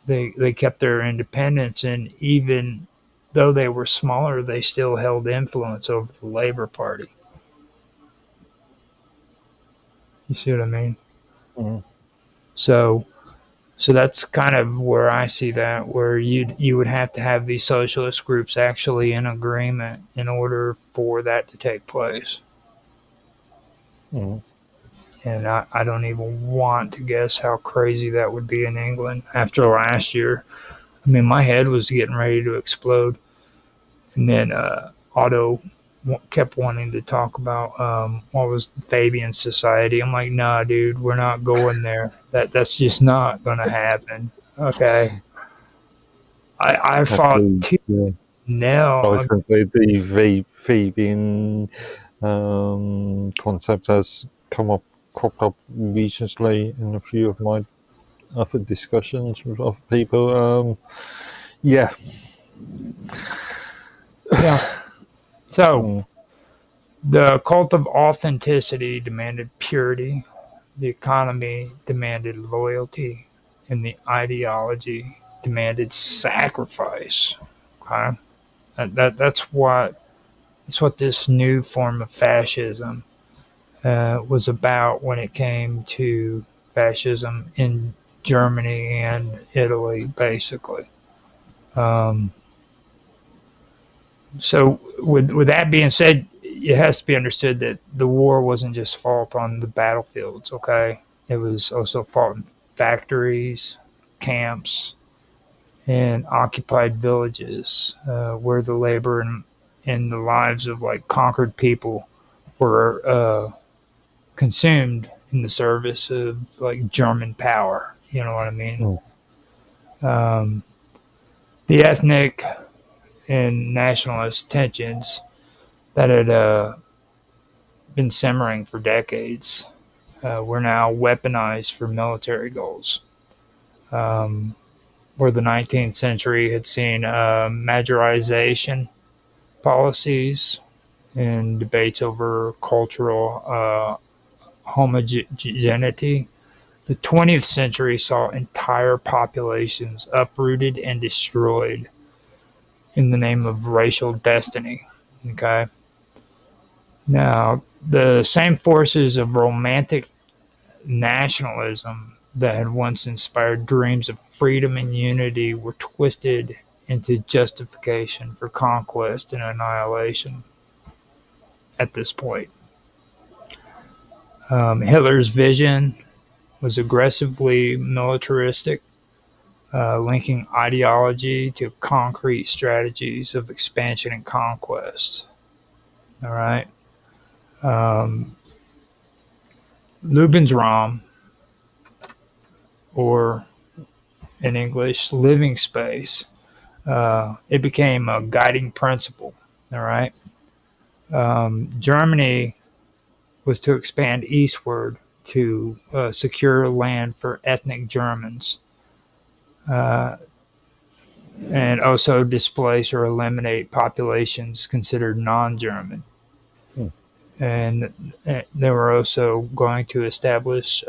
they kept their independence. And even though they were smaller, they still held influence over the Labor Party. You see what I mean? mm, So So that's kind of where I see that, where you would have to have these socialist groups actually in agreement in order for that to take place. mm. And I don't even want to guess how crazy that would be in England after last year. I mean, my head was getting ready to explode. And then Otto kept wanting to talk about what was the Fabian Society. I'm like, nah, dude, we're not going there. That's just not going to happen. Okay. I That's fought the tooth yeah. and I was nail. going to say the Fabian concept has cropped up recently in a few of my other discussions with other people. Yeah, Yeah. So mm, the cult of authenticity demanded purity. The economy demanded loyalty, and the ideology demanded sacrifice. Okay, that's what this new form of fascism was about when it came to fascism in Germany and Italy, basically. Um, so, with that being said, it has to be understood that the war wasn't just fought on the battlefields. Okay, it was also fought in factories, camps, and occupied villages, where the labor and the lives of like conquered people were consumed in the service of like German power. You know what I mean? mm, Um, the ethnic and nationalist tensions that had been simmering for decades were now weaponized for military goals. Um, where the 19th century had seen majorization policies and debates over cultural homogeneity, the 20th century saw entire populations uprooted and destroyed in the name of racial destiny. Okay. Now, the same forces of romantic nationalism that had once inspired dreams of freedom and unity were twisted into justification for conquest and annihilation at this point. Hitler's vision was aggressively militaristic, linking ideology to concrete strategies of expansion and conquest. All right. Um, Lebensraum, or in English, living space, it became a guiding principle. All right. Germany was to expand eastward to secure land for ethnic Germans. Uh, and also displace or eliminate populations considered non-German. Hmm. And they were also going to establish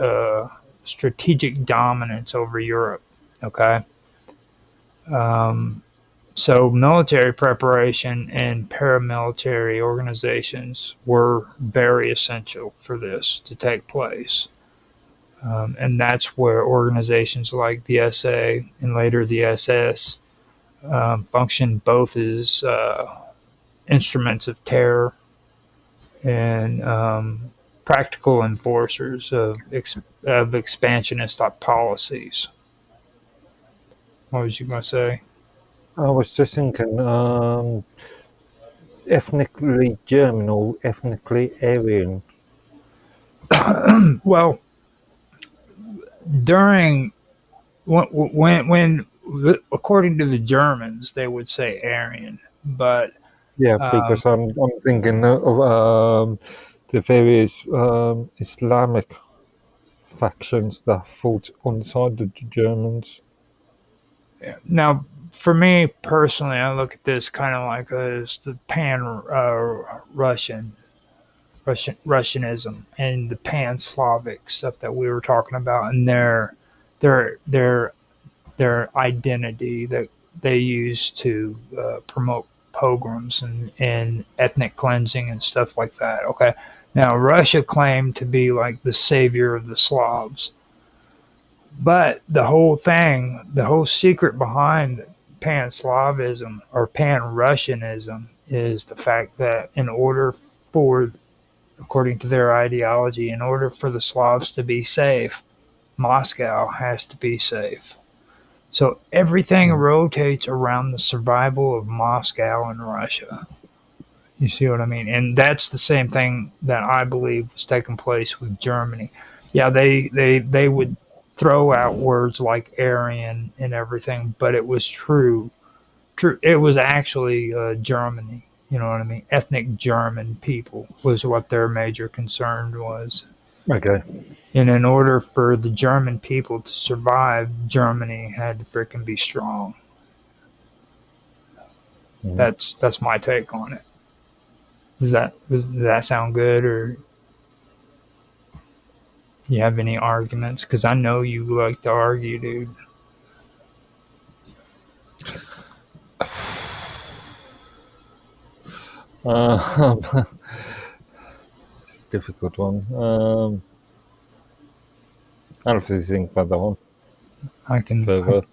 strategic dominance over Europe. Okay. Um, so military preparation and paramilitary organizations were very essential for this to take place. And that's where organizations like the SA and later the SS functioned both as instruments of terror and practical enforcers of expansionist policies. What was you going to say? I was just thinking, ethnically German or ethnically Aryan. Well, during when according to the Germans, they would say Aryan, but Yeah, um, because I'm thinking of the various Islamic factions that fought on the side of the Germans. now for me personally, I look at this kind of like as the pan Russianism and the pan-Slavic stuff that we were talking about, and their their their identity that they use to promote pogroms and ethnic cleansing and stuff like that. Okay, now Russia claimed to be like the savior of the Slavs, but the whole secret behind pan-Slavism or pan-Russianism is the fact that in order for according to their ideology, in order for the Slavs to be safe, Moscow has to be safe. So everything Mm. rotates around the survival of Moscow and Russia. You see what I mean? And that's the same thing that I believe was taking place with Germany. Yeah, they would throw out words like Aryan and everything, but it was true. True, it was actually Germany. You know what I mean? Ethnic German people was what their major concern was. Okay. And in order for the German people to survive, Germany had to freaking be strong. Mhm. That's my take on it. Does that sound good, or you have any arguments? Because I know you like to argue, dude. Uh, it's a difficult one. I'll have to think about that one I can. further.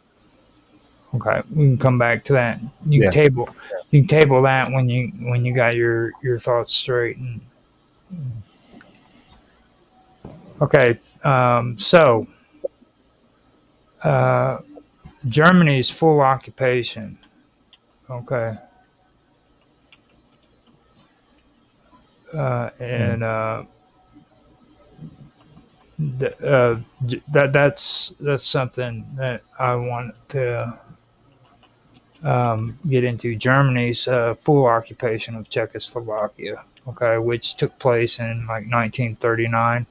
Okay, we can come back to that. Yeah. You can table that when you got your thoughts straight. And okay, so uh, Germany's full occupation. Okay, Mm. and that's something that I want to get into. Germany's full occupation of Czechoslovakia, okay, which took place in like 1939.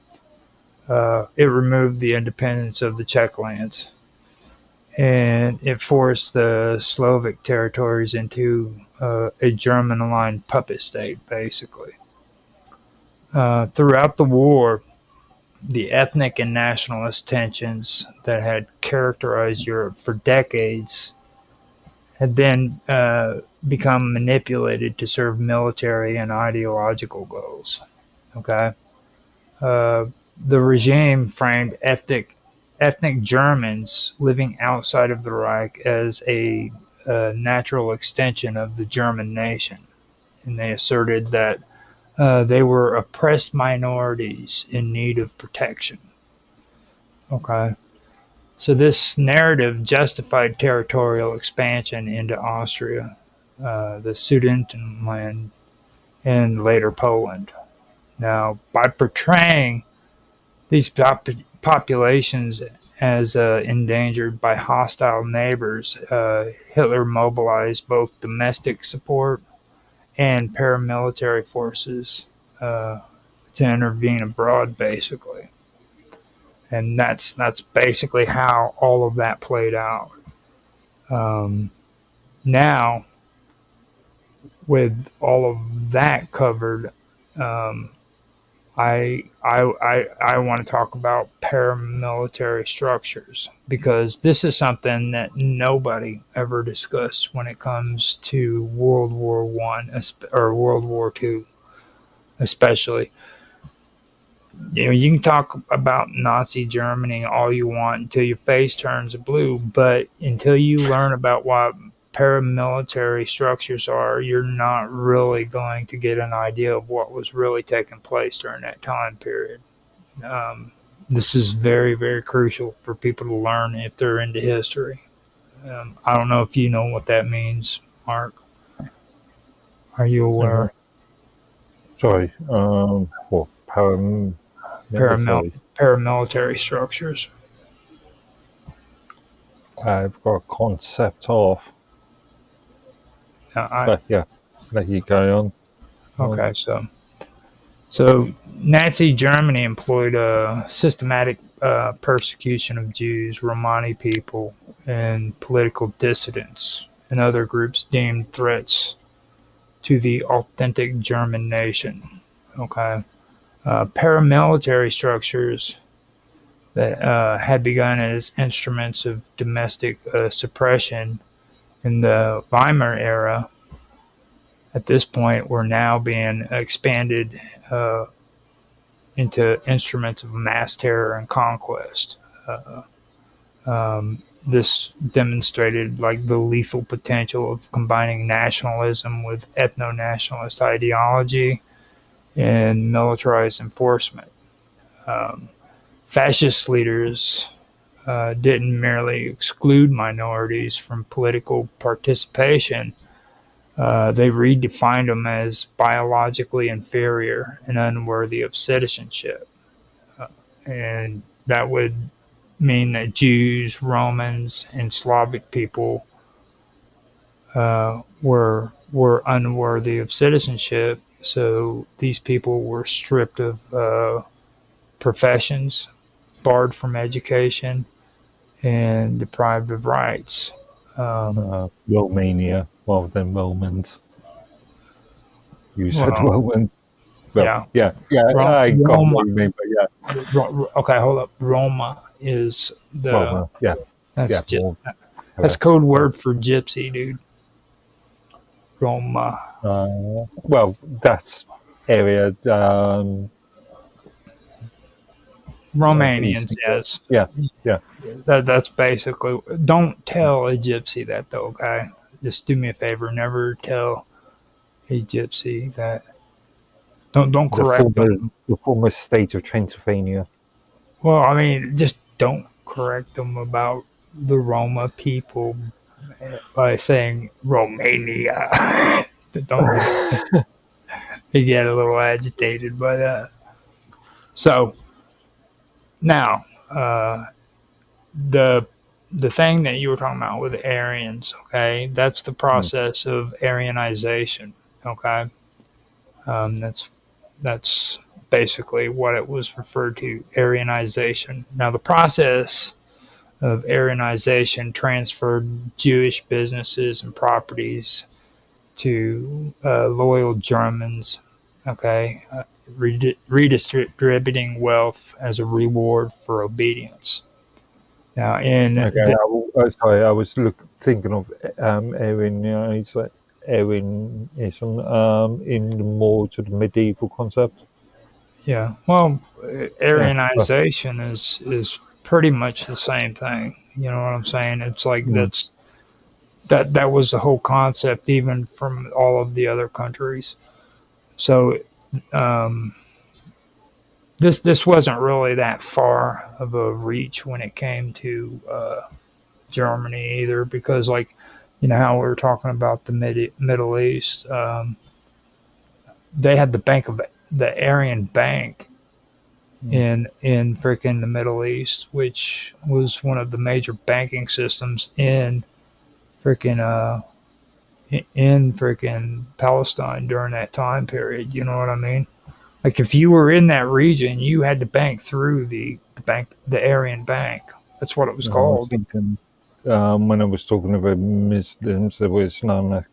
It removed the independence of the Czech lands, and it forced the Slovak territories into a German-aligned puppet state, basically. Throughout the war, the ethnic and nationalist tensions that had characterized Europe for decades had then become manipulated to serve military and ideological goals. Okay, uh, the regime framed ethnic Germans living outside of the Reich as a natural extension of the German nation, and they asserted that they were oppressed minorities in need of protection. Okay. So this narrative justified territorial expansion into Austria, the Sudetenland, and later Poland. Now, by portraying these populations as endangered by hostile neighbors, Hitler mobilized both domestic support and paramilitary forces to intervene abroad, basically. And that's basically how all of that played out. Um, Now, with all of that covered, um, I want to talk about paramilitary structures because this is something that nobody ever discussed when it comes to World War One or World War Two, especially. You can talk about Nazi Germany all you want until your face turns blue, but until you learn about what paramilitary structures are, you're not really going to get an idea of what was really taking place during that time period. Um, this is very, very crucial for people to learn if they're into history. I don't know if you know what that means, Mark. Are you Uh, aware? sorry. What paramilitary? Paramilitary structures. I've got a concept of, I but yeah, let you carry on. Okay, so Nazi Germany employed a systematic persecution of Jews, Romani people, and political dissidents and other groups deemed threats to the authentic German nation. Okay, paramilitary structures that had begun as instruments of domestic suppression in the Weimar era at this point were now being expanded uh, into instruments of mass terror and conquest. This demonstrated like the lethal potential of combining nationalism with ethno-nationalist ideology and militarized enforcement. Um, Fascist leaders didn't merely exclude minorities from political participation. They redefined them as biologically inferior and unworthy of citizenship. And that would mean that Jews, Romans, and Slavic people were unworthy of citizenship. So these people were stripped of professions, barred from education, and deprived of rights. Romania rather than Romans. You said Well, Romans. yeah, Well, yeah, I got Roma. what you mean, but yeah, Okay, hold up. Roma is the Roma, yeah, that's yeah, more that's correct. code Yeah. word for gypsy, dude. Roma. Well, that's area of Romanians, Eastern Europe. yes. Yeah, yeah. That's basically. Don't tell a gypsy that though, okay? Just do me a favor. Never tell a gypsy that. Don't The correct former, them. the former state of Transylvania. Well, I mean, just don't correct them about the Roma people by saying Romania. Don't do that. They get a little agitated by that. So now, the the thing that you were talking about with the Aryans, okay, that's the Mm. process of Aryanization, okay. That's basically what it was referred to, Aryanization. Now, the process of Aryanization transferred Jewish businesses and properties to loyal Germans, okay, redistributing wealth as a reward for obedience. Now, Okay, sorry, I was thinking of Arianism in the more to the medieval concept. yeah, well, Yeah, well, Aryanization is pretty much the same thing. You know what I'm saying? It's like mm, that was the whole concept, even from all of the other countries. So um, this wasn't really that far of a reach when it came to Germany either, because like how we were talking about the Middle East, they had the Aryan Bank mm. in freaking the Middle East, which was one of the major banking systems in freaking freaking Palestine during that time period. You know what I mean? Like if you were in that region, you had to bank through the Aryan Bank. That's what it was I was called. thinking when I was talking about Muslims, there were Islamic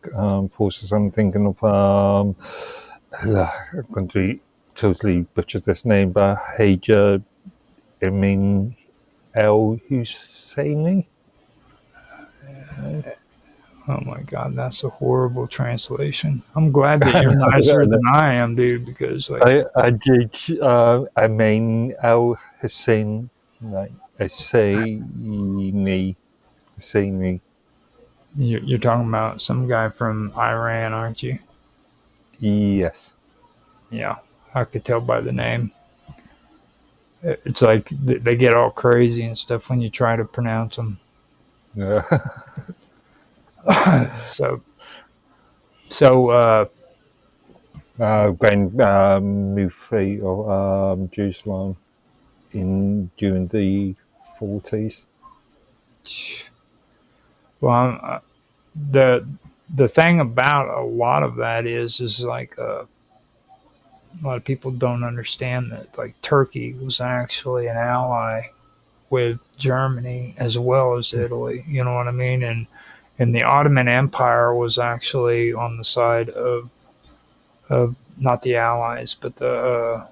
forces. I'm thinking of I'm going to totally butcher this name, but Hajar Emin El Husseini. Oh my God, that's a horrible translation. I'm glad that you're nicer than I am, dude, because like I did Emin El Hussein, like Husseini. you're talking about some guy from Iran, aren't you? Yes. Yeah, I could tell by the name. It's like they get all crazy and stuff when you try to pronounce them. Yeah. So, so Grand Mufi of Jerusalem during the 40s. well, the thing about a lot of that is like a lot of people don't understand that like Turkey was actually an ally with Germany as well as Italy. You know what I mean? And the Ottoman Empire was actually on the side of not the Allies, but the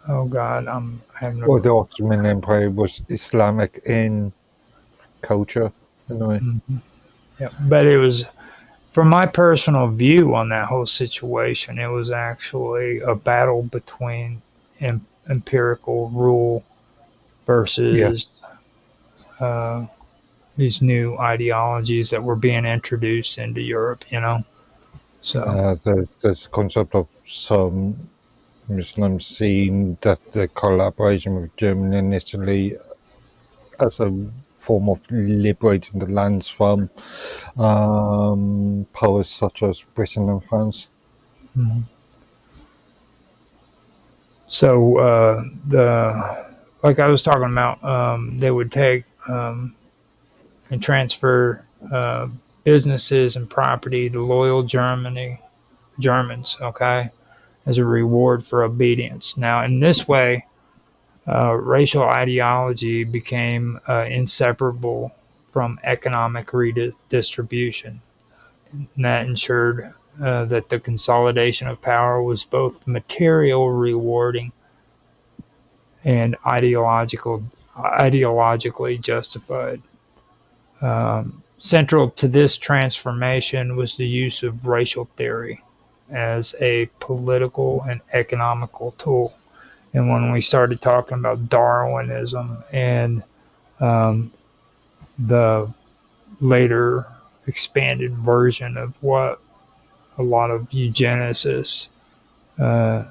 oh God, I'm having Well, a the Ottoman Empire was Islamic in culture, anyway. yeah, but it was from my personal view on that whole situation. It was actually a battle between empirical rule Yeah. versus uh, these new ideologies that were being introduced into Europe. You know, so. The concept of some Muslims seeing that the collaboration with Germany and Italy as a form of liberating the lands from powers such as Britain and France. Mhm. So the like I was talking about, they would take and transfer businesses and property to loyal Germans, okay, as a reward for obedience. Now, in this way, racial ideology became inseparable from economic redistribution. And that ensured that the consolidation of power was both material rewarding and ideologically justified. Central to this transformation was the use of racial theory as a political and economical tool. And when we started talking about Darwinism and um, the later expanded version of what a lot of eugenicists uh,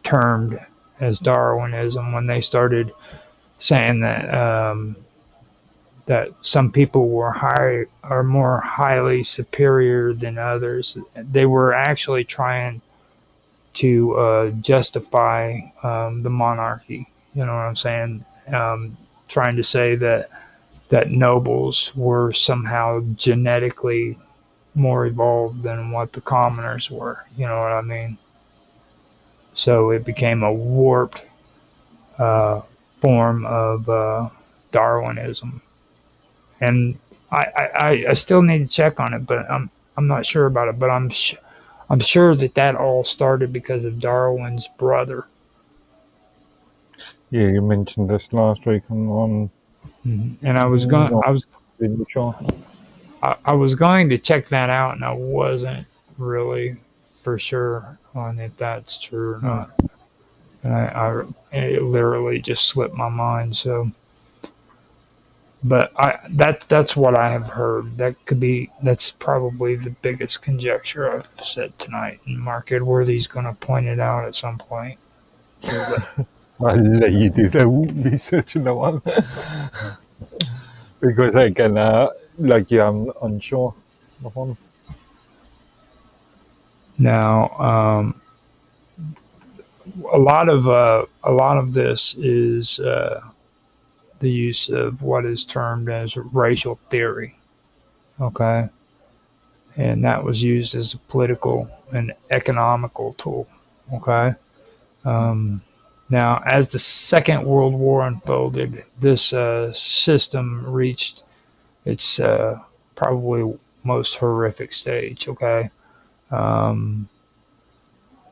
termed as Darwinism, when they started saying that some people were are more highly superior than others. They were actually trying to justify the monarchy. You know what I'm saying? Trying to say that nobles were somehow genetically more evolved than what the commoners were. You know what I mean? So it became a warped uh, form of Darwinism, and I still need to check on it, but I'm not sure about it. But I'm sure that all started because of Darwin's brother. Yeah, you mentioned this last week on And not really sure. I was going to check that out, and I wasn't really for sure on if that's true or Hmm. not. And it literally just slipped my mind. So, but that's what I have heard. That's probably the biggest conjecture I've said tonight. And Mark Edworthy's going to point it out at some point. I'll let you do the research on that one. Because again, like you, I'm unsure of one. Now, a lot of this is the use of what is termed as racial theory. Okay, and that was used as a political and economical tool. Okay. Now, as the Second World War unfolded, this system reached It's probably most horrific stage. Okay, um,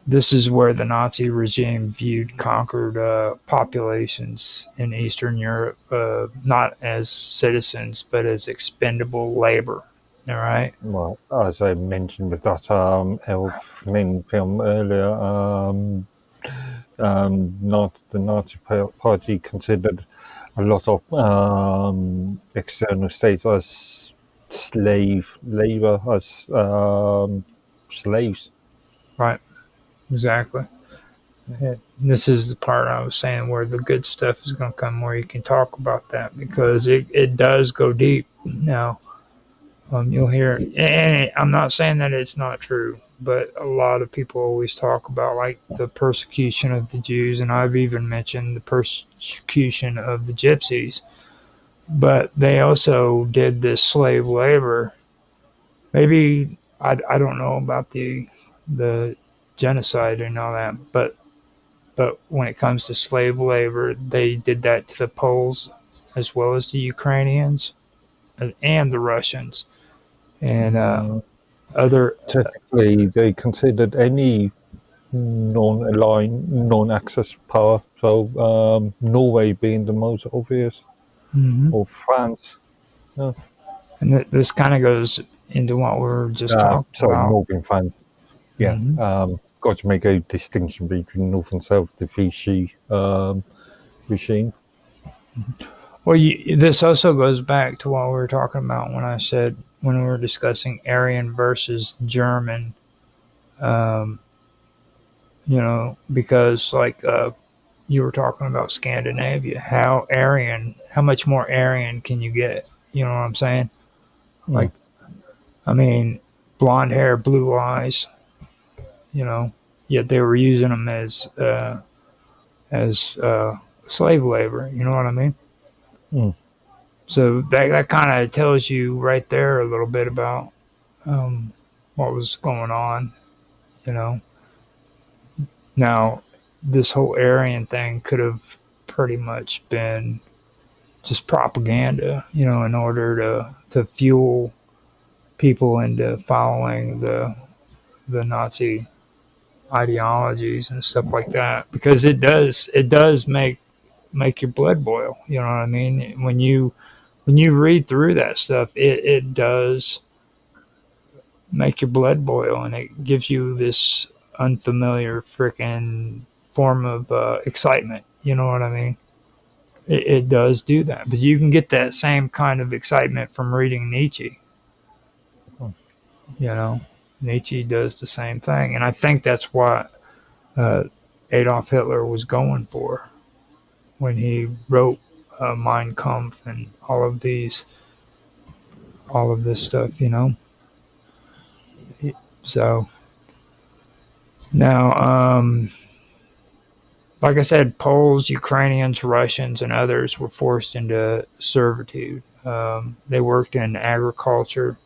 this is where the Nazi regime viewed conquered populations in Eastern Europe not as citizens but as expendable labor. All right. Well, as I mentioned with that Elfman film earlier, not the Nazi Party considered a lot of external states as slave labor, as slaves. Right. Exactly. Yeah. This is the part I was saying where the good stuff is going to come, where you can talk about that because it does go deep. Now, you'll hear, and I'm not saying that it's not true, but a lot of people always talk about like the persecution of the Jews, and I've even mentioned the persecution of the Gypsies. But they also did this slave labor. Maybe I don't know about the genocide and all that, but when it comes to slave labor, they did that to the Poles as well as the Ukrainians and the Russians and other. Typically, they considered any non-aligned, non-access power. So Norway being the most obvious, Mhm. or France. Yeah. And this kind of goes into what we were just talking Sorry, about. Northern France. Yeah. Hmm. Got to make a distinction between North and South, the Vichy regime. Well, this also goes back to what we were talking about when I said when we were discussing Aryan versus German. Um, because like you were talking about Scandinavia, how much more Aryan can you get? You know what I'm saying? Mm. Like, I mean, blonde hair, blue eyes. You know, yet they were using them as slave labor. You know what I mean? Mm. So that kind of tells you right there a little bit about um, what was going on. You know, now this whole Aryan thing could have pretty much been just propaganda. In order to fuel people into following the Nazi ideologies and stuff like that, because it does make your blood boil. You know what I mean? When you read through that stuff, it does make your blood boil, and it gives you this unfamiliar freaking form of excitement. You know what I mean? It does do that, but you can get that same kind of excitement from reading Nietzsche. Mm. You know, Nietzsche does the same thing, and I think that's what uh, Adolf Hitler was going for when he wrote Mein Kampf and all of this stuff. So now, like I said, Poles, Ukrainians, Russians, and others were forced into servitude. They worked in agriculture,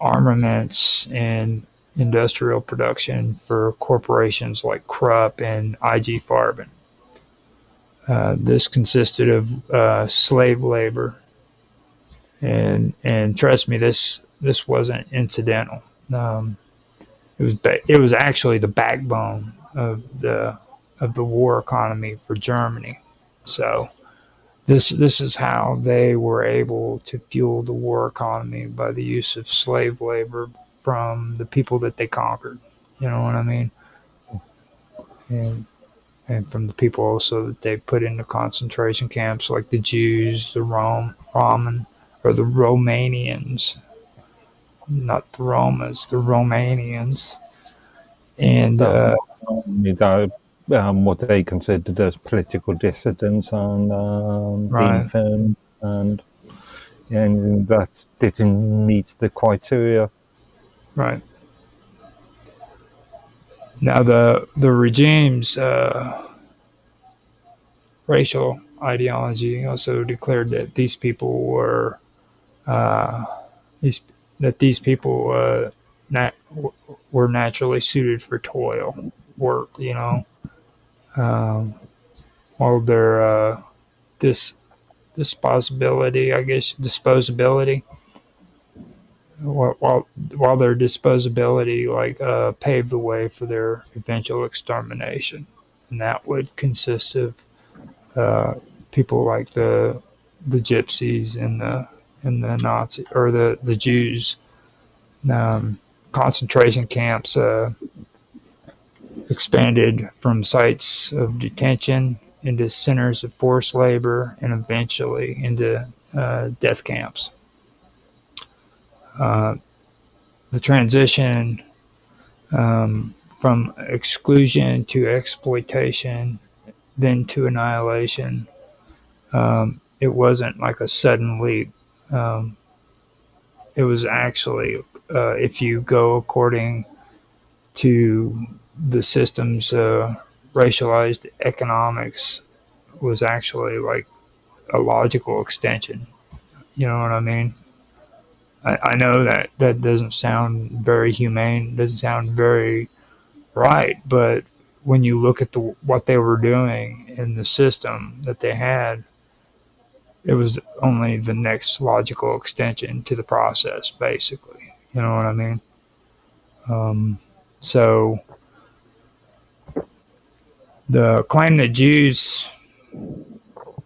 armaments, and industrial production for corporations like Krupp and IG Farben. This consisted of slave labor, and trust me, this wasn't incidental. Um, it was actually the backbone of the war economy for Germany. So this is how they were able to fuel the war economy, by the use of slave labor from the people that they conquered. You know what I mean? And from the people also that they put into concentration camps, like the Jews, the Roman, or the Romanians, not the Romas, the Romanians, and That, what they considered as political dissidents and being right, firm, and that didn't meet the criteria. right. Now the regime's racial ideology also declared that these people were uh, these that these people nat- were naturally suited for toil work. Um, while their this disposability, I guess, disposability. While their disposability paved the way for their eventual extermination, and that would consist of uh, people like the gypsies and the Nazi or the Jews. Concentration camps expanded from sites of detention into centers of forced labor and eventually into death camps. Uh, the transition from exclusion to exploitation, then to annihilation, it wasn't like a sudden leap. Um, it was actually, if you go according to the system's racialized economics, was actually like a logical extension. You know what I mean? I know that that doesn't sound very humane, doesn't sound very right, but when you look at what they were doing in the system that they had, it was only the next logical extension to the process, basically. You know what I mean? So the claim that Jews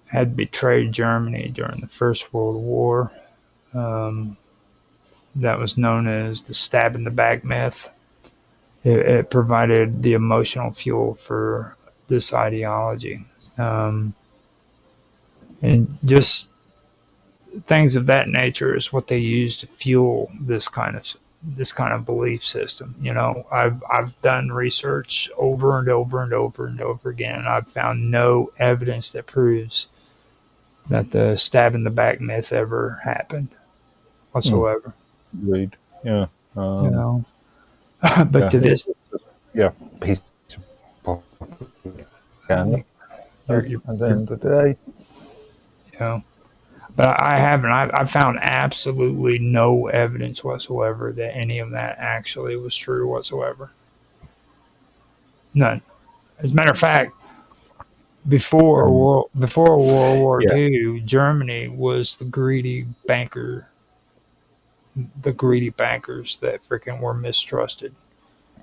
had betrayed Germany during the First World War, um, that was known as the stab in the back myth. It provided the emotional fuel for this ideology. Um, and just things of that nature is what they use to fuel this kind of belief system. You know, I've done research over and over and over and over again, and I've found no evidence that proves that the stab in the back myth ever happened whatsoever. Read. Yeah. You know, but Yeah. to this, Yeah. Piece of propaganda. you're, At the end of the day. you know, but I haven't. I've found absolutely no evidence whatsoever that any of that actually was true whatsoever. None. As a matter of fact, before World War Yeah. II, Germany was the greedy bankers that freaking were mistrusted.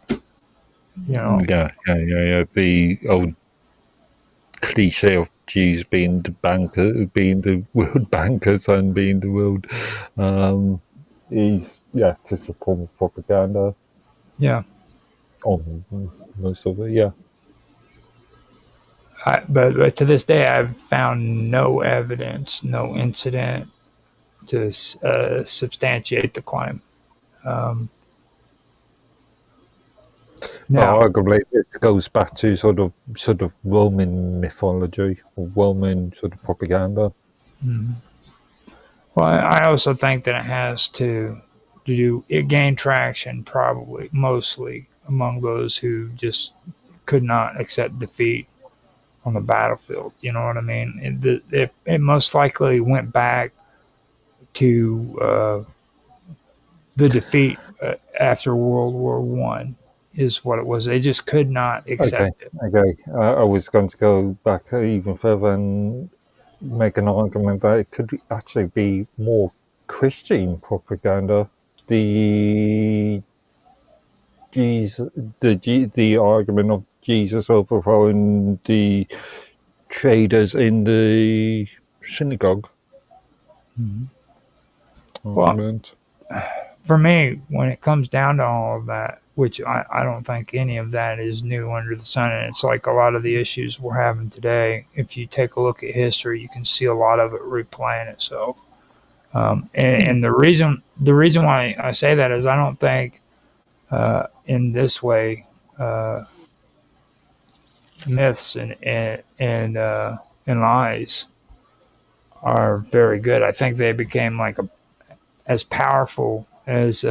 You know, Yeah. The old cliche of Jews being the banker, being the world bankers, and being the world is just a form of propaganda yeah. on most of it. Yeah. But to this day, I've found no evidence, no incident to substantiate the claim. Um, now, Arguably, this goes back to sort of Roman mythology or Roman sort of propaganda. well, I also think that it has to do it gained traction probably mostly among those who just could not accept defeat on the battlefield. You know what I mean? It most likely went back to the defeat after World War One is what it was. They just could not Okay, accept it. okay. I was going to go back even further and make an argument that it could actually be more Christian propaganda. The the argument of Jesus overthrowing the traders in the synagogue. Well, Argument. for me, when it comes down to all of that, which I don't think any of that is new under the sun, and it's like a lot of the issues we're having today. If you take a look at history, you can see a lot of it replaying itself. And the reason why I say that is I don't think in this way myths and lies are very good. I think they became like as powerful as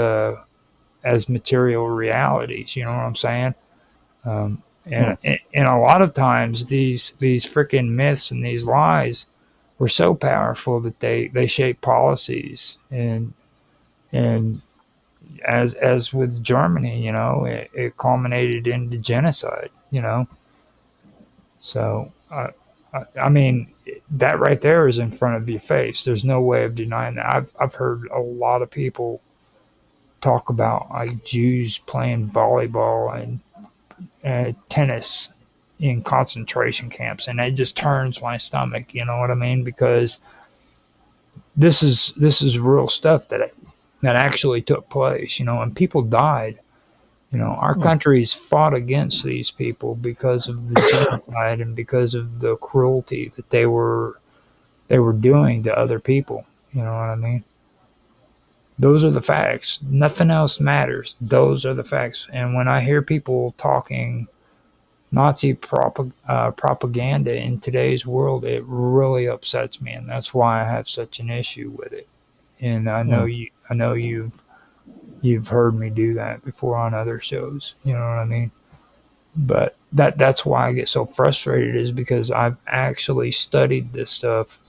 material realities. You know what I'm saying? And a lot of times these freaking myths and these lies were so powerful that they shape policies and as with Germany, you know, it culminated into genocide. You know, so I mean, that right there is in front of your face. There's no way of denying that. I've heard a lot of people talk about like Jews playing volleyball and tennis in concentration camps, and it just turns my stomach. You know what I mean? Because this is real stuff that actually took place. You know, and people died. You know, our countries fought against these people because of the genocide and because of the cruelty that they were doing to other people. You know what I mean? Those are the facts. Nothing else matters. Those are the facts. And when I hear people talking Nazi propaganda in today's world, it really upsets me, and that's why I have such an issue with it. And I know you've heard me do that before on other shows. You know what I mean? But that's why I get so frustrated is because I've actually studied this stuff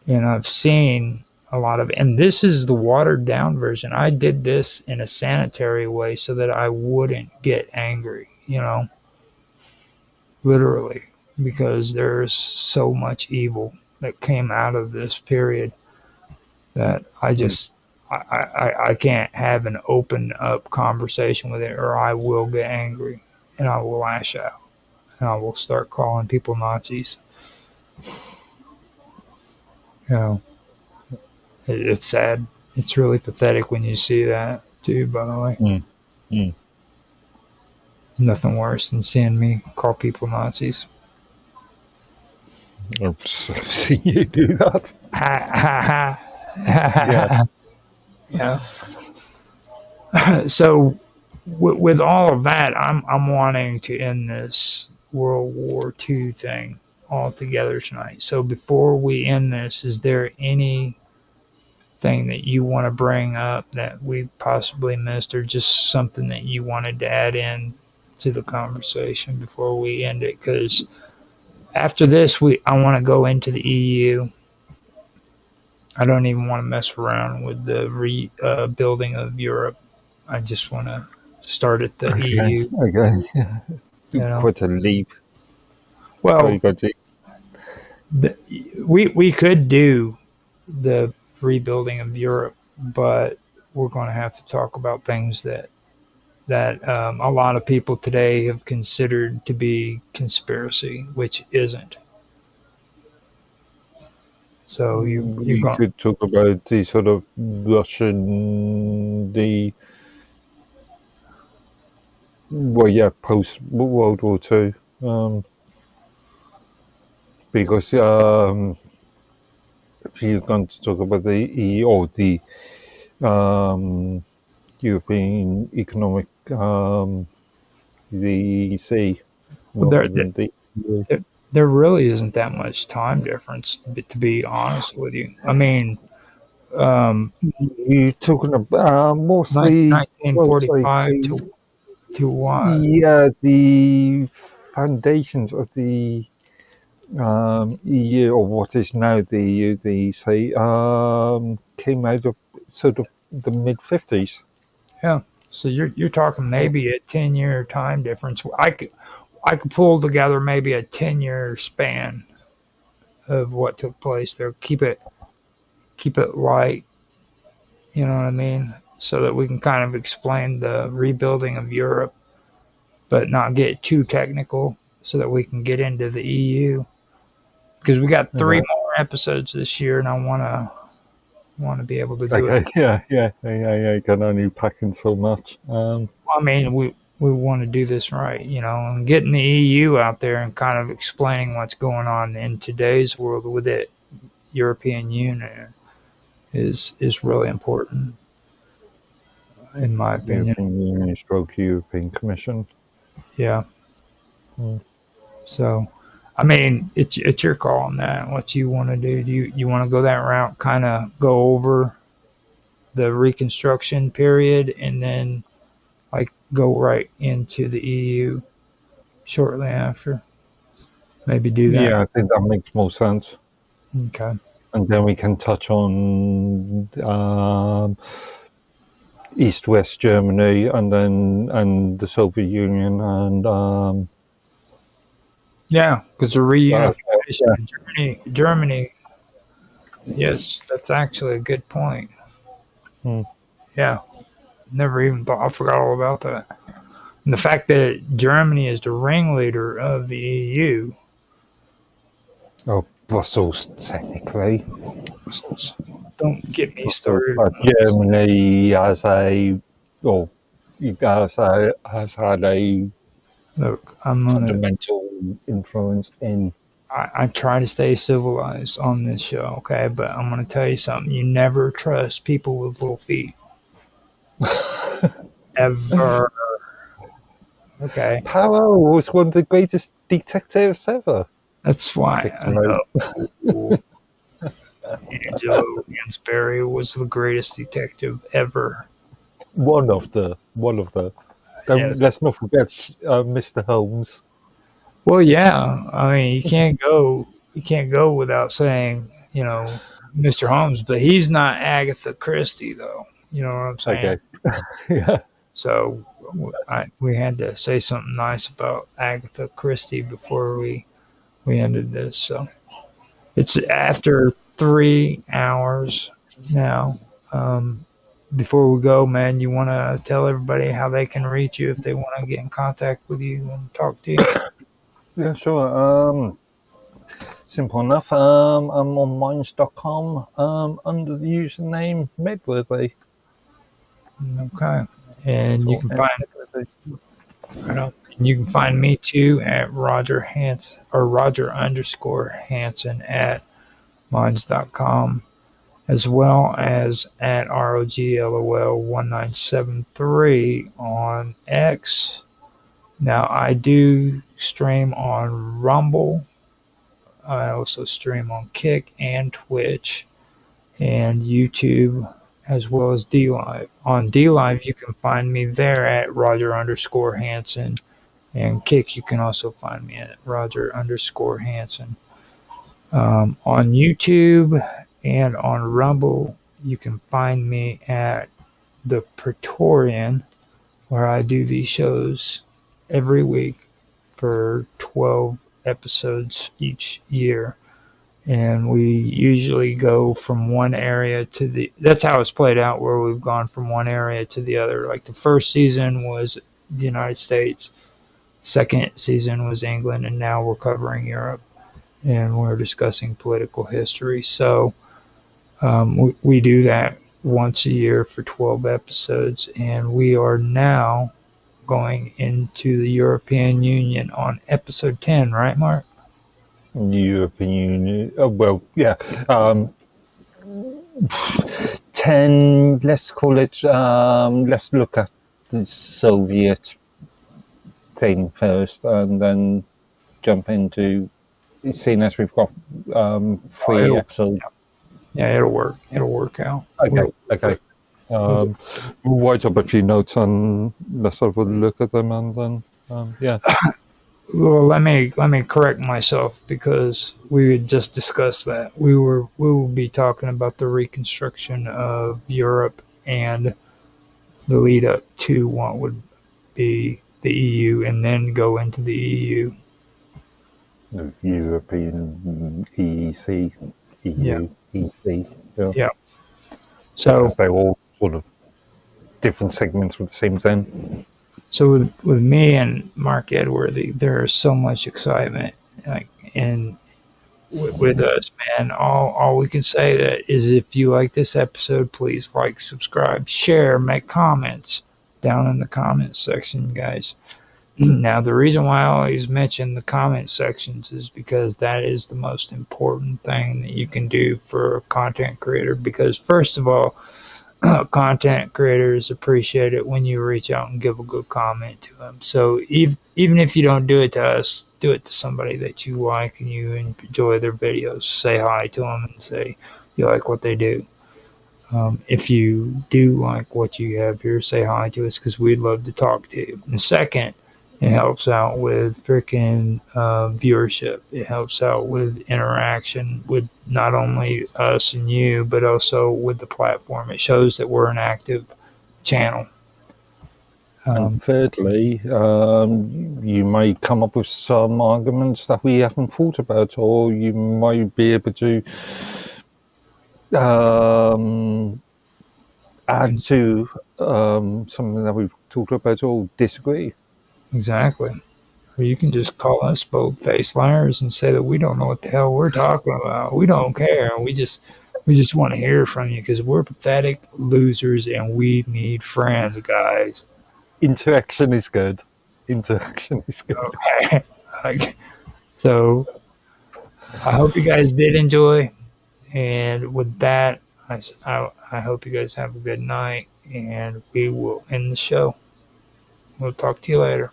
and I've seen a lot of, and this is the watered down version. I did this in a sanitary way so that I wouldn't get angry, you know, literally, because there's so much evil that came out of this period that I can't have an open up conversation with it, or I will get angry and I will lash out and I will start calling people Nazis. You know, it's sad. It's really pathetic when you see that too. By the way, nothing worse than seeing me call people Nazis. I've seen you do that. Yeah. Yeah. So, with all of that, I'm wanting to end this World War II thing altogether tonight. So before we end this, is there anything that you want to bring up that we possibly missed, or just something that you wanted to add in to the conversation before we end it? Because after this, I want to go into the EU. I don't even want to mess around with the rebuilding of Europe. I just want to start at the EU. Okay. You know? Quite a leap. Well, we could do the rebuilding of Europe, but we're going to have to talk about things that a lot of people today have considered to be conspiracy, which isn't. So you could talk about the sort of Russian, post World War II, because if you're going to talk about the EU or the European Economic, the EC, there really isn't that much time difference, to be honest with you. I mean, you're talking about mostly 1945 to what? Yeah, the foundations of the EU, or what is now the EU, came out of sort of the mid-50s. Yeah, so you're talking maybe a 10-year time difference. I could pull together maybe a 10-year span of what took place there. Keep it light, you know what I mean, so that we can kind of explain the rebuilding of Europe, but not get too technical, so that we can get into the EU. Because we got 3 more episodes this year, and I want to be able to do it. Yeah. You can only pack in so much. I mean, we want to do this right, you know, and getting the EU out there and kind of explaining what's going on in today's world with it, European Union, is really important, in my opinion. European Union / European Commission. Yeah. So, I mean, it's your call on that. What you want to do? Do you want to go that route? Kind of go over the Reconstruction period and then like go right into the EU shortly after. Maybe do that. Yeah, I think that makes more sense. Okay. And then we can touch on East-West Germany, and the Soviet Union, and Yeah, because the But, reunification in Germany. Yes, that's actually a good point. hmm. Yeah, never even thought. I forgot all about that. And the fact that Germany is the ringleader of the EU. Oh, Brussels, technically. Don't get me Brussels, started. but Germany has a, or has had a Look, I'm gonna. fundamental influence in. I try to stay civilized on this show, okay? But I'm gonna tell you something. You never trust people with little feet, ever. Okay, Poirot was one of the greatest detectives ever. that's why I Fictional. know Angelo Lansbury was the greatest detective ever. One of the. Yes. Let's not forget Mr. Holmes. Well, yeah. I mean, you can't go without saying, Mr. Holmes, but he's not Agatha Christie, though. You know what I'm saying? Okay. Yeah. So we had to say something nice about Agatha Christie before we ended this. So it's after 3 hours now. Before we go, man, you want to tell everybody how they can reach you if they want to get in contact with you and talk to you? Yeah, sure. Simple enough. I'm on minds.com under the username Medworthy. Okay. And you So, can find you can find me too at Roger Hansen or Roger_Hansen at minds.com, as well as at ROGLOL1973 on X. Now I do stream on Rumble. I also stream on Kick and Twitch and YouTube, as well as D Live. On D Live, you can find me there at Roger_Hansen, and Kick, you can also find me at Roger_Hansen. On YouTube and on Rumble, you can find me at the Praetorian, where I do these shows every week for 12 episodes each year. And we usually go from one area to that's how it's played out, where we've gone from one area to the other. Like the first season was the United States, second season was England, and now we're covering Europe and we're discussing political history. So we do that once a year for 12 episodes, and we are now going into the European Union on episode 10, right, Mark? European Union. Oh, well, yeah. 10, let's call it, let's look at the Soviet thing first and then jump into, seeing as we've got 3 episodes. Yeah, it'll work. It'll work out. Okay. We'll write up a few notes and let's have a look at them and then, yeah. Well, let me correct myself, because we had just discussed that we will be talking about the reconstruction of Europe and the lead up to what would be the EU, and then go into the EU. European EEC, EU, EC. Yeah. So they're all sort of different segments with the same thing. So with me and Mark Edworthy, there is so much excitement, and with us, man. All we can say that is, if you like this episode, please like, subscribe, share, make comments down in the comments section, guys. Now, the reason why I always mention the comment sections is because that is the most important thing that you can do for a content creator. Because first of all, content creators appreciate it when you reach out and give a good comment to them. So even if you don't do it to us, do it to somebody that you like and you enjoy their videos. Say hi to them and say you like what they do. If you do like what you have here, say hi to us, because we'd love to talk to you. And second, it helps out with freaking viewership. It helps out with interaction with not only us and you, but also with the platform. It shows that we're an active channel. And thirdly, you may come up with some arguments that we haven't thought about, or you might be able to add to something that we've talked about, or disagree. Exactly. Or you can just call us bold-faced liars and say that we don't know what the hell we're talking about. We don't care. We just want to hear from you because we're pathetic losers and we need friends, guys. Interaction is good. Interaction is good. Okay. So I hope you guys did enjoy. And with that, I hope you guys have a good night and we will end the show. We'll talk to you later.